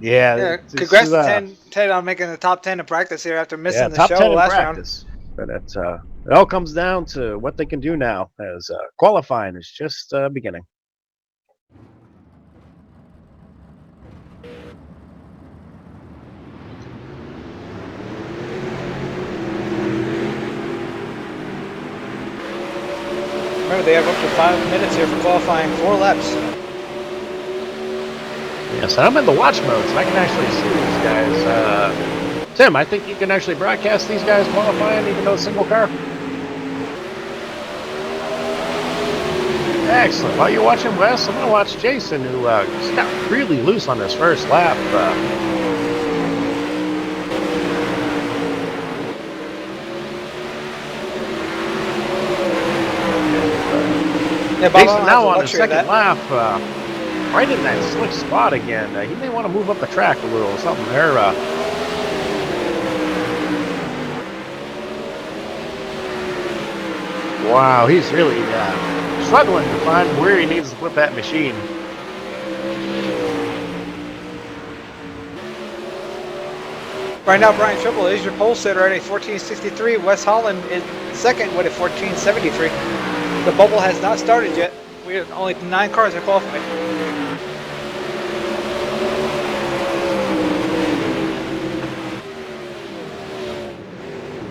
Yeah. Congrats to Ted on making the top 10 in practice here after missing the top show 10 in last practice. Round. But it's, it all comes down to what they can do now, as qualifying is just beginning. Remember, they have up to 5 minutes here for qualifying 4 laps. Yes, I'm in the watch mode, so I can actually see these guys. Tim, I think you can actually broadcast these guys qualifying, even though it's single car. Excellent. While you're watching Wes, I'm going to watch Jason, who just got really loose on his first lap. Jason now on his second lap, right in that slick spot again. He may want to move up the track a little, something there. Wow, he's really struggling to find where he needs to put that machine. Right now, Brian Triple is your pole sitter at a 1463. Wes Holland is second with a 1473. The bubble has not started yet. We have only 9 cars are qualified.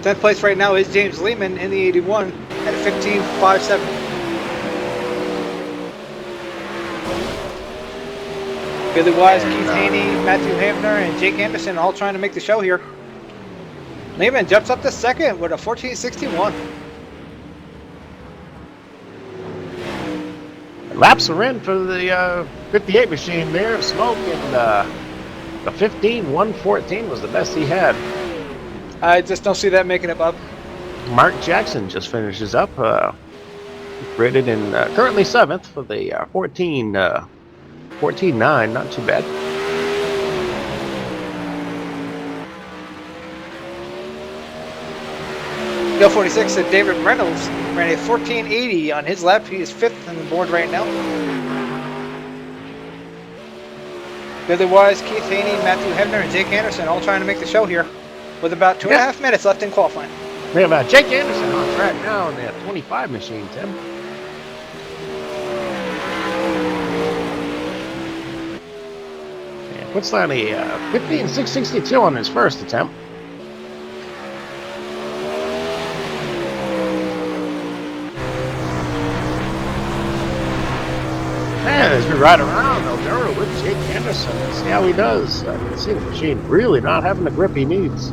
Tenth place right now is James Lehman in the 81 at 15.57. Billy Wise, Keith Haney, Matthew Hamner, and Jake Anderson all trying to make the show here. Lehman jumps up to second with a 14.61. Laps are in for the 58 machine there. Smoke, and the 15.114 was the best he had. I just don't see that making it, Bob. Mark Jackson just finishes up, rated in currently 7th for the 14.9, not too bad. Bill 46 said David Reynolds ran a 14.80 on his lap. He is 5th on the board right now. Billy Wise, Keith Haney, Matthew Hebner, and Jake Anderson all trying to make the show here with about 2.5 minutes left in qualifying. We have Jake Anderson on track now in the 25 machine, Tim. And puts down a 15.662 on his first attempt. And as we ride around Eldora with Jake Anderson, see how he does. I can see the machine really not having the grip he needs.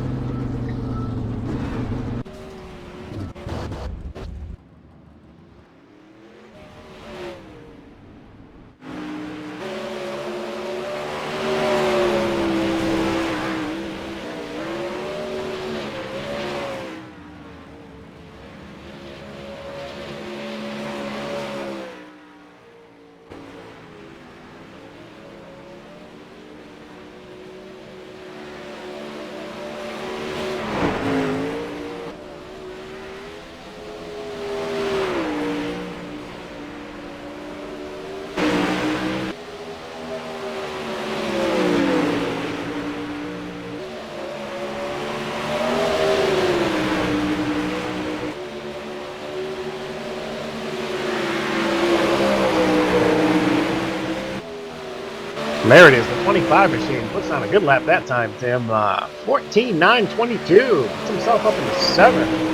There it is, the 25 machine. Puts on a good lap that time, Tim. 14.922. Puts himself up into 7th.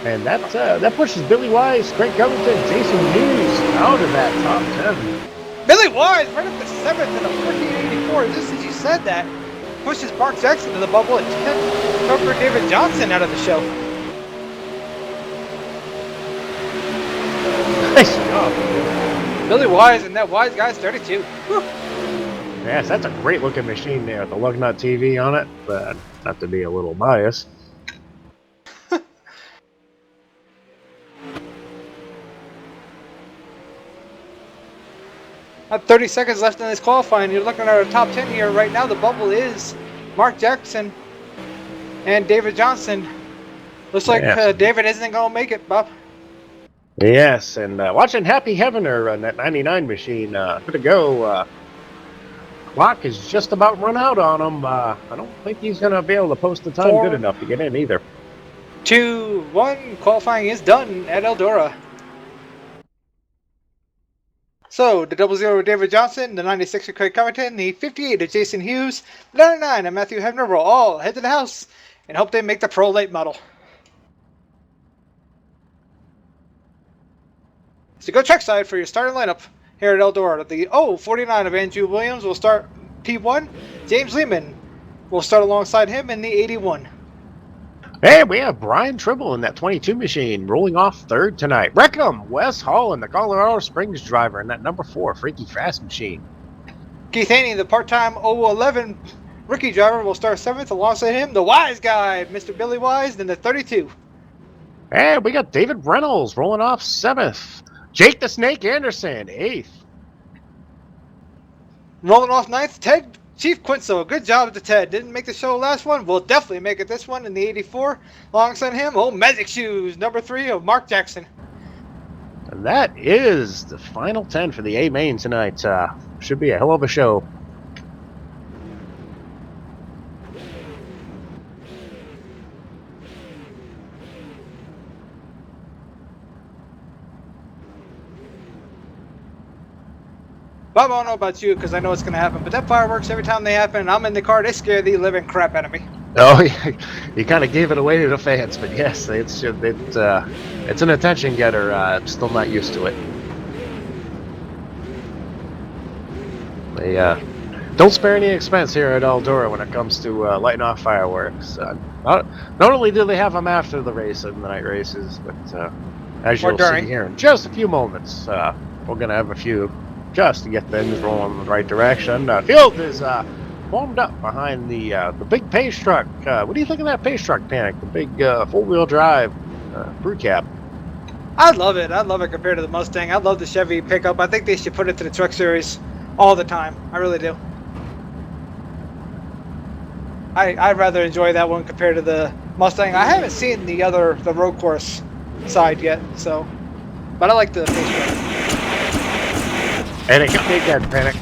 And that pushes Billy Wise, Craig Covington, Jason Hughes out of that top 10. Billy Wise right up to 7th in a 1484. Just as you said that, pushes Mark Jackson to the bubble at 10th. Over David Johnson out of the show. Nice job. Billy Wise and that Wise guy's 32. Whew. Yes, that's a great looking machine there with the Lugnut TV on it, but not to be a little biased. About 30 seconds left in this qualifying. You're looking at our top 10 here. Right now, the bubble is Mark Jackson and David Johnson. Looks like David isn't going to make it, Bob. Yes, and watching Happy Heavener on that 99 machine. Good to go. Clock is just about run out on him. I don't think he's going to be able to post the time good enough to get in either. 2-1 qualifying is done at Eldora. So, the 00 of David Johnson, the 96 of Craig Covington, the 58 of Jason Hughes, the 99 of Matthew Hebner will all head to the house and hope they make the Pro Late model. So go trackside for your starting lineup here at Eldora. The 49 of Andrew Williams will start P1. James Lehman will start alongside him in the 81. Hey, we have Brian Tribble in that 22 machine rolling off 3rd tonight. Reckham, Wes Hall, and the Colorado Springs driver in that number 4 Freaky Fast machine. Keith Haney, the part-time 011 rookie driver, will start 7th alongside him. The Wise guy, Mr. Billy Wise, in the 32. Hey, we got David Reynolds rolling off 7th. Jake the Snake Anderson, 8th. Rolling off 9th, Ted Chief Quinso. Good job to Ted. Didn't make the show last one. Will definitely make it this one in the 84. Alongside him, Magic Shoes, number 3 of Mark Jackson. And that is the final 10 for the A main tonight. Should be a hell of a show. Bob, I don't know about you because I know it's going to happen, but that fireworks, every time they happen and I'm in the car, they scare the living crap out of me. Oh, yeah. You kind of gave it away to the fans, but yes, it's an attention getter. I'm still not used to it. They don't spare any expense here at Eldora when it comes to lighting off fireworks. Not only do they have them after the race and the night races, but as you'll see here in just a few moments, we're going to have a few just to get things rolling in the right direction. Field is formed up behind the big pace truck. What do you think of that pace truck, Panic? The big four-wheel drive crew cab. I love it. I love it compared to the Mustang. I love the Chevy pickup. I think they should put it to the truck series all the time. I really do. I'd rather enjoy that one compared to the Mustang. I haven't seen the road course side yet, so, but I like the pace truck. And it got me again, Panic.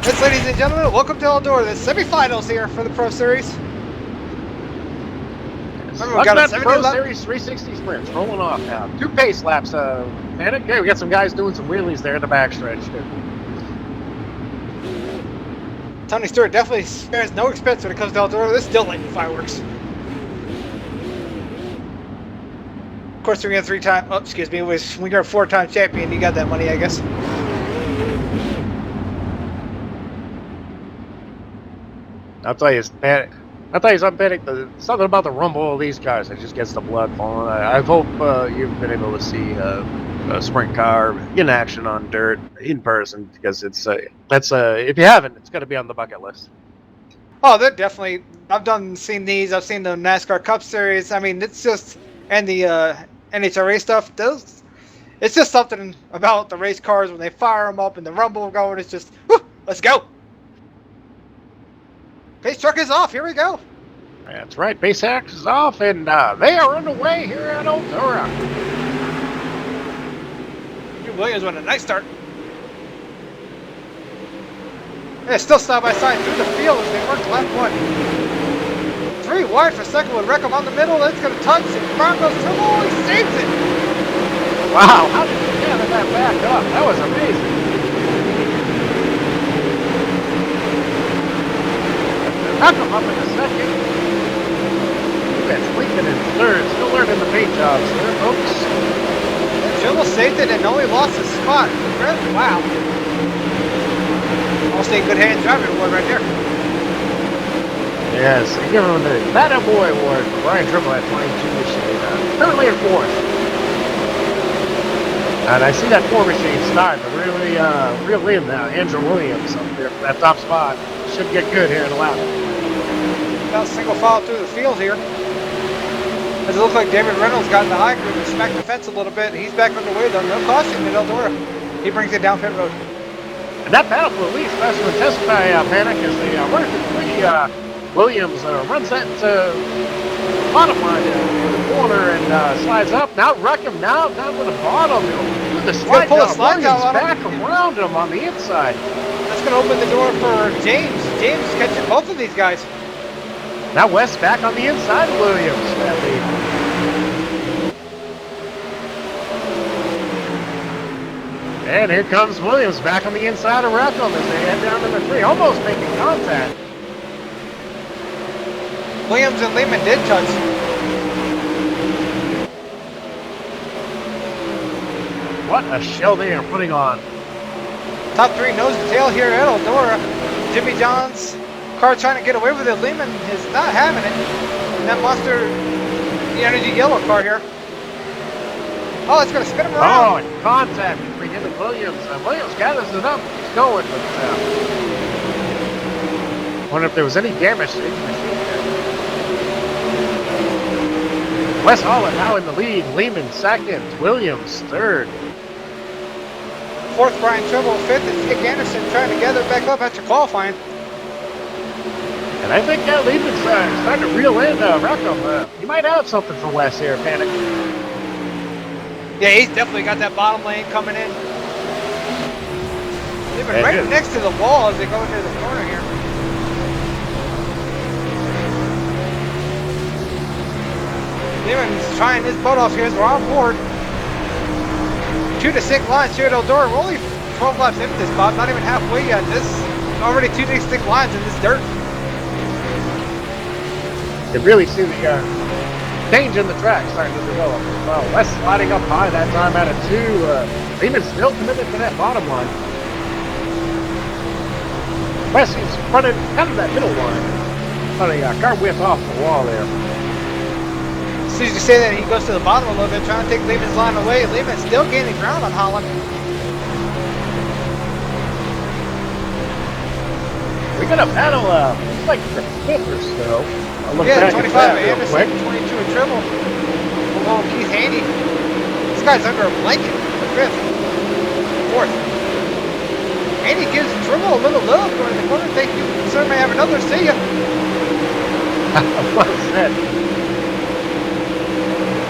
Yes, ladies and gentlemen, welcome to Eldora. The semifinals here for the Pro Series. Remember, we got a Pro Series 360 sprints rolling off now. 2 pace laps. Panic. Hey, we got some guys doing some wheelies there in the backstretch too. Tony Stewart definitely spares no expense when it comes to Eldora. They're still lighting fireworks. Of course, when you're a 3-time, when you're a 4-time champion, you got that money, I guess. I'll tell you, Panic, something about the rumble of these guys that just gets the blood flowing. I hope you've been able to see a sprint car in action on dirt in person, because it's if you haven't, it's going to be on the bucket list. Oh, they're definitely. I've seen these. I've seen the NASCAR Cup Series. I mean, it's just, and the NHRA stuff. It's just something about the race cars when they fire them up and the rumble going. It's just, whoo, let's go. Pace truck is off. Here we go. That's right. Pace X is off, and they are underway here at Eldora. Williams with a nice start. They're still side by side through the field as they work lap 1. 3 wide for second with Reckham on the middle. It's going to touch, and Broncos Tribble, he saves it. Wow, how did he get it? that back up. That was amazing. Rackham up in a second. That's Lincoln in third. Still learning the paint jobs there, folks. Tribble saved it and only lost his spot. Wow. I'll stay in good hands driving award right there. Yes, give him the Bad Boy Award for Brian Tribble at 22 machine. Currently in fourth. And I see that 4 machine starting to really reel in now. Andrew Williams up there for that top spot. Should get good here in the lap. About single file through the field here. As it looks like David Reynolds got in the high group and smacked the fence a little bit. He's back underway though. No caution in Eldora. He brings it down pit road. And that battle for the lead starts to intensify, Panic, as they run Williams runs that bottom line for the corner and slides up. Now Rackham now down to the bottom. With the slide pull a down, slide Williams down on back him. around him on the inside. That's going to open the door for James. James is catching both of these guys. Now West back on the inside of Williams. That lead. And here comes Williams back on the inside of Rackham as they head down number 3, almost making contact. Williams and Lehman did touch. What a show they are putting on. Top 3 nose to tail here at Eldora. Jimmy John's car trying to get away with it. Lehman is not having it. And that Monster, the Energy Yellow car here. Oh, it's going to spin him Oh, around. and contact between him and Williams. Williams gathers it up. He's going, but wonder if there was any damage to his machine there. Wes Holland now in the lead. Lehman second. Williams third. 4th, Brian Tribble. 5th is Dick Anderson trying to gather back up after qualifying. And I think Lehman's starting to reel in Rackham. He might have something for Wes here, Panic. Yeah, he's definitely got that bottom lane coming in. They've been right next to the wall as they go into the corner here. Lehman's trying his butt off here as we're on board. 2 to 6 lines here at Eldora. We're only 12 laps into this, Bob. Not even halfway yet. This already 2 to 6 lines in this dirt. You really see the change in the track starting to develop. Well, Wes sliding up high that time out of 2. Lehman's still committed to that bottom line. Wes is running kind of that middle line. But a car whipped off the wall there. As soon as you say that, he goes to the bottom a little bit, trying to take Lehman's line away. Lehman's still gaining ground on Holland. We're gonna battle, looks like the 5th or so. I'll look Yeah, back 25 at that real Anderson, quick. 22 in Tribble. Oh, Keith Haney. This guy's under a blanket for 5th. 4th. Haney gives Tribble a little love going in the corner. Thank you, sir. May have another. See ya. Well said.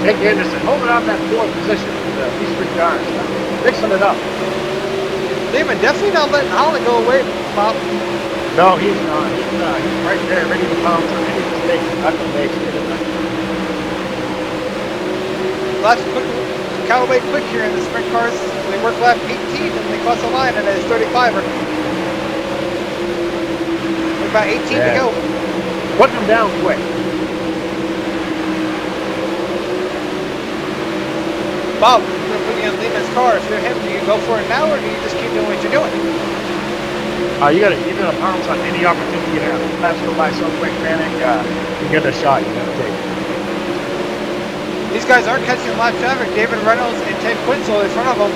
Dick Anderson holding on that 4th position with these 3 cars. Mixing it up. Lehman definitely not letting Holland go away, Bob. No, he's not. He's right there, ready to pounce on any mistake that makes it. Last quick, Callaway quick here in the sprint cars. They work lap 18 and they cross the line and it's 35er. About 18 to go. Putting them down quick. Bob, we're going to put you in Lehman's car. If you're him, do you go for it now or do you just keep doing what you're doing? You gotta pounce on any opportunity you have. Laps go by so quick, Panic. You get a shot, you gotta take it. These guys aren't catching lap traffic. David Reynolds and Ted Quinzel in front of them.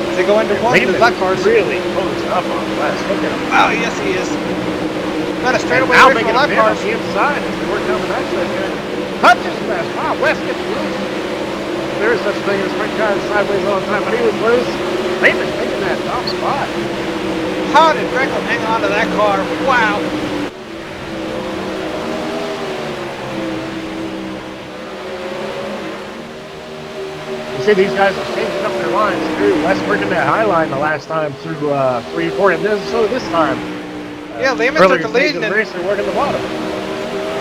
As they go into one, the black cars. Really closing up on West. Look at him. Oh, yes, he is. Got a straightaway now away from making the a lap pin cars. on the inside as they work down the backside here. Touches West. Wow, West gets loose. There is such a thing as sprint cars sideways all the time, but he was loose. Lehman taking that top spot. How did Breckham hang on to that car? Wow. You see these guys are changing up their lines too. West working that high line the last time through 3 and 4, and this time. Yeah, Lehman took the lead. And the race, they're working the bottom.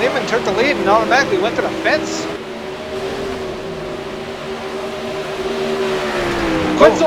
Lehman took the lead and automatically went to the fence.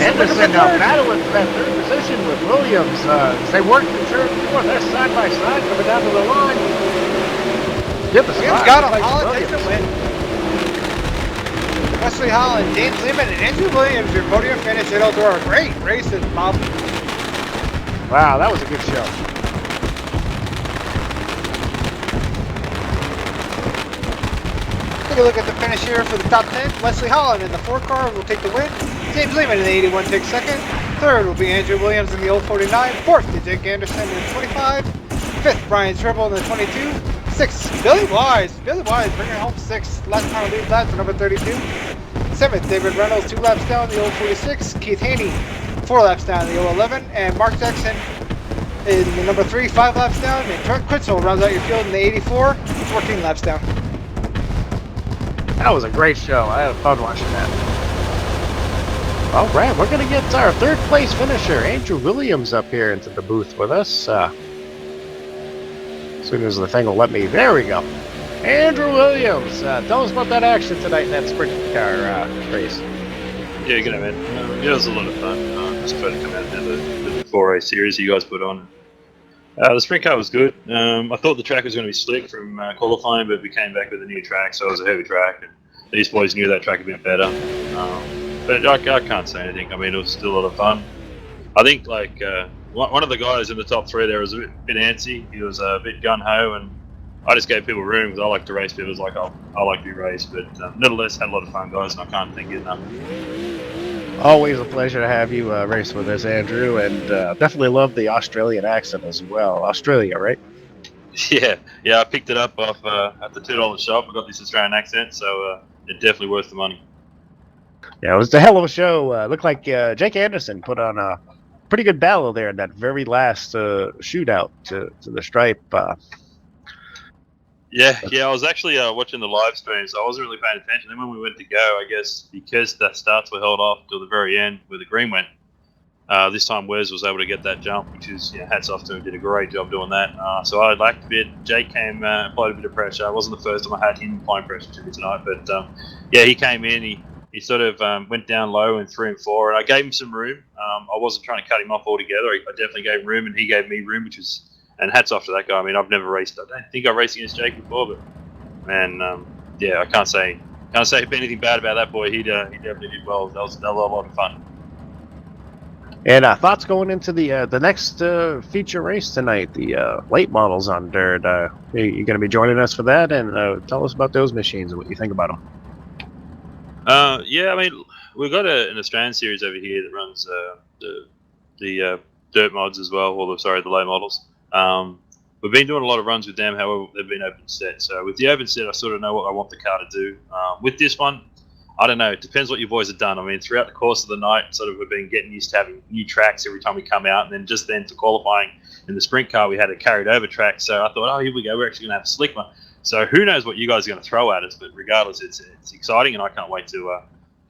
Anderson looking for Anderson now third. battling for that third position with Williams. As they work through turn 4, they're side by side coming down to the line. Get the Williams spot. got him. Thanks, Holland takes the win. Wesley Holland, James Lehman, and Andrew Williams, your podium finish at Eldora. Great races, Bob. Wow, that was a good show. Take a look at the finish here for the top 10. Wesley Holland in the 4 car will take the win. James Lehman in the 81 takes second. Third will be Andrew Williams in the old 49. Fourth is Jake Anderson in the 25. Fifth, Brian Tribble in the 22. Sixth, Billy Wise. Billy Wise bringing home 6th. Last time lead lap for number 32. Seventh, David Reynolds 2 laps down the old 46. Keith Haney 4 laps down the old 11. And Mark Jackson in the number 3, 5 laps down. And Trent Kritzel rounds out your field in the 84, 14 laps down. That was a great show. I had fun watching that. All right, we're going to get our third place finisher, Andrew Williams, up here into the booth with us. As soon as the thing will let me. There we go. Andrew Williams, tell us about that action tonight in that sprint car race. Yeah, good man. Yeah, it was a lot of fun. Just trying to come out of the 4-race series you guys put on. The sprint car was good. I thought the track was going to be slick from qualifying, but we came back with a new track, so it was a heavy track, and these boys knew that track had been better. But I can't say anything. I mean, it was still a lot of fun. I think like one of the guys in the top 3 there was a bit antsy. He was a bit gun-ho, and I just gave people room because I like to race people. It's like I like to be raced, but nevertheless, had a lot of fun, guys, and I can't thank you enough. Always a pleasure to have you race with us, Andrew, and definitely love the Australian accent as well. Australia, right? Yeah, I picked it up off at the $2 shop. I got this Australian accent, so it's definitely worth the money. Yeah, it was a hell of a show. Looked like Jake Anderson put on a pretty good battle there in that very last shootout to the stripe. Yeah, I was actually watching the live stream, so I wasn't really paying attention. Then when we went to go, I guess because the starts were held off till the very end where the green went, this time Wes was able to get that jump, which is hats off to him. Did a great job doing that. So I liked a bit. Jake came applied a bit of pressure. It wasn't the first time I had him applying pressure to me tonight, but he came in. He sort of went down low in 3 and 4, and I gave him some room. I wasn't trying to cut him off altogether. I definitely gave him room, and he gave me room, which was. And hats off to that guy. I mean, I've never raced. I don't think I've raced against Jake before, but man, I can't say anything bad about that boy. He definitely did well. That was a lot of fun. And thoughts going into the next feature race tonight, the late models on dirt. You going to be joining us for that, and tell us about those machines and what you think about them. Yeah, I mean, we've got an Australian series over here that runs the dirt mods as well, or the late models. We've been doing a lot of runs with them, however, they've been open set. So with the open set, I sort of know what I want the car to do. With this one, I don't know. It depends what you boys have done. I mean, throughout the course of the night, sort of we've been getting used to having new tracks every time we come out, and then just then to qualifying in the sprint car, we had a carried over track. So I thought, oh, here we go. We're actually going to have a slick one. So who knows what you guys are going to throw at us? But regardless, it's exciting, and I can't wait to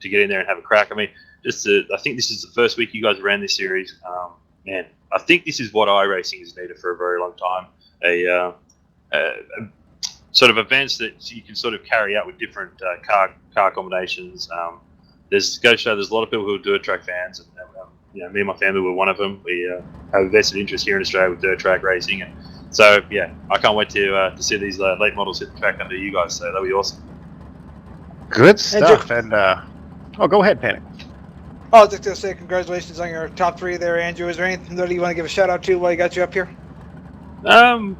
get in there and have a crack. I mean, I think this is the first week you guys ran this series. Man, I think this is what iRacing has needed for a very long time. A sort of events that you can sort of carry out with different car combinations. There's a lot of people who are dirt track fans, and me and my family were one of them. We have a vested interest here in Australia with dirt track racing, and so I can't wait to see these late models hit the track under you guys. So that'll be awesome. Good stuff. And go ahead, Panic. I was just going to say congratulations on your top 3 there, Andrew. Is there anything that you want to give a shout out to while he got you up here? No.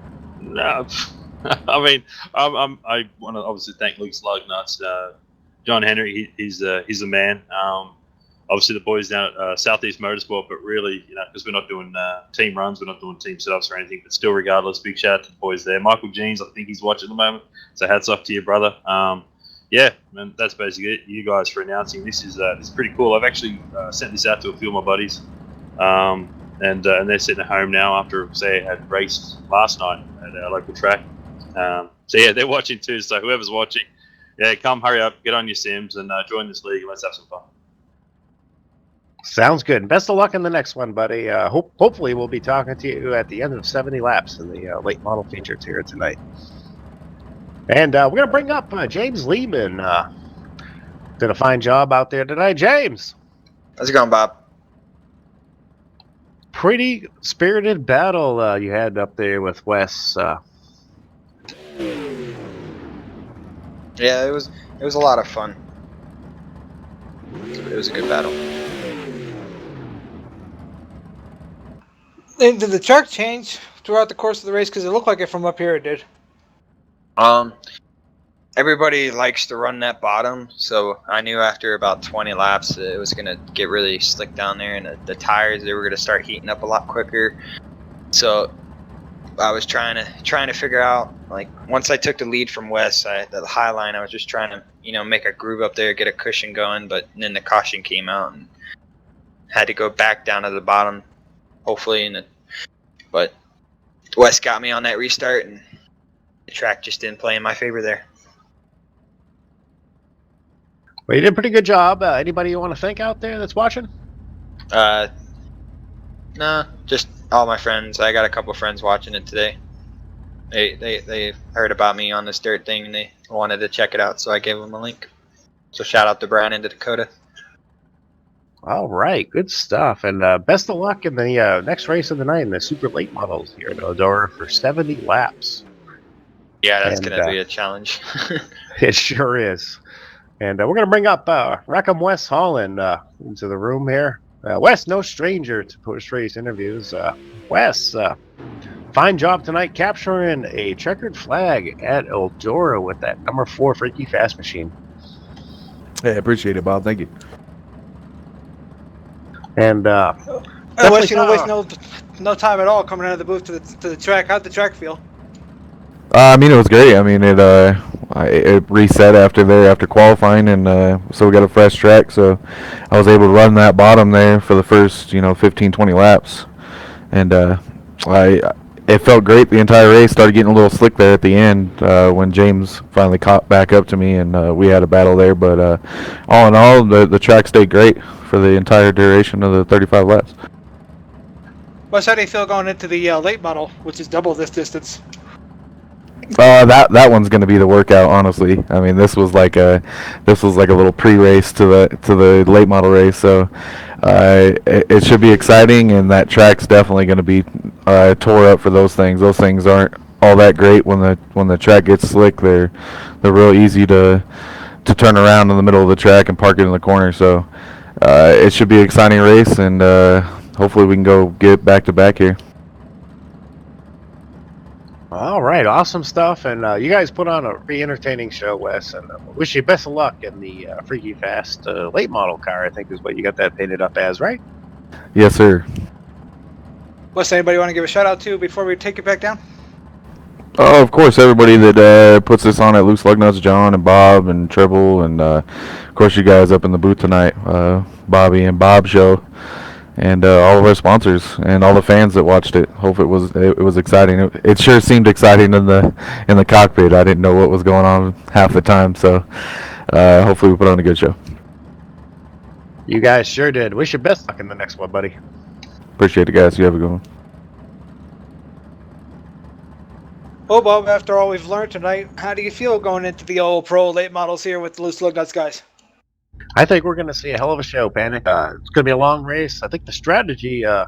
I mean, I want to obviously thank Luke Slugnuts, John Henry. He's the man. Obviously the boys down at Southeast Motorsport, but really, because we're not doing team runs, we're not doing team setups or anything. But still, regardless, big shout out to the boys there. Michael Jeans, I think he's watching at the moment. So hats off to you, brother. And that's basically it. You guys for announcing this is pretty cool. I've actually sent this out to a few of my buddies, and they're sitting at home now after say had raced last night at our local track. They're watching too. So whoever's watching, come hurry up, get on your sims and join this league and let's have some fun. Sounds good. Best of luck in the next one, buddy. Hopefully we'll be talking to you at the end of 70 laps in the late model features here tonight. And we're going to bring up James Lehman. Did a fine job out there tonight. James! How's it going, Bob? Pretty spirited battle you had up there with Wes. Yeah, it was a lot of fun. It was a good battle. And did the track change throughout the course of the race? Because it looked like it from up here. It did. Everybody likes to run that bottom, so I knew after about 20 laps it was gonna get really slick down there, and the tires, they were gonna start heating up a lot quicker. So I was trying to figure out, like, once I took the lead from Wes, the high line, I was just trying to, you know, make a groove up there, get a cushion going, but then the caution came out and had to go back down to the bottom, hopefully, but Wes got me on that restart, and the track just didn't play in my favor there. Well, you did a pretty good job. Anybody you want to thank out there that's watching? Nah, just all my friends. I got a couple friends watching it today. They heard about me on this dirt thing and they wanted to check it out, so I gave them a link. So shout out to Brian and to Dakota. All right, good stuff. And best of luck in the next race of the night in the super late models here in Eldora for 70 laps. Yeah, that's going to be a challenge. It sure is. And we're going to bring up Rackham Wes Holland into the room here. Wes, no stranger to post-race interviews. Wes, fine job tonight capturing a checkered flag at Eldora with that number 4 Freaky Fast machine. Hey, I appreciate it, Bob. Thank you. And Wes, you don't waste no time at all coming out of the booth to the track. How'd the track feel? I mean, it was great. I mean, it reset after qualifying, and so we got a fresh track. So I was able to run that bottom there for the first 15-20 laps, and it felt great the entire race. Started getting a little slick there at the end when James finally caught back up to me, and we had a battle there. But all in all, the track stayed great for the entire duration of the 35 laps. Wes, how do you feel going into the late model, which is double this distance? That one's gonna be the workout, honestly. I mean, this was like a little pre-race to the late model race, so it should be exciting, and that track's definitely gonna be tore up for those things. Those things aren't all that great when the track gets slick. They're real easy to turn around in the middle of the track and park it in the corner. So it should be an exciting race, and hopefully we can go get back to back here. All right, awesome stuff, and you guys put on a pretty entertaining show, Wes, and wish you best of luck in the Freaky Fast late model car, I think is what you got that painted up as, right? Yes, sir. Wes, anybody want to give a shout out to before we take it back down? Oh, of course, everybody that puts this on at Loose Lug Nuts, John and Bob and Tribble, and of course you guys up in the booth tonight, Bobby and Bob show. And all of our sponsors and all the fans that watched it. Hope it was exciting. It sure seemed exciting in the cockpit. I didn't know what was going on half the time, so hopefully we put on a good show. You guys sure did. Wish you best luck in the next one, buddy. Appreciate it, guys. You have a good one. Well, Bob, after all we've learned tonight, how do you feel going into the old pro late models here with the Loose Lug Nuts guys? I think we're going to see a hell of a show, Panic. It's going to be a long race. I think the strategy, I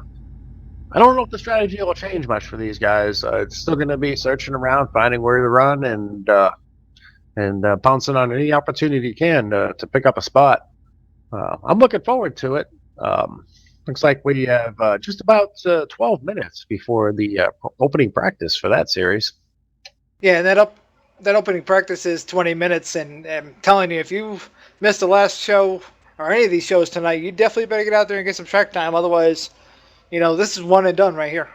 don't know if the strategy will change much for these guys. It's still going to be searching around, finding where to run, and pouncing on any opportunity you can to pick up a spot. I'm looking forward to it. Looks like we have just about 12 minutes before the opening practice for that series. Yeah, and that opening practice is 20 minutes, and I'm telling you, if you've missed the last show or any of these shows tonight, you definitely better get out there and get some track time. Otherwise, this is one and done right here.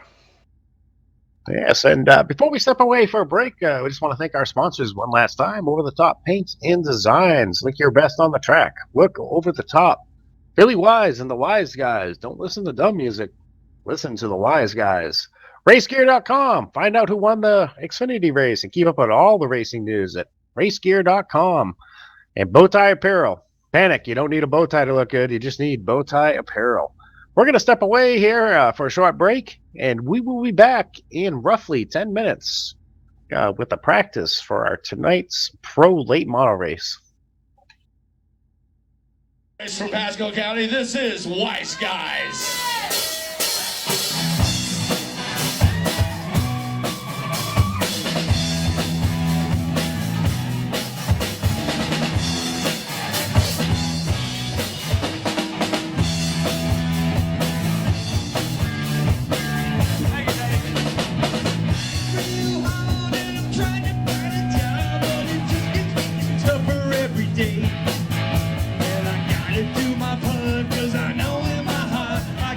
Yes, and before we step away for a break, we just want to thank our sponsors one last time. Over the Top Paints and Designs. Look your best on the track. Look over the top. Billy Wise and the Wise Guys. Don't listen to dumb music. Listen to the Wise Guys. RaceGear.com. Find out who won the Xfinity race and keep up with all the racing news at RaceGear.com. And Bowtie Apparel. Panic, you don't need a bow tie to look good. You just need Bowtie Apparel. We're going to step away here for a short break, and we will be back in roughly 10 minutes with the practice for our tonight's pro late model race. From Pasco County, this is Wise Guys. Every day, and I gotta do my part, 'cause I know in my heart I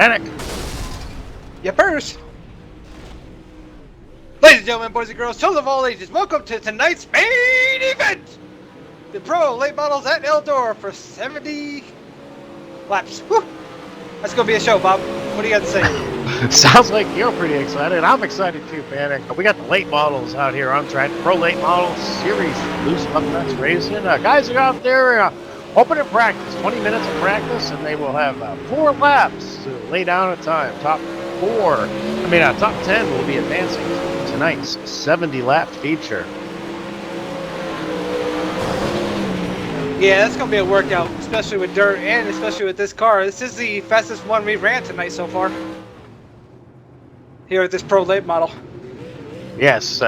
Panic. Yippers! Ladies and gentlemen, boys and girls, children of all ages, welcome to tonight's main event! The Pro Late Models at Eldor for 70 laps. Whew. That's gonna be a show, Bob. What do you got to say? Sounds like you're pretty excited. I'm excited too, Panic. We got the late models out here on track. Pro Late Models Series Loose Bucknuts Racing. Guys are out there opening practice. 20 minutes of practice, and they will have 4 laps to lay down a time. Top 10 will be advancing to tonight's 70-lap feature. Yeah, that's gonna be a workout, especially with dirt and especially with this car. This is the fastest one we ran tonight so far. Here at this Pro Late model. Yes,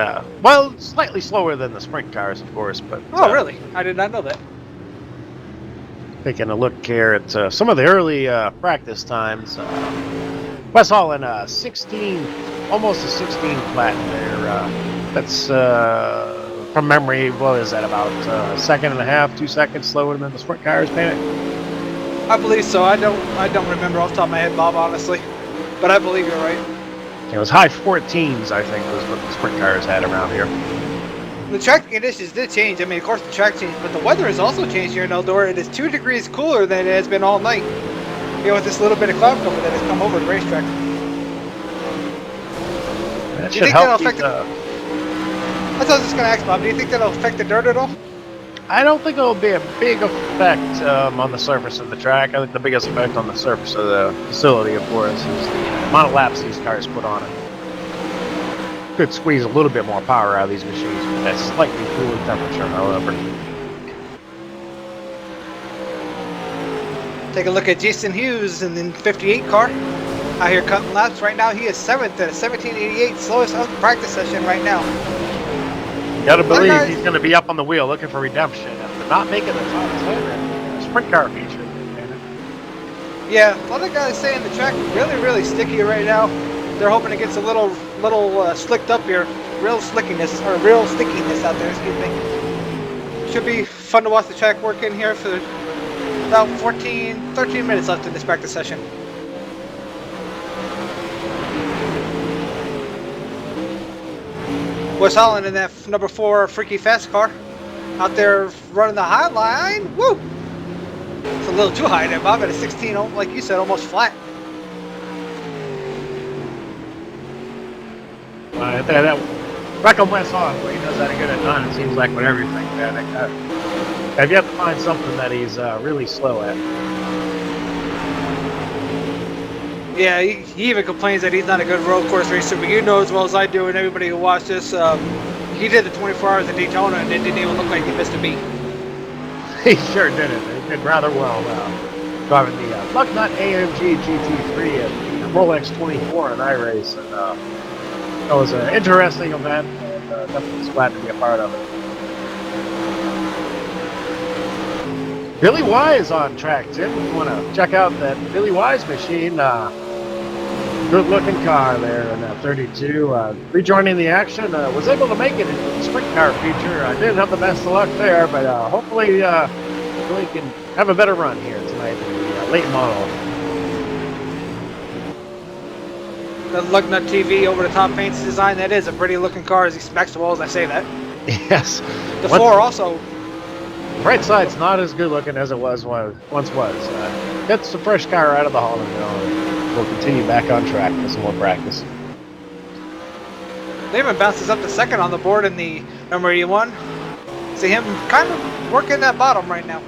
well, slightly slower than the sprint cars, of course, but... Oh, really? I did not know that. Taking a look here at some of the early practice times. Wes Hall in 16, almost a 16 flat there. That's, from memory, what is that, about a second and a half, 2 seconds slower than the sprint cars, Panic? I believe so. I don't remember off the top of my head, Bob, honestly. But I believe you're right. It was high 14s, I think, was what the sprint cars had around here. The track conditions did change. I mean, of course the track changed, but the weather has also changed here in Eldor. It is 2 degrees cooler than it has been all night. You know, with this little bit of cloud cover that has come over the racetrack. That should help keep That's what I was just going to ask, Bob. Do you think that'll affect the dirt at all? I don't think it'll be a big effect on the surface of the track. I think the biggest effect on the surface of the facility, of course, is the amount of laps these cars put on it. Could squeeze a little bit more power out of these machines with that slightly cooler temperature, however. Take a look at Jason Hughes in the 58 car. Out here cutting laps. Right now he is 7th at a 1788, slowest of the practice session right now. You gotta believe he's gonna be up on the wheel looking for redemption after not making the top 10 in the sprint car feature. Yeah, a lot of guys saying the track is really sticky right now. They're hoping it gets a little slicked up here. Real stickiness out there, excuse me. Should be fun to watch the track work in here for about 13 minutes left in this practice session. Wes Holland in that number 4 Freaky Fast car. Out there running the high line. Woo! It's a little too high there, Bob. At a 16, like you said, almost flat. Back on Wes Hall, where he does that good at none, it seems like with everything, man. I've yet to find something that he's really slow at. Yeah, he even complains that he's not a good road course racer, but you know as well as I do and everybody who watched this, he did the 24 hours at Daytona and it didn't even look like he missed a beat. He sure did it. He did rather well driving the Bucknut AMG GT3 at Rolex 24 in iRace. And it was an interesting event and definitely glad to be a part of it. Billy Wise on track, Tim. If you want to check out that Billy Wise machine, good looking car there in that 32. Rejoining the action, was able to make it into the sprint car feature. I didn't have the best of luck there, but hopefully Billy can have a better run here tonight in the late model. The Lugnut TV over the top fancy design, that is a pretty looking car as he smacks the wall as I say that. Yes. The 4 also. Right side's not as good looking as it once was. Gets the fresh car out of the hall and we'll continue back on track with some more practice. Lehman bounces up to 2nd on the board in the number 81. See him kind of working that bottom right now.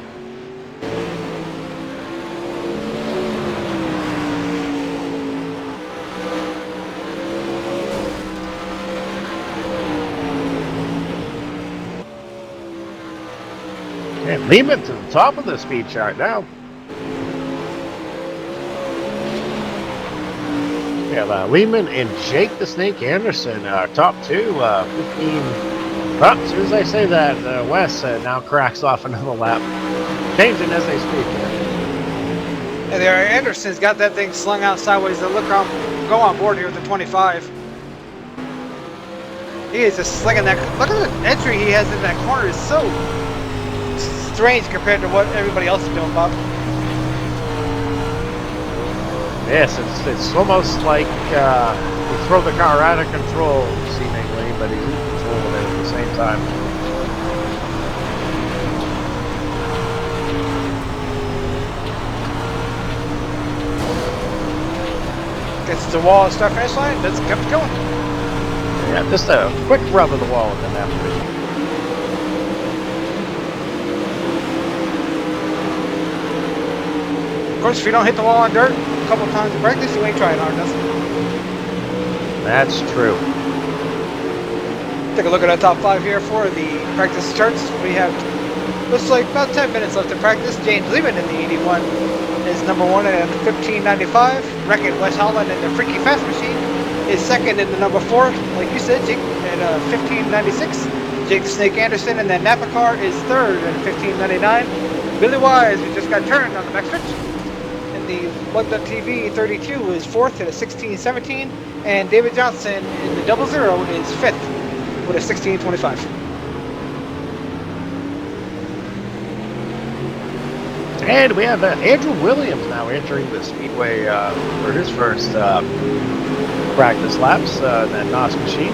And Lehman to the top of the speed chart now. Yeah, Lehman and Jake the Snake Anderson top 2, 15. Well, as soon as I say that, Wes now cracks off another lap. Changing as they speak. And there, Anderson's got that thing slung out sideways to go on board here with the 25. He is just slinging that. Look at the entry he has in that corner. It's so strange compared to what everybody else is doing, Bob. Yes, it's almost like you throw the car out of control, seemingly, but he's in control of it at the same time. Gets to the wall, start finish line. Let's keep it going. Yeah, just a quick rub of the wall and then after. Of course, if you don't hit the wall on dirt a couple times in practice, you ain't trying hard enough. That's true. Take a look at our top 5 here for the practice charts. We have, looks like about 10 minutes left to practice. James Lehman in the 81 is number 1 at 15.95. Wreck-It Wes Holland in the Freaky Fast Machine is second in the number 4. Like you said, Jake, at 15.96. Jake Snake Anderson in that Napa car is third at 15.99. Billy Wise, who just got turned on the backstretch, in the Lug.TV 32 is fourth at a 16.17. And David Johnson in the 00 is fifth with a 16.25. And we have Andrew Williams now entering the speedway for his first practice laps in that NOS machine.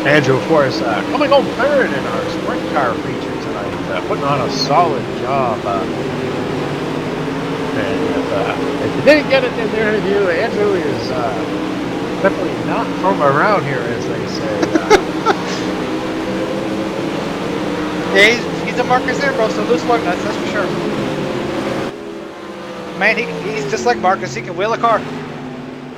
Andrew, of course, coming home third in our sprint car feature tonight, putting on a solid job. And if you didn't get it in the interview, Andrew is definitely not from around here, as they say. Yeah, he's a Marcus Ambrose, so loose lug nuts, that's for sure. Man, he's just like Marcus, he can wheel a car.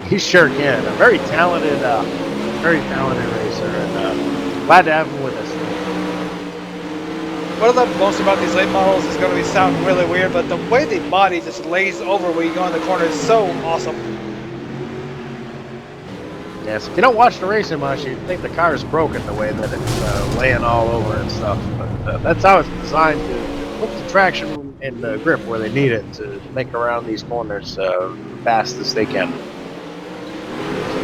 He sure can. A very talented racer, and glad to have him with us. What I love most about these late models is going to sound really weird, but the way the body just lays over when you go in the corner is so awesome. Yes, if you don't watch the racing much, you'd think the car is broken the way that it's laying all over and stuff. But that's how it's designed to put the traction and the grip where they need it to make around these corners fast as they can.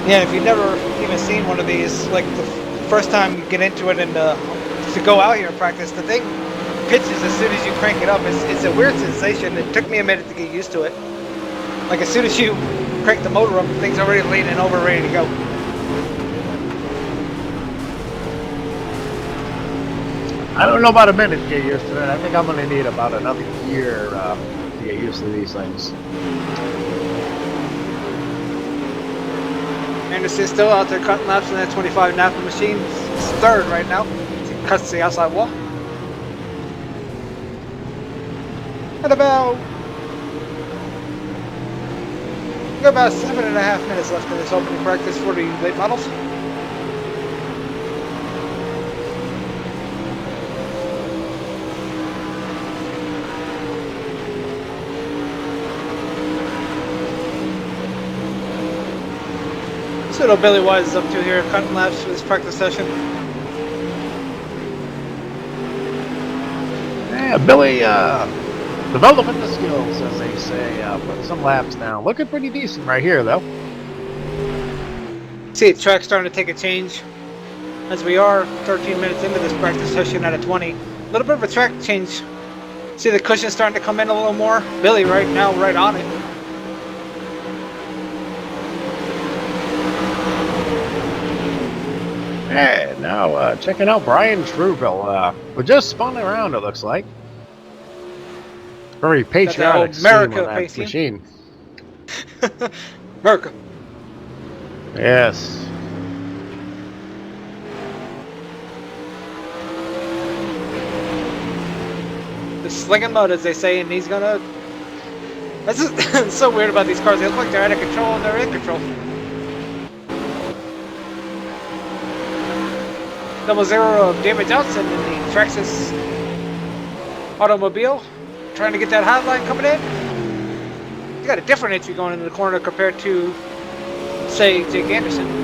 Yeah, if you've never even seen one of these, like the first time you get into it and to go out here and practice, the thing pitches as soon as you crank it up. It's a weird sensation. It took me a minute to get used to it. Like as soon as you crank the motor up, the thing's already leaning over, ready to go. I don't know about a minute to get used to it. I think I'm going to need about another year to get used to these things. Anderson's still out there cutting laps in that 25 Napa machine. He's third right now. He cuts the outside wall. At about 7.5 minutes left in this opening practice for the late models. So what Billy Wise is up to here, cutting laps for this practice session. Yeah, Billy developing the skills, as they say, putting some laps down. Looking pretty decent right here, though. See the track starting to take a change as we are 13 minutes into this practice session out of 20. A little bit of a track change. See the cushion starting to come in a little more. Billy right now right on it. And now checking out Brian Trueville. We just spun around, it looks like. Very patriotic scene America on that machine. America. Yes. The slinging mud, as they say, and he's gonna. This is so weird about these cars. They look like they're out of control, and they're in control. 00 of David Johnson in the Traxxas automobile, trying to get that hot line coming in. You got a different entry going into the corner compared to, say, Jake Anderson.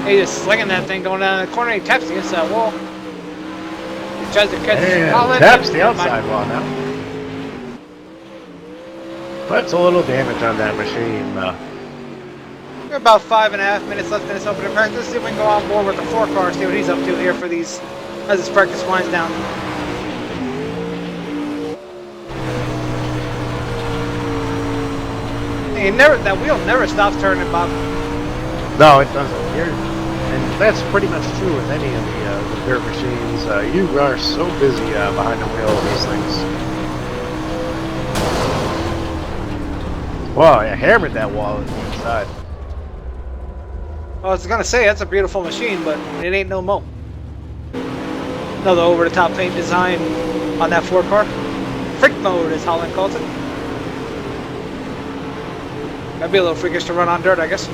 He's just slinging that thing going down the corner. He taps against that wall. He tries to catch And Colin. taps the outside wall now. Puts a little damage on that machine. We're about 5.5 minutes left in this opening practice. See if we can go on board with the 4 car, see what he's up to here for these as this practice winds down. That wheel never stops turning, Bob. No, it doesn't. And that's pretty much true with any of the dirt machines. You are so busy behind the wheel of these things. Wow, I hammered that wall on the inside. I was gonna say that's a beautiful machine, but it ain't no mo. Another over-the-top paint design on that 4 car. Freak mode, as Holland calls it. That'd be a little freakish to run on dirt, I guess.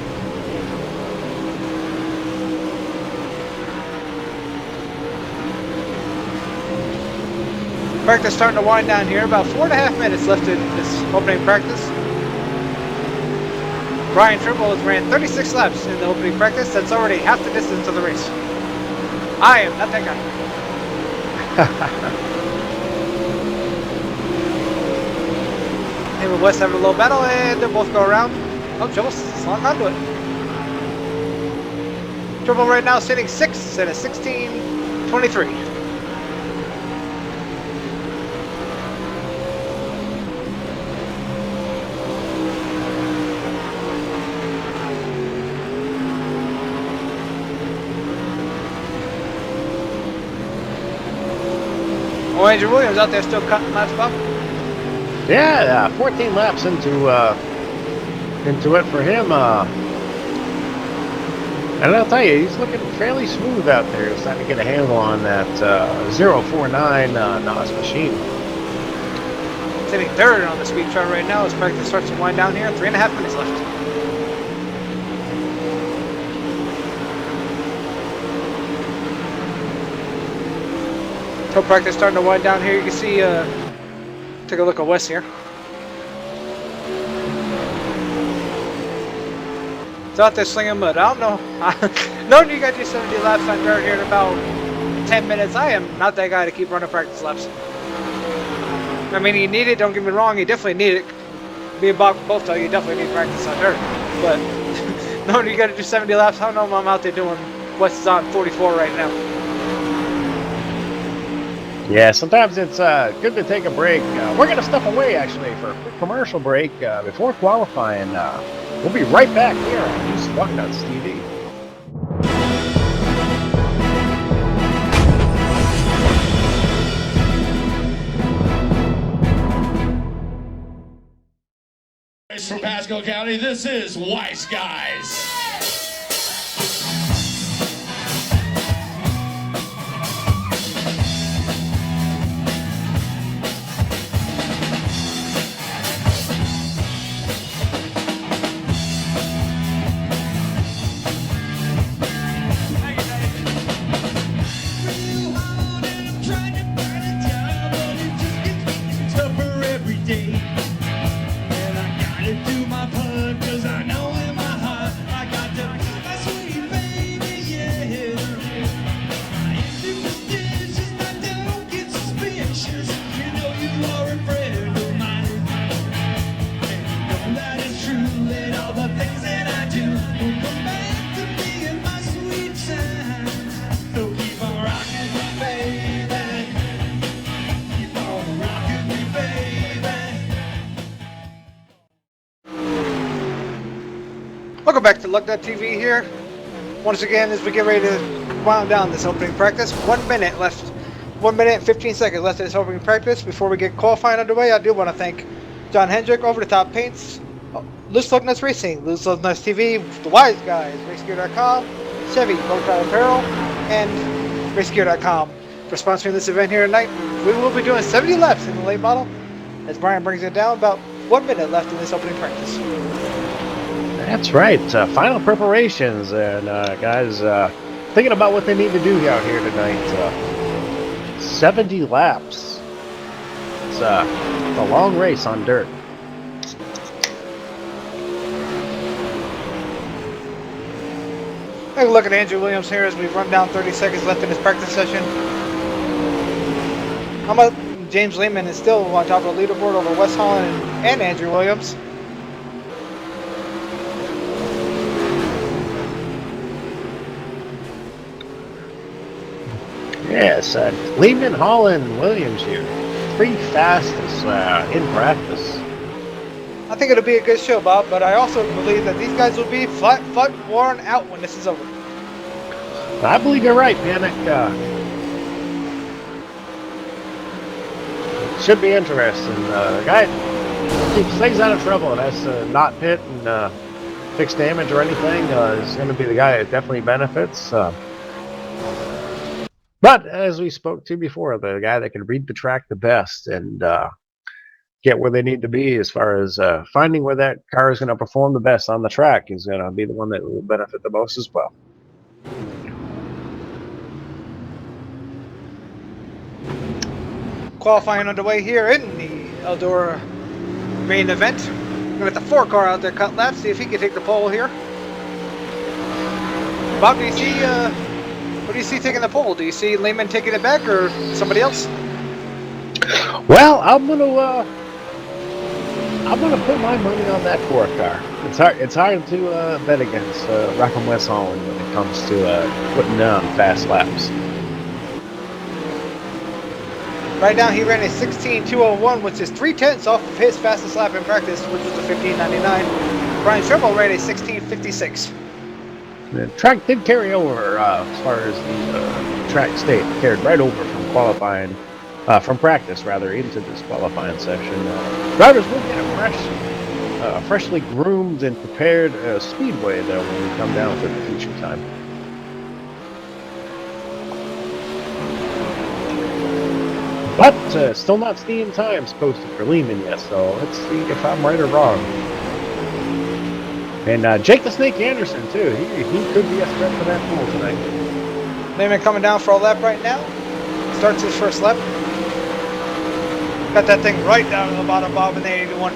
Practice starting to wind down here. About 4.5 minutes left in this opening practice. Brian Trimble has ran 36 laps in the opening practice. That's already half the distance of the race. I am not that guy. Him and Wes have a little battle, and they'll both go around. Oh, Trimble's slung onto it. Trimble right now sitting 6th at a 16:23. Oh, Andrew Williams out there still cutting laps, Bob. Yeah, 14 laps into it for him. And I'll tell you, he's looking fairly smooth out there. He's starting to get a handle on that 049 NOS machine. Sitting 3rd on the speed chart right now as practice starts to wind down here. 3.5 minutes left. So practice starting to wind down here. You can see, take a look at Wes here. It's out there slinging mud. I don't know. Knowing you guys do 70 laps on dirt here in about 10 minutes, I am not that guy to keep running practice laps. I mean, you need it, don't get me wrong, you definitely need it. Me and Bob both tell you definitely need practice on dirt. But knowing you got to do 70 laps, I don't know if I'm out there doing what's on 44 right now. Yeah, sometimes it's good to take a break. We're going to step away, actually, for a quick commercial break before qualifying. We'll be right back here on Loose Lugnuts TV. From Pasco County, this is Wise Guys. Welcome back to Lug.TV here. Once again, as we get ready to wound down this opening practice, 1 minute left. 1 minute and 15 seconds left in this opening practice. Before we get qualifying underway, I do want to thank John Hendrick, Over the Top Paints, Loose Lugnuts Racing, Loose Lugnuts TV, The Wise Guys, RaceGear.com, Chevy, Bowtie Apparel, and RaceGear.com for sponsoring this event here tonight. We will be doing 70 laps in the late model as Brian brings it down. About 1 minute left in this opening practice. That's right. Final preparations, and guys, thinking about what they need to do out here tonight. 70 laps. It's a long race on dirt. Take a look at Andrew Williams here as we run down 30 seconds left in his practice session. How about James Lehman is still on top of the leaderboard over Wes Holland and Andrew Williams. Yes, Lehman, Holland, Williams here. 3 fastest in practice. I think it'll be a good show, Bob, but I also believe that these guys will be flat worn out when this is over. I believe you're right, Panic. Should be interesting. The guy stays out of trouble and has to not pit and fix damage or anything. Is going to be the guy that definitely benefits. But as we spoke to before, the guy that can read the track the best and get where they need to be as far as finding where that car is going to perform the best on the track is going to be the one that will benefit the most as well. Qualifying underway here in the Eldora main event. We're gonna get the 4 car out there cut laps, see if he can take the pole here. Bob, do you see what do you see taking the pole? Do you see Lehman taking it back or somebody else? Well, I'm gonna put my money on that 4 car. It's hard to bet against Rockham West Holland when it comes to putting down fast laps. Right now he ran a 16.201, which is 3/10 off of his fastest lap in practice, which was a 15.99. Brian Trimble ran a 16.56. The track did carry over as far as the track state. Carried right over from qualifying, from practice rather, into this qualifying session. Drivers will get a freshly groomed and prepared speedway though when we come down to the feature time. But still not seeing times posted for Lehman yet, so let's see if I'm right or wrong. And Jake the Snake Anderson, too. He could be a threat for that pool tonight. Lehman coming down for a lap right now. Starts his first lap. Got that thing right down to the bottom, Bob, in the 81.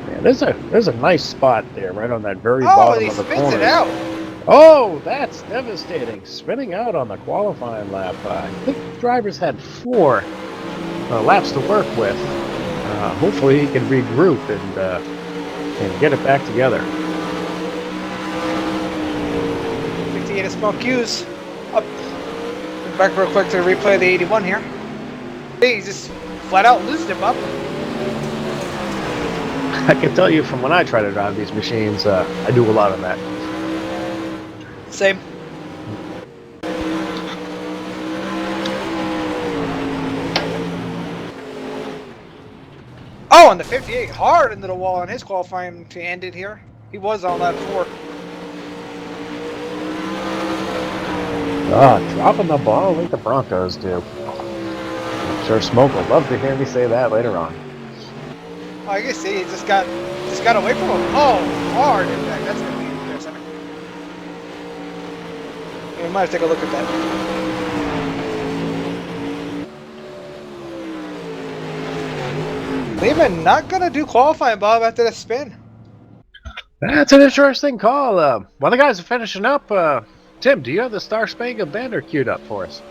Man, there's a nice spot there, right on that very bottom of the corner. Oh, he spins it out. Oh, that's devastating. Spinning out on the qualifying lap. I think the drivers had 4 laps to work with. Hopefully he can regroup and get it back together. 58 of Smoke Hughes up. Back real quick to replay the 81 here. He just flat out loses it, Bob. I can tell you from when I try to drive these machines, I do a lot of that. Same. Oh, and the 58 hard into the wall on his qualifying to end it here. He was on lap 4. Dropping the ball like the Broncos do. I'm sure Smoke will love to hear me say that later on. Oh, I guess he just got away from him. Oh, hard impact. That's gonna be interesting. We might have to take a look at that. Lehman not gonna do qualifying, Bob, after that spin. That's an interesting call. While the guys are finishing up, Tim, do you have the Star Spangled Banner queued up for us?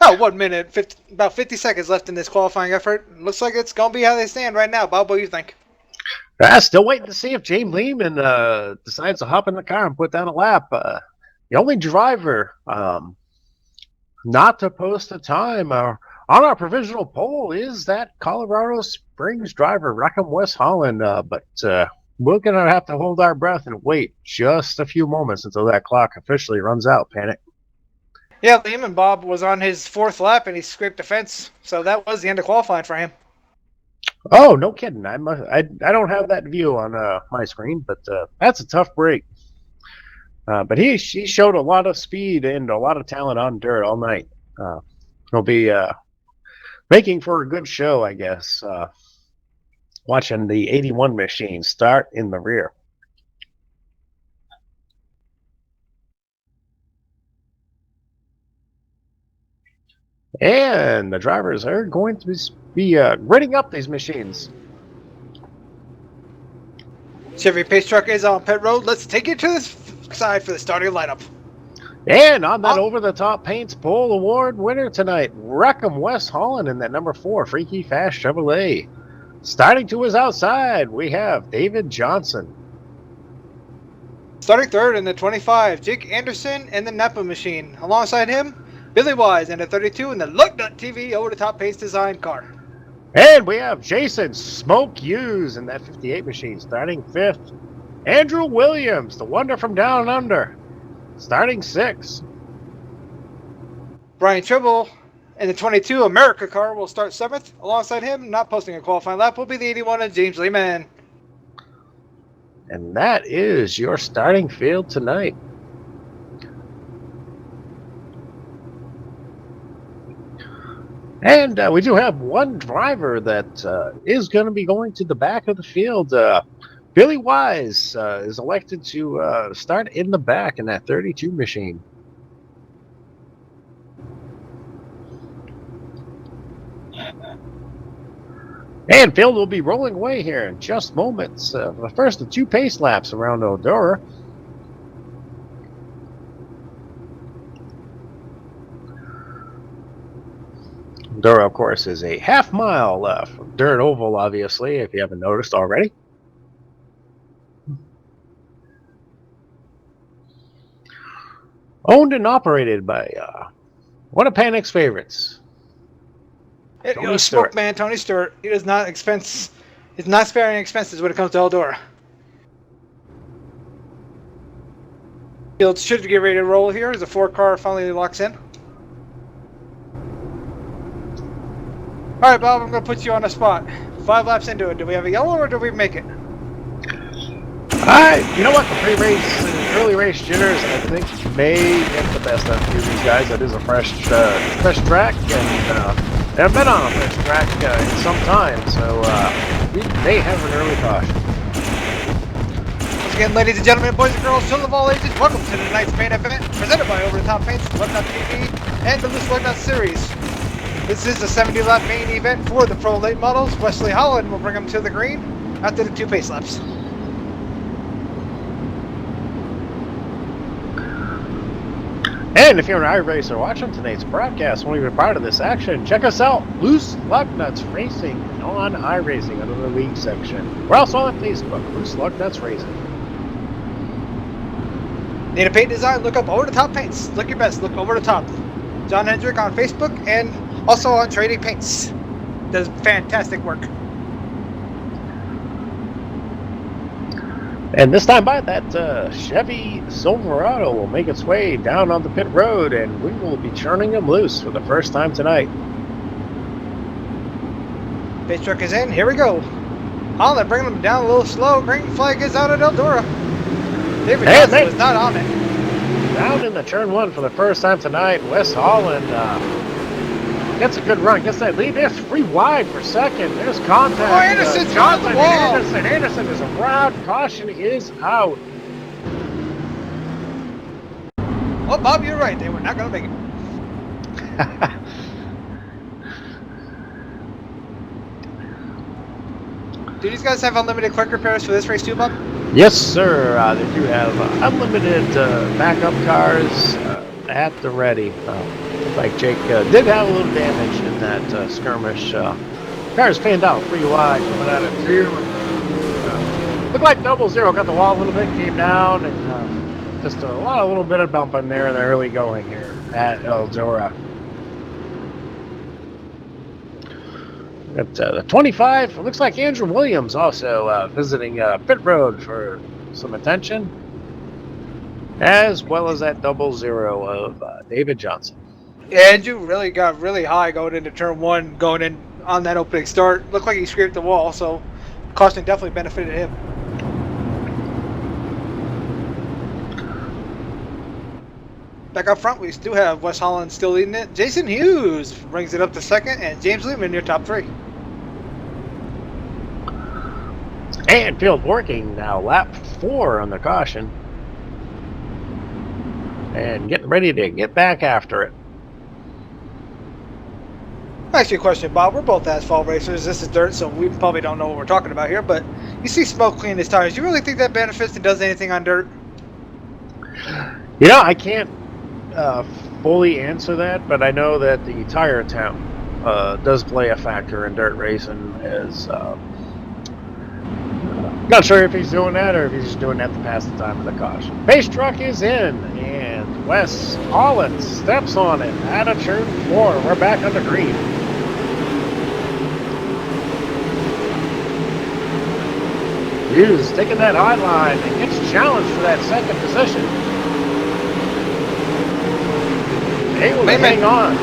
Oh, 1 minute, 50, about 50 seconds left in this qualifying effort. Looks like it's going to be how they stand right now. Bob, what do you think? Still waiting to see if James Lehman decides to hop in the car and put down a lap. The only driver not to post a time on our provisional poll is that Colorado Springs driver, Rackham West Holland. But we're going to have to hold our breath and wait just a few moments until that clock officially runs out, Panic. Yeah, Lehman, Bob, was on his 4th lap and he scraped the fence. So that was the end of qualifying for him. Oh, no kidding. I don't have that view on my screen, but that's a tough break. But he showed a lot of speed and a lot of talent on dirt all night. He'll be making for a good show, I guess. Watching the 81 machine start in the rear. And the drivers are going to be ridding up these machines. Chevy Pace Truck is on pit road. Let's take it to the side for the starting lineup. And on that over-the-top paints pole award winner tonight, Rackham West Holland in that number 4 Freaky Fast Chevrolet. Starting to his outside, we have David Johnson. Starting third in the 25, Jake Anderson in the Napa machine. Alongside him, Billy Wise in the 32 in the Lucknut TV over-the-top pace design car. And we have Jason Smoke Hughes in that 58 machine, starting 5th. Andrew Williams, the wonder from down under, starting 6th. Brian Tribble in the 22 America car will start 7th. Alongside him, not posting a qualifying lap, will be the 81 of James Lehman. And that is your starting field tonight. And we do have one driver that is going to be going to the back of the field. Billy Wise is elected to start in the back in that 32 machine. And field will be rolling away here in just moments. The first of 2 pace laps around Eldora. Eldora, of course, is a half-mile from dirt oval, obviously, if you haven't noticed already. Owned and operated by one of Panic's favorites. Tony Smoke Man, Tony Stewart. He does not expense. He's not sparing expenses when it comes to Eldora. Field should get ready to roll here as the 4 car finally locks in. All right, Bob, I'm going to put you on the spot. 5 laps into it. Do we have a yellow or do we make it? You know what? The pre-race and early race jitters, I think, may get the best out of these guys. That is a fresh track, and they haven't been on a fresh track in some time, so we may have an early caution. Once again, ladies and gentlemen, boys and girls, children of all ages, welcome to tonight's main event, presented by Over the Top Paints, Lucknut TV, and the Loose Lucknut Series. This is the 70-lap main event for the Pro Late models. Wesley Holland will bring them to the green after the 2 pace laps. And if you're an iRacer watching tonight's broadcast, want to be part of this action, check us out, Loose Lugnuts Racing on iRacing under the league section. We're also on Facebook, Loose Lugnuts Racing. Need a paint design? Look up Over the Top Paints. Look your best. Look over the top. John Hendrick on Facebook and also on Trading Paints. Does fantastic work. And this time by that Chevy Silverado will make its way down on the pit road, and we will be churning them loose for the first time tonight. Pace truck is in. Here we go. Holland bringing them down a little slow. Green flag is out at Eldora. David Johnson was not on it. Down in the turn 1 for the first time tonight. Wes Holland gets a good run. Gets that lead. There's free wide for second. There's contact. Oh, Anderson's on the wall. Anderson is around. Caution is out. Oh, Bob, you're right. They were not going to make it. Do these guys have unlimited quick repairs for this race too, Bob? Yes, sir. They do have unlimited backup cars at the ready. Looked like Jake did have a little damage in that skirmish. Cars panned out pretty wide coming out of two. Looked like 00 got the wall a little bit, came down, and just a little bit of bumping there in the early going here at Eldora. At the 25, it looks like Andrew Williams also visiting pit road for some attention, as well as that 00 of David Johnson. Andrew really got really high going into turn one, going in on that opening start. Looked like he scraped the wall, so caution definitely benefited him. Back up front, we still have Wes Holland still leading it. Jason Hughes brings it up to second, and James Lehman near top three. And field working now, lap 4 on the caution. And getting ready to get back after it. Actually, a question, Bob. We're both asphalt racers. This is dirt, so we probably don't know what we're talking about here. But you see smoke clean his tires. You really think that benefits and does anything on dirt? You know, I can't fully answer that, but I know that the tire temp does play a factor in dirt racing. As not sure if he's doing that or if he's just doing that to pass the time of the caution. Pace truck is in, and Wes Holland steps on it out of turn 4. We're back on the green. Hughes taking that high line and gets challenged for that second position. Able to hang on.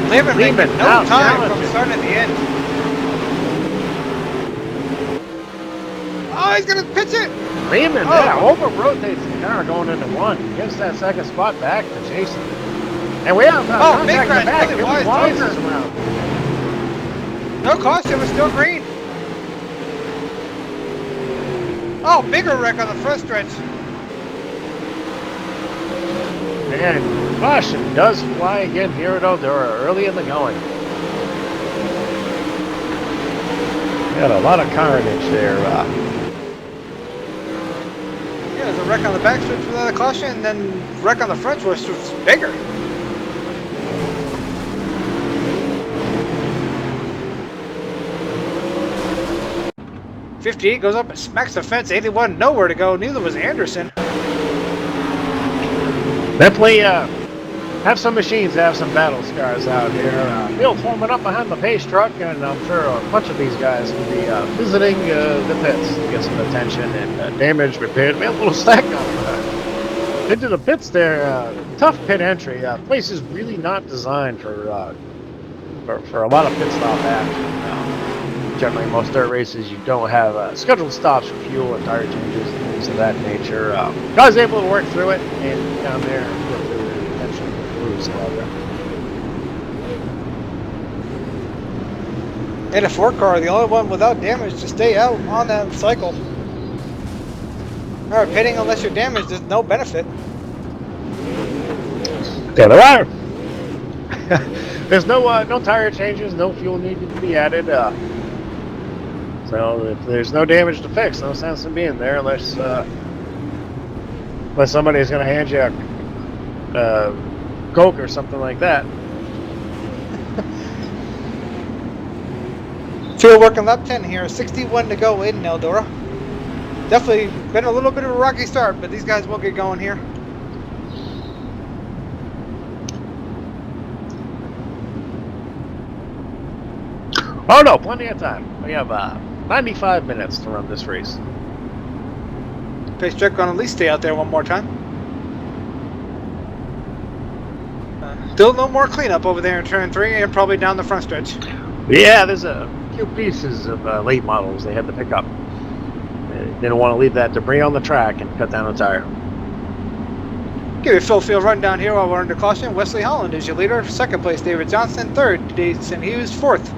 Lehman no time from starting at the end. Oh, he's going to pitch it. Lehman, over-rotates the car going into 1. Gives that second spot back to Jason. And we have contact in the back. Billy Wise is around. No caution, it was still green. Oh, bigger wreck on the front stretch. And caution does fly again here at Eldora early in the going. Got a lot of carnage there. Yeah, there's a wreck on the back stretch without a caution, and then wreck on the front stretch was bigger. .58 goes up and smacks the fence. 81 nowhere to go. Neither was Anderson. Definitely have some machines, have some battle scars out here. Field forming up behind the pace truck, and I'm sure a bunch of these guys will be visiting the pits to get some attention and damage repaired. We have a little stack up into the pits there. Tough pit entry. Place is really not designed for a lot of pit stop action. Generally, most dirt races, you don't have scheduled stops for fuel and tire changes and things of that nature. Guys able to work through it and down there work through the potential moves. And a 4-car, the only one without damage to stay out on that cycle. Alright, pitting unless you're damaged, there's no benefit. There they are. There's no tire changes, no fuel needed to be added. So if there's no damage to fix, no sense in being there unless somebody's going to hand you a Coke or something like that. Field working lap 10 here, 61 to go in Eldora. Definitely been a little bit of a rocky start, but these guys will get going here. Oh no, plenty of time. We have 95 minutes to run this race. Pace truck gonna at least stay out there one more time. Still no more cleanup over there in turn 3 and probably down the front stretch. Yeah, there's a few pieces of late models they had to pick up. They didn't want to leave that debris on the track and cut down the tire. Give you a full field run down here while we're under caution. Wesley Holland is your leader. Second place, David Johnson. Third, Jason Hughes. Fourth,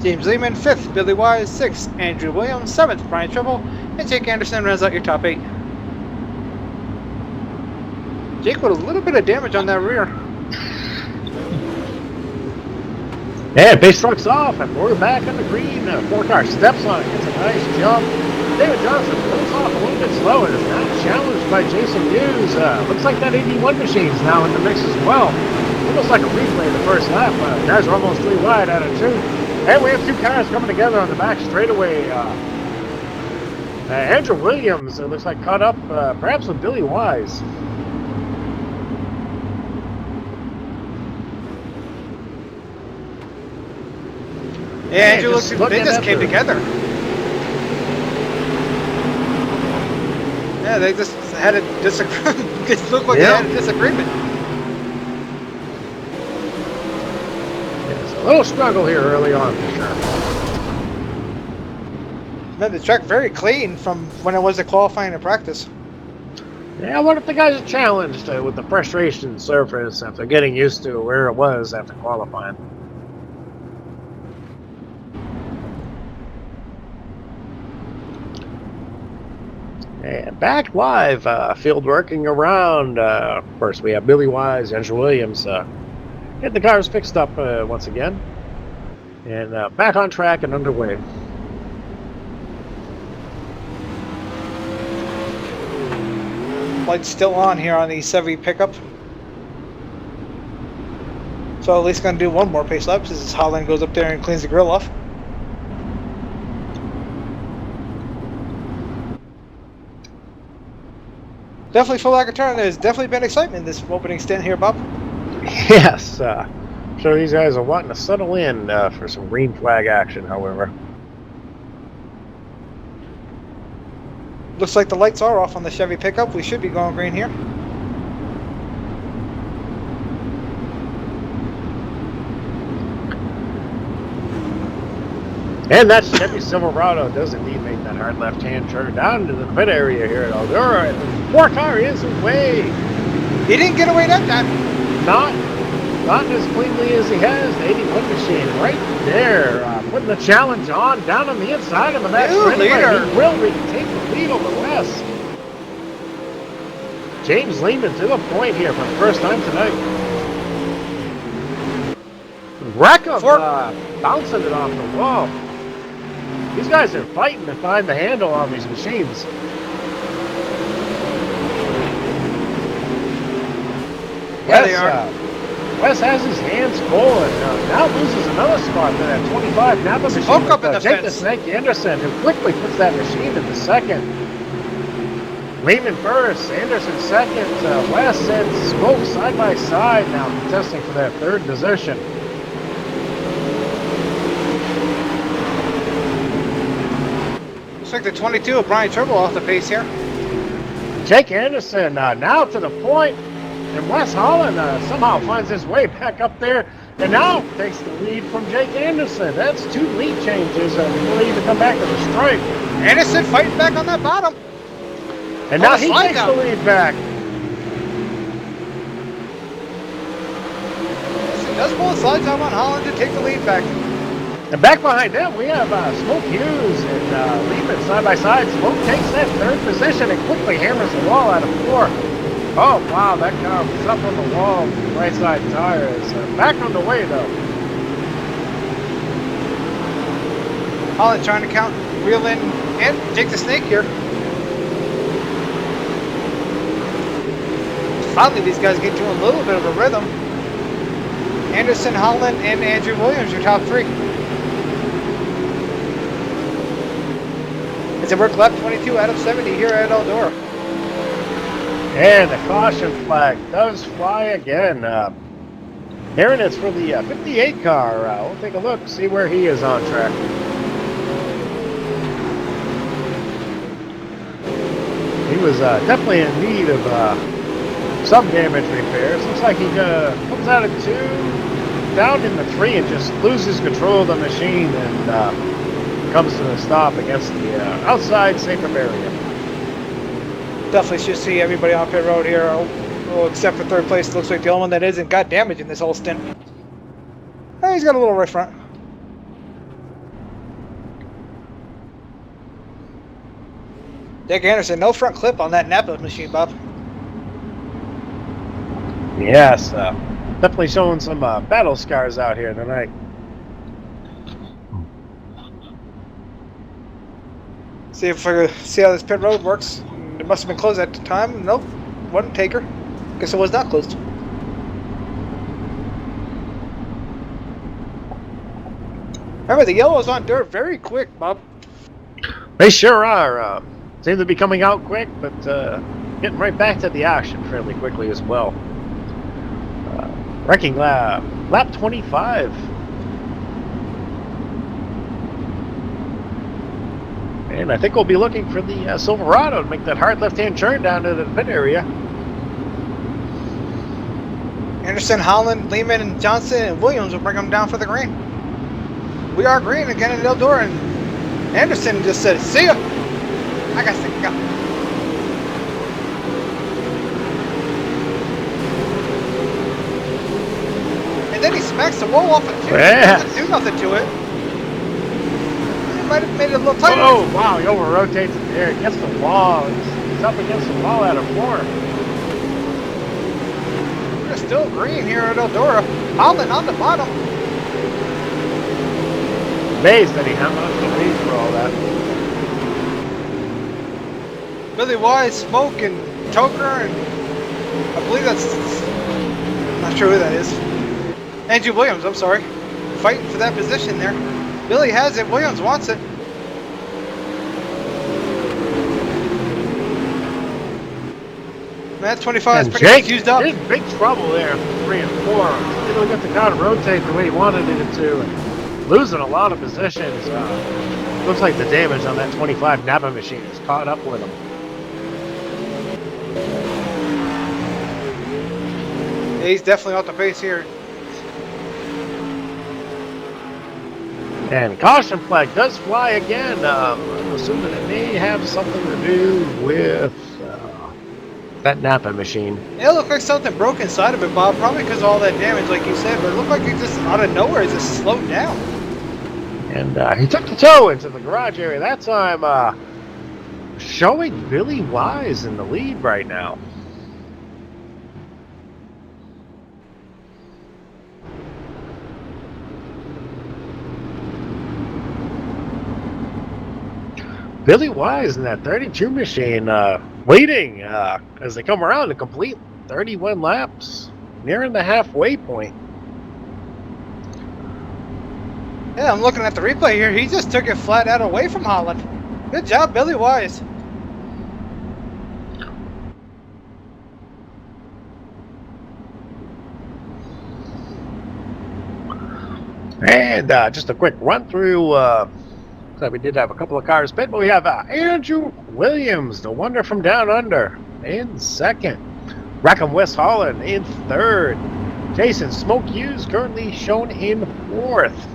James Lehman. Fifth, Billy Wise. Sixth, Andrew Williams. Seventh, Brian Tribble. And Jake Anderson rounds out your top 8. Jake with a little bit of damage on that rear. Yeah, base truck's off, and we're back on the green. 4-car steps on it, gets a nice jump. David Johnson pulls off a little bit slow and is now challenged by Jason Hughes. Looks like that 81 machine's now in the mix as well. almost like a replay of the first lap. Guys are almost 3 wide out of 2. And we have 2 cars coming together on the back straightaway. Andrew Williams, it looks like, caught up perhaps with Billy Wise. Yeah, Andrew looks they just came together. Yeah, they just had a disagreement. It looked like they had a disagreement. It's a little struggle here early on for sure. Man, the track very clean from when it was a qualifying and practice. Yeah, what if the guys are challenged with the frustration surface after getting used to where it was after qualifying? And back live, field working around. Of course, we have Billy Wise, Andrew Williams. Get the cars fixed up once again. And back on track and underway. Lights still on here on the Chevy pickup. So at least going to do one more pace lap as Holland goes up there and cleans the grill off. Definitely feel like a turn. There's definitely been excitement in this opening stint here, Bob. Yes. Sure these guys are wanting to settle in for some green flag action, however. Looks like the lights are off on the Chevy pickup. We should be going green here. And that Chevy Silverado does indeed make that hard left-hand turn down into the pit area here at Eldora. And the 4 car is away. He didn't get away that time. Not as cleanly as he has. The 81 machine right there, putting the challenge on down on the inside of the back straightaway. He will retake the lead over Wes. James Lehman to the point here for the first time tonight. Wreckham bouncing it off the wall. These guys are fighting to find the handle on these machines. Yeah, they are. Wes has his hands full and now loses another spot to that 25 Napa machine. Smoke up in the Jake the fence. Snake Anderson, who quickly puts that machine into second. Lehman first, Anderson second, Wes and Smoke side by side now contesting for that 3rd position. Looks like the 22 of Brian Trimble off the pace here. Jake Anderson now to the point, and Wes Holland somehow finds his way back up there, and now takes the lead from Jake Anderson. That's 2 lead changes before they even come back to the stripe. Anderson fighting back on that bottom. And now he takes the lead back. Does pull the slides out on Holland to take the lead back. And back behind them, we have Smoke Hughes and Lehman side by side. Smoke takes that 3rd position and quickly hammers the wall out of 4. Oh, wow, that car was up on the wall. Right side tires. Back on the way, though. Holland trying to reel in and Jake the Snake here. Finally, these guys get to a little bit of a rhythm. Anderson, Holland, and Andrew Williams, your top 3. It's a work lap 22 out of 70 here at Eldora. And the caution flag does fly again. Aaron, it's for the 58 car. We'll take a look, see where he is on track. He was definitely in need of some damage repairs. Looks like he comes out of 2, down in the 3, and just loses control of the machine and comes to a stop against the outside safer barrier. Definitely should see everybody on pit road here, except for 3rd place. Looks like the only one that isn't got damage in this whole stint. He's got a little right front. Jake Anderson, no front clip on that Napa machine, Bob. Yes, definitely showing some battle scars out here tonight. See if we see how this pit road works. It must have been closed at the time. Nope, wasn't taker. Guess it was not closed. Remember, the yellows on dirt very quick, Bob. They sure are. Seem to be coming out quick, but getting right back to the action fairly quickly as well. Wrecking lap 25. And I think we'll be looking for the Silverado to make that hard left-hand turn down to the pit area. Anderson, Holland, Lehman, and Johnson, and Williams will bring them down for the green. We are green again in Eldora, and Anderson just said, "See ya. I got to go." And then he smacks the wall off a two. Yeah. Doesn't do nothing to it. He might have made it a little tighter. Oh, wow, he over-rotates in the air against the wall. He's up against the wall out of 4. We're still green here at Eldora. Holland on the bottom. Amazed that he hung on to the lead for all that. Billy Wise, Smoke, and Choker, and I believe that's, I'm not sure who that is. Andrew Williams, I'm sorry. Fighting for that position there. Billy has it, Williams wants it. That 25 is And pretty Jake, much used up. there's big trouble there for 3 and 4. He didn't get the car to rotate the way he wanted it to. And losing a lot of positions. Looks like the damage on that 25 Napa machine is caught up with him. Yeah, he's definitely off the pace here. And caution flag does fly again. I'm assuming it may have something to do with that Napa machine. It looked like something broke inside of it, Bob. Probably because of all that damage, like you said. But it looked like it just out of nowhere it just slowed down. And he took the toe into the garage area that time, showing Billy Wise in the lead right now. Billy Wise in that 32 machine, waiting as they come around to complete 31 laps, nearing the halfway point. Yeah, I'm looking at the replay here. He just took it flat out away from Holland. Good job, Billy Wise. And just a quick run through. So we did have a couple of cars pit, but we have Andrew Williams, the wonder from down under, in second. Rackham West Holland in third. Jason Smoke Hughes currently shown in fourth.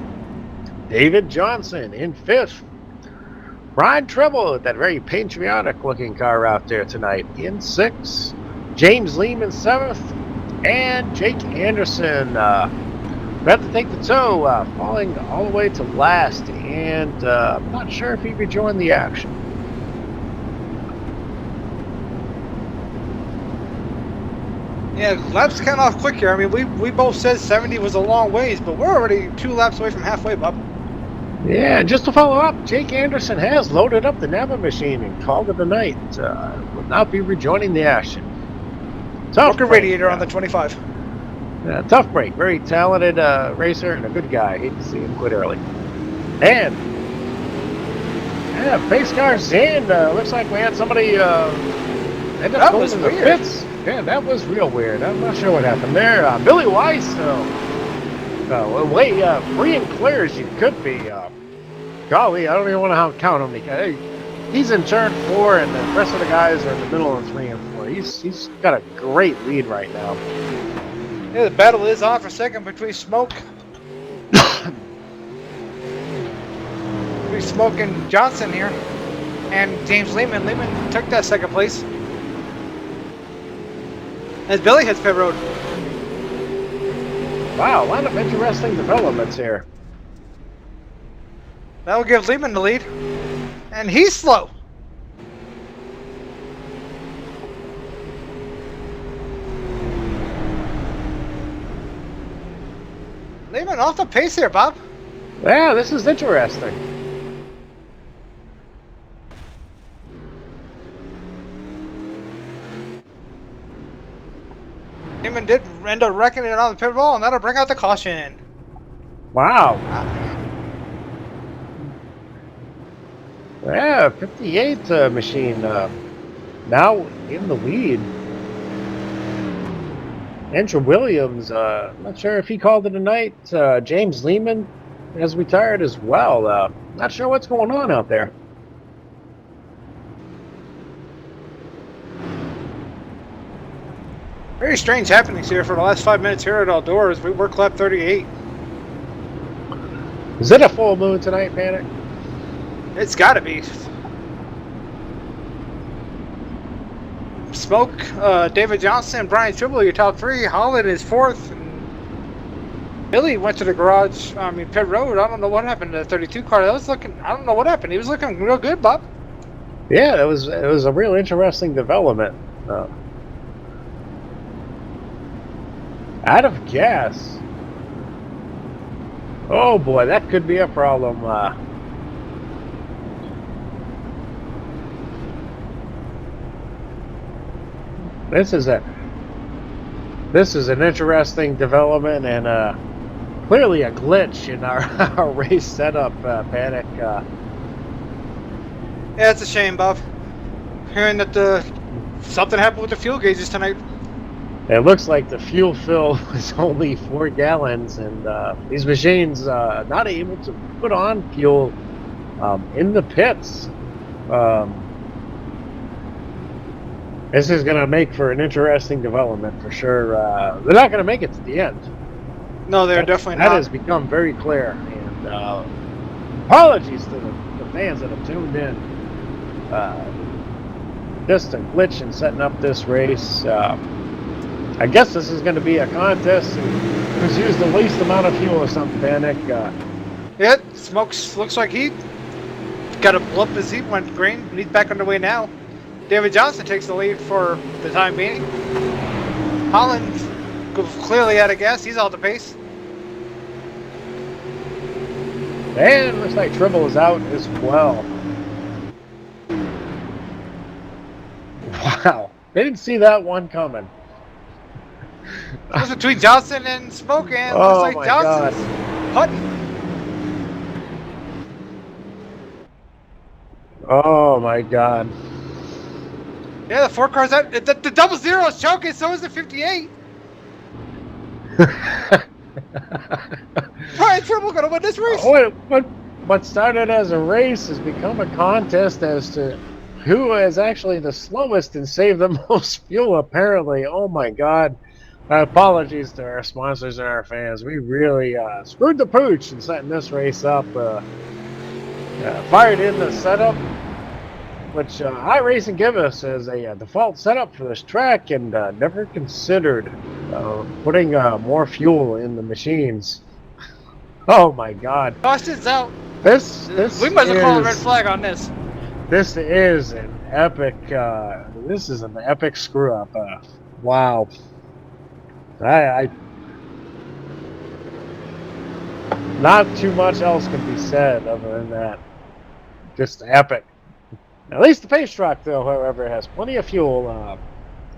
David Johnson in fifth. Brian Treble with that very patriotic looking car out there tonight in sixth. James Lehman seventh. And Jake Anderson about to take the toe, falling all the way to last, and I'm not sure if he rejoined the action. Yeah, laps kind of off quick here. I mean, we both said 70 was a long ways, but we're already 2 laps away from halfway, Bob. Yeah, and just to follow up, Jake Anderson has loaded up the Napa machine and called it a night. Will not be rejoining the action. Tough Walker Radiator on the 25. Tough break. Very talented racer and a good guy. Hate to see him quit early. And yeah, pace cars in. Looks like we had somebody end up going in the pits. Yeah, that was real weird. I'm not sure what happened there. Billy Weiss, way free and clear as you could be. Golly, I don't even want to count him. He's in turn 4, and the rest of the guys are in the middle of 3 and 4. He's got a great lead right now. Yeah, the battle is on for second between Smoke. Between Smoke and Johnson here. And James Lehman. Lehman took that second place. As Billy hits pit road. Wow, a lot of interesting developments here. That'll give Lehman the lead. And he's slow. Lehman off the pace here, Bob. Yeah, this is interesting. Lehman did end up wrecking it on the pit wall, and that'll bring out the caution. Wow. Yeah, 58 machine now in the lead. Andrew Williams, not sure if he called it a night. James Lehman has retired as well. Not sure what's going on out there. Very strange happenings here for the last 5 minutes here at Outdoors. We work lap 38. Is it a full moon tonight, Panic? It's got to be. Smoke, David Johnson, Brian Tribble, your top three. Holland is fourth. And Billy went to the garage. Pit road. I don't know what happened to the 32 car. That was looking. I don't know what happened. He was looking real good, Bob. Yeah, it was a real interesting development. Out of gas. Oh boy, that could be a problem. This is an interesting development and clearly a glitch in our race setup, Panic. Yeah, it's a shame, Bob. Hearing that something happened with the fuel gauges tonight. It looks like the fuel fill was only 4 gallons, and these machines not able to put on fuel in the pits. This is going to make for an interesting development for sure. They're not going to make it to the end. No, they're definitely not. That has become very clear. And apologies to the fans that have tuned in. Just a glitch in setting up this race. I guess this is going to be a contest who's used the least amount of fuel or something, Panic. Yeah, Smokes looks like he got a blip as he went green, and he's back underway now. David Johnson takes the lead for the time being. Holland clearly out of gas. He's out the pace. And looks like Tribble is out as well. Wow. They didn't see that one coming. It was between Johnson and Smoke, and looks like Johnson's putting. Oh my God. Yeah, the 4 cars out. The double zero is choking, so is the 58. Brian Tribble gonna win this race. What started as a race has become a contest as to who is actually the slowest and saved the most fuel, apparently. Oh my God. Apologies to our sponsors and our fans. We really screwed the pooch in setting this race up. Fired in the setup, which iRacing gave us as a default setup for this track, and never considered putting more fuel in the machines. Oh my God! Austin's out. This we must have called a red flag on this. This is an epic. This is an epic screw up. Wow. I not too much else can be said other than that. Just epic. At least the pace truck, though, however, has plenty of fuel.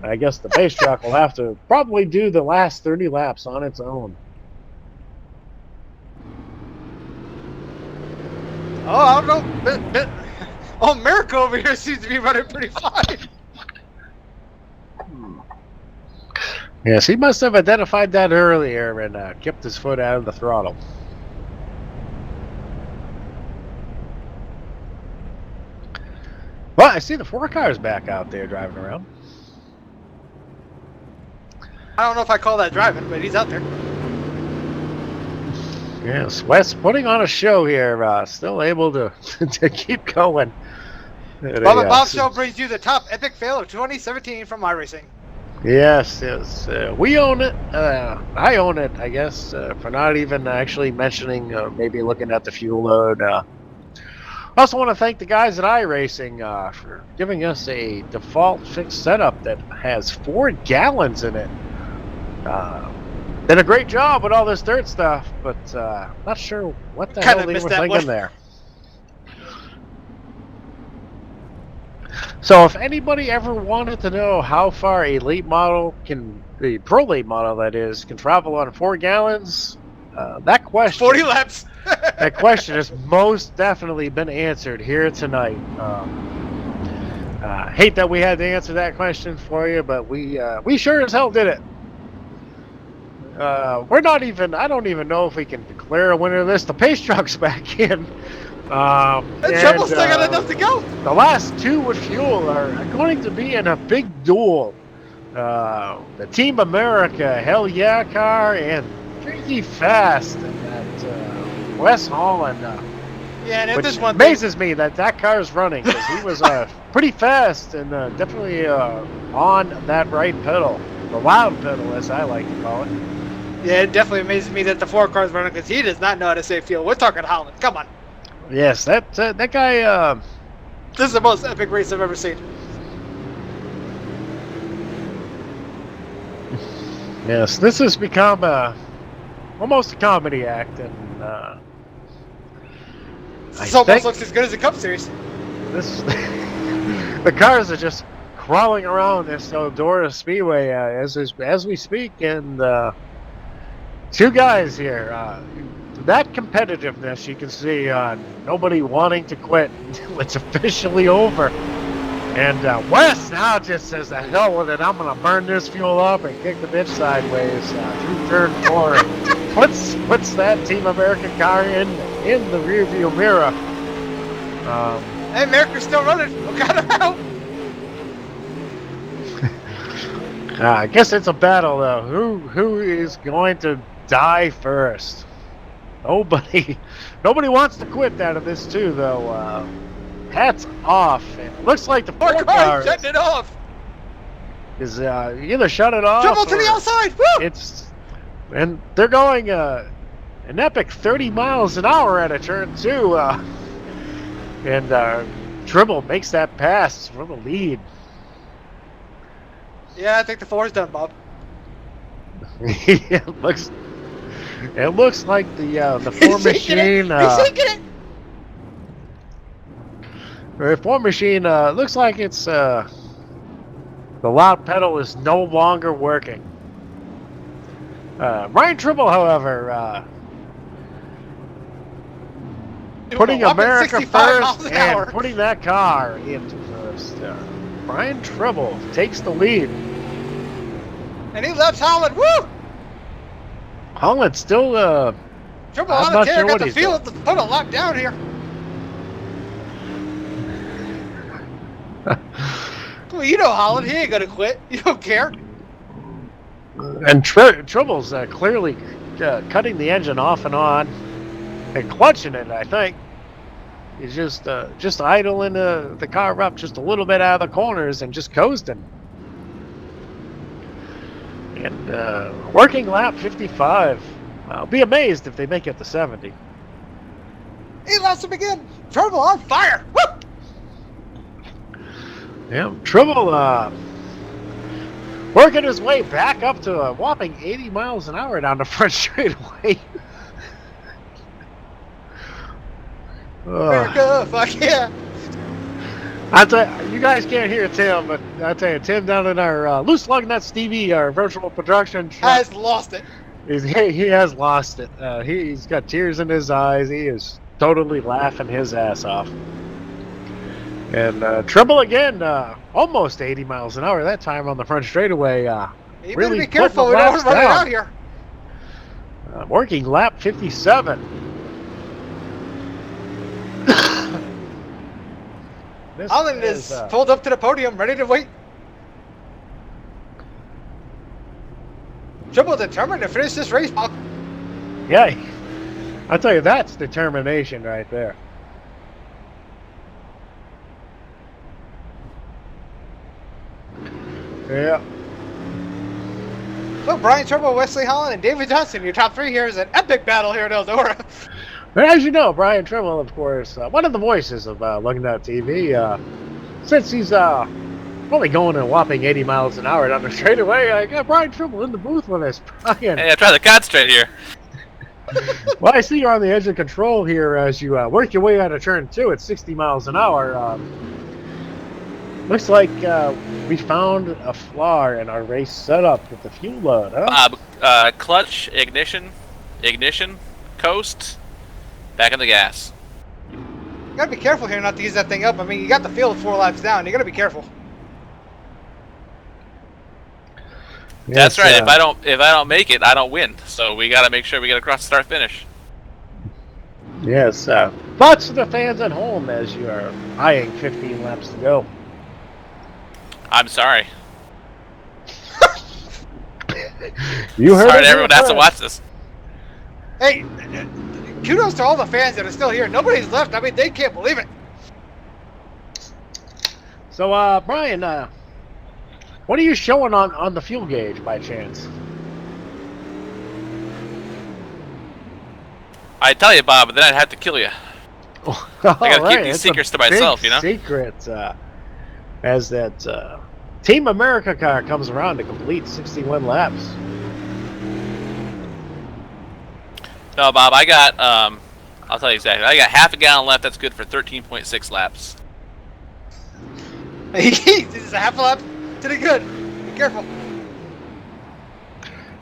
I guess the pace truck will have to probably do the last 30 laps on its own. Oh, I don't know. Oh, Miracle over here seems to be running pretty fine. Yes, he must have identified that earlier and kept his foot out of the throttle. Well, I see the 4 cars back out there driving around. I don't know if I call that driving, but he's out there. Yes, Wes putting on a show here, still able to to keep going. Bob Show brings you the top epic fail of 2017 from iRacing. Yes, we own it. I own it, I guess, for not even actually mentioning, maybe looking at the fuel load. I also want to thank the guys at iRacing for giving us a default fixed setup that has 4 gallons in it. Did a great job with all this dirt stuff, but not sure what the hell they were thinking there. So if anybody ever wanted to know how far a late model the pro late model that is, can travel on 4 gallons, that question 40 laps. That question has most definitely been answered here tonight. Hate that we had to answer that question for you, but we sure as hell did it. We're not even. I don't even know if we can declare a winner of this. The pace truck's back in. Treble still got enough to go. The last two with fuel are going to be in a big duel. The Team America Hell Yeah car and Crazy Fast and Wes Holland. Yeah, and Which this one amazes me that car is running because he was pretty fast and definitely on that right pedal, the loud pedal as I like to call it. Yeah, it definitely amazes me that the 4 car's running because he does not know how to save fuel. We're talking Holland. Come on. Yes, that guy. This is the most epic race I've ever seen. Yes, this has become almost a comedy act, and This almost looks as good as the Cup Series. This the cars are just crawling around this Eldora Speedway as we speak, and two guys here. That competitiveness you can see, nobody wanting to quit until it's officially over. And Wes now just says, "The hell with it! I'm gonna burn this fuel up and kick the bitch sideways through turn 4." Puts that Team America car in the rearview mirror. Hey, America's still running. What kind of help? I guess it's a battle though. Who is going to die first? Nobody wants to quit out of this too, though. Hats off. It looks like the 4 car shutting it off. Is either shut it off. Triple to the outside. Woo! And they're going an epic 30 miles an hour at a turn 2. And Tribble makes that pass from the lead. Yeah, I think the 4's done, Bob. It looks like the 4 machine. He's shaking it. The 4 machine looks like it's the loud pedal is no longer working. Ryan Tribble, however, putting America first and putting that car into first. Ryan Tribble takes the lead. And he left Holland. Woo! Holland still. Tribble on the tear, got the field to put a lock down here. Well, you know Holland, he ain't gonna quit. You don't care. And Tribble's clearly cutting the engine off and on and clutching it, I think. He's just idling the car up just a little bit out of the corners and just coasting. And working lap 55. I'll be amazed if they make it to 70. He lost him again. Tribble on fire. Woo! Yeah, Tribble working his way back up to a whopping 80 miles an hour down the front straightaway. America, fuck yeah. I tell you guys can't hear Tim, but I tell you, Tim down in our Loose Lug Nuts TV, our virtual production has lost it. He has lost it. He's got tears in his eyes. He is totally laughing his ass off. And Tribble again, almost 80 miles an hour that time on the front straightaway. You really better be careful. We don't want to run it out here. Working lap 57. Holland is pulled up to the podium, ready to wait. Tribble determined to finish this race, Bob. Yeah, I'll tell you, that's determination right there. Yeah. So Brian Tribble, Wesley Holland, and David Johnson, your top 3 here is an epic battle here at Eldora. But as you know, Brian Tribble, of course, one of the voices of Looking Out TV, since he's only going a whopping 80 miles an hour down the straightaway, I got Brian Tribble in the booth with us. Brian. Hey, I tried to concentrate here. Well, I see you're on the edge of control here as you work your way out of turn 2 at 60 miles an hour. Looks like we found a flaw in our race setup with the fuel load, huh? Clutch, ignition, coast. Back in the gas. You gotta be careful here not to use that thing up. I mean, you got the field 4 laps down. You gotta be careful. That's right. If I don't make it, I don't win. So we gotta make sure we get across the start finish. Yes. Thoughts to the fans at home as you are eyeing 15 laps to go. I'm sorry. You heard Sorry it to everyone that has to first. watch this. Hey, kudos to all the fans that are still here. Nobody's left. I mean, they can't believe it. So, Brian, what are you showing on the fuel gauge by chance? I'd tell you, Bob, but then I'd have to kill you. I gotta keep these secrets to myself, you know? Secret, as that Team America car comes around to complete 61 laps. No, Bob, I got, I'll tell you exactly. I got half a gallon left. That's good for 13.6 laps. This is a half a lap to the good. Be careful.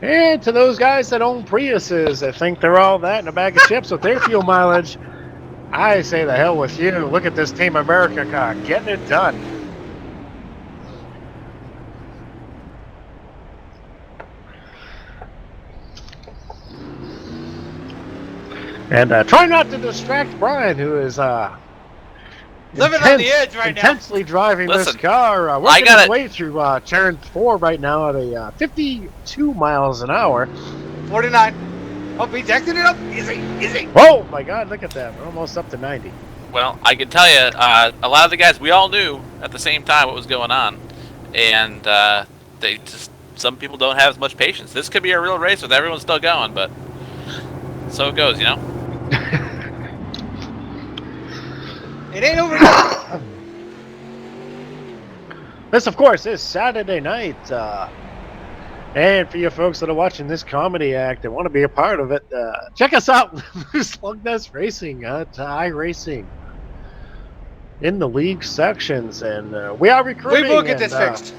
And to those guys that own Priuses that think they're all that in a bag of chips with their fuel mileage, I say the hell with you. Look at this Team America car getting it done. And try not to distract Brian, who is living on the edge right now. intensely driving Listen, this car. I Working got his it. way through turn 4 right now at a 52 miles an hour. 49. Oh, he's acting it up. Easy, easy. Oh my God! Look at that. We're almost up to 90. Well, I can tell you, a lot of the guys, we all knew at the same time what was going on. And they just, some people don't have as much patience. This could be a real race with everyone still going, but so it goes, you know? It ain't over yet. This, of course, is Saturday night. And for you folks that are watching this comedy act and want to be a part of it, check us out, Slugness Racing at iRacing in the league sections. And we are recruiting. We will get this fixed.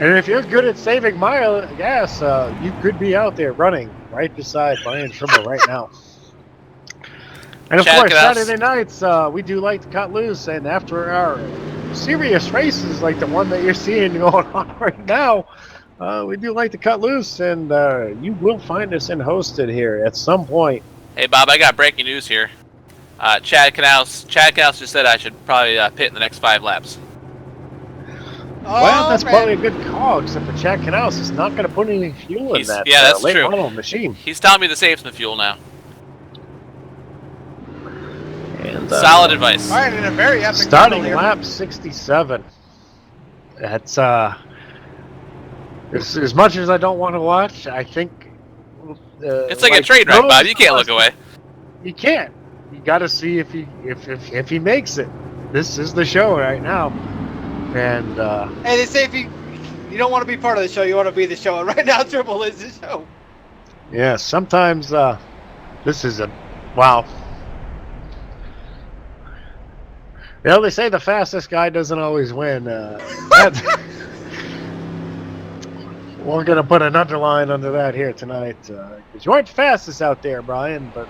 And if you're good at saving gas, you could be out there running right beside Brian Trimble right now. And of course, Saturday nights, we do like to cut loose. And after our serious races like the one that you're seeing going on right now, we do like to cut loose. And you will find us in Hosted here at some point. Hey, Bob, I got breaking news here. Chad Knaus just said I should probably pit in the next 5 laps. Well, that's man. probably a good call, except for Chad Knaus is not going to put any fuel in that that's late true. model machine. He's telling me to save some fuel now. And, solid advice. All right, in a very epic starting battle here. lap 67. That's as much as I don't want to watch. I think It's like a train wreck, Bob. You can't look away. You can't. You got to see if he makes it. This is the show right now, and Hey, they say if you don't want to be part of the show, you want to be the show. And right now, Triple is the show. yeah, sometimes this is a wow. You know, they say the fastest guy doesn't always win. We're going to put an underline under that here tonight. Because you aren't the fastest out there, Brian, but...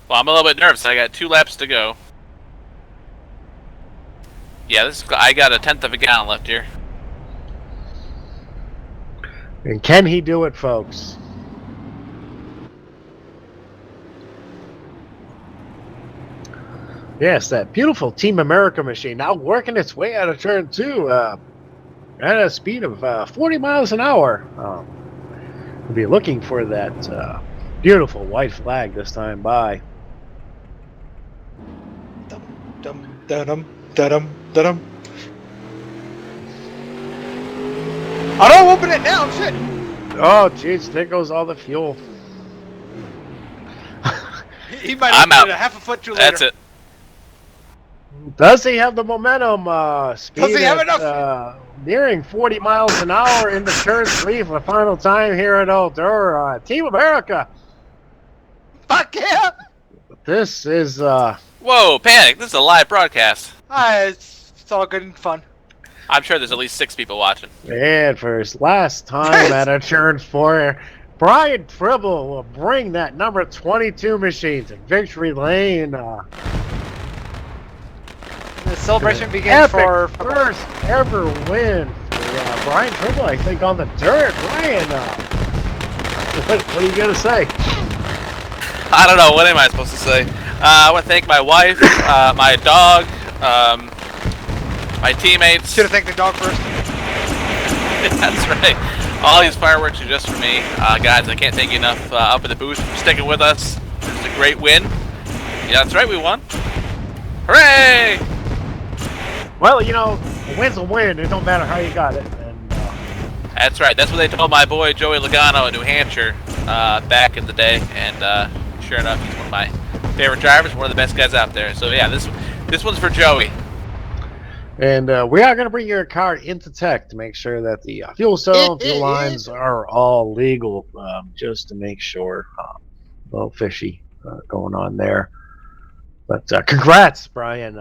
Well, I'm a little bit nervous. I got 2 laps to go. Yeah, I got a 1/10 of a gallon left here. And can he do it, folks? Yes, that beautiful Team America machine now working its way out of turn 2 at a speed of 40 miles an hour. We'll be looking for that beautiful white flag this time by. Dum dum dum dum. I don't open it now. Shit. Oh, jeez, there goes all the fuel. He might have I'm been out. a half a foot too later. That's it. Does he have the momentum? Speed Does he have at, enough? Nearing 40 miles an hour into turn 3 for the final time here at Eldora. Team America. Fuck yeah! This is Whoa, panic. This is a live broadcast. It's all good and fun. I'm sure there's at least 6 people watching. And for his last time at Insurance 4, Brian Tribble will bring that number 22 machine to victory lane. The celebration begins for first ever win for Brian Tribble, I think, on the dirt. Brian, what are you going to say? I don't know. What am I supposed to say? I want to thank my wife, my dog, my teammates. Should have thanked the dog first. That's right. All these fireworks are just for me. Guys, I can't thank you enough up in the booth for sticking with us. It was a great win. Yeah, that's right. We won. Hooray! Well, you know, a win's a win. It don't matter how you got it. And, that's right. That's what they told my boy Joey Logano in New Hampshire back in the day. And sure enough, he's one of my favorite drivers, one of the best guys out there. So yeah, this one's for Joey. And we are going to bring your car into tech to make sure that the fuel cell and fuel lines are all legal, just to make sure. A little fishy going on there. But congrats, Brian,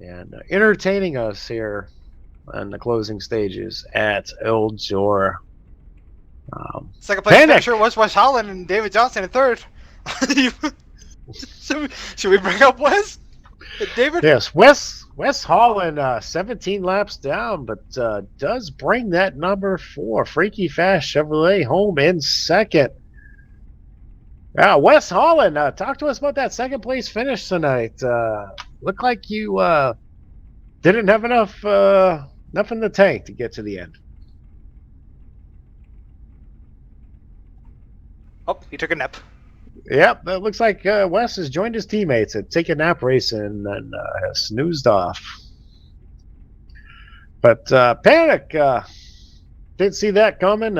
and entertaining us here in the closing stages at El Jor. Second place finisher was Wes Holland and David Johnson in third. Should we bring up Wes? David? Yes, Wes Holland, 17 laps down, but does bring that number 4 Freaky Fast Chevrolet home in second. Wes Holland, talk to us about that second place finish tonight. Looked like you didn't have enough in the tank to get to the end. Oh, he took a nap. Yep, it looks like Wes has joined his teammates at Take a Nap Racing and has snoozed off. But Panic, didn't see that coming.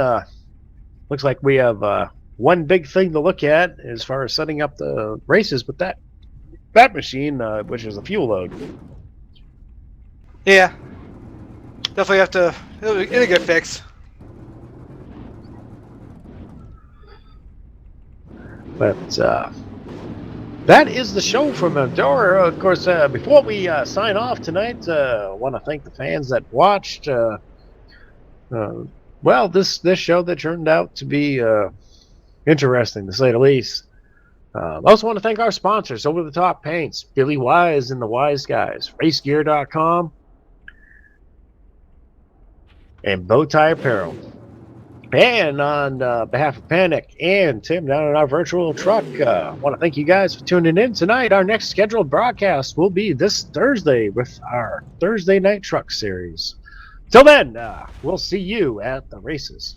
Looks like we have one big thing to look at as far as setting up the races with that machine, which is a fuel load. Yeah. Definitely have to. It'll get fixed. But that is the show from Eldora. Of course, before we sign off tonight, I want to thank the fans that watched. Well, this show that turned out to be interesting, to say the least. I also want to thank our sponsors, Over the Top Paints, Billy Wise and the Wise Guys, RaceGear.com, and Bowtie Apparel. And on behalf of Panic and Tim down in our virtual truck, I want to thank you guys for tuning in tonight. Our next scheduled broadcast will be this Thursday with our Thursday Night Truck Series. Till then, we'll see you at the races.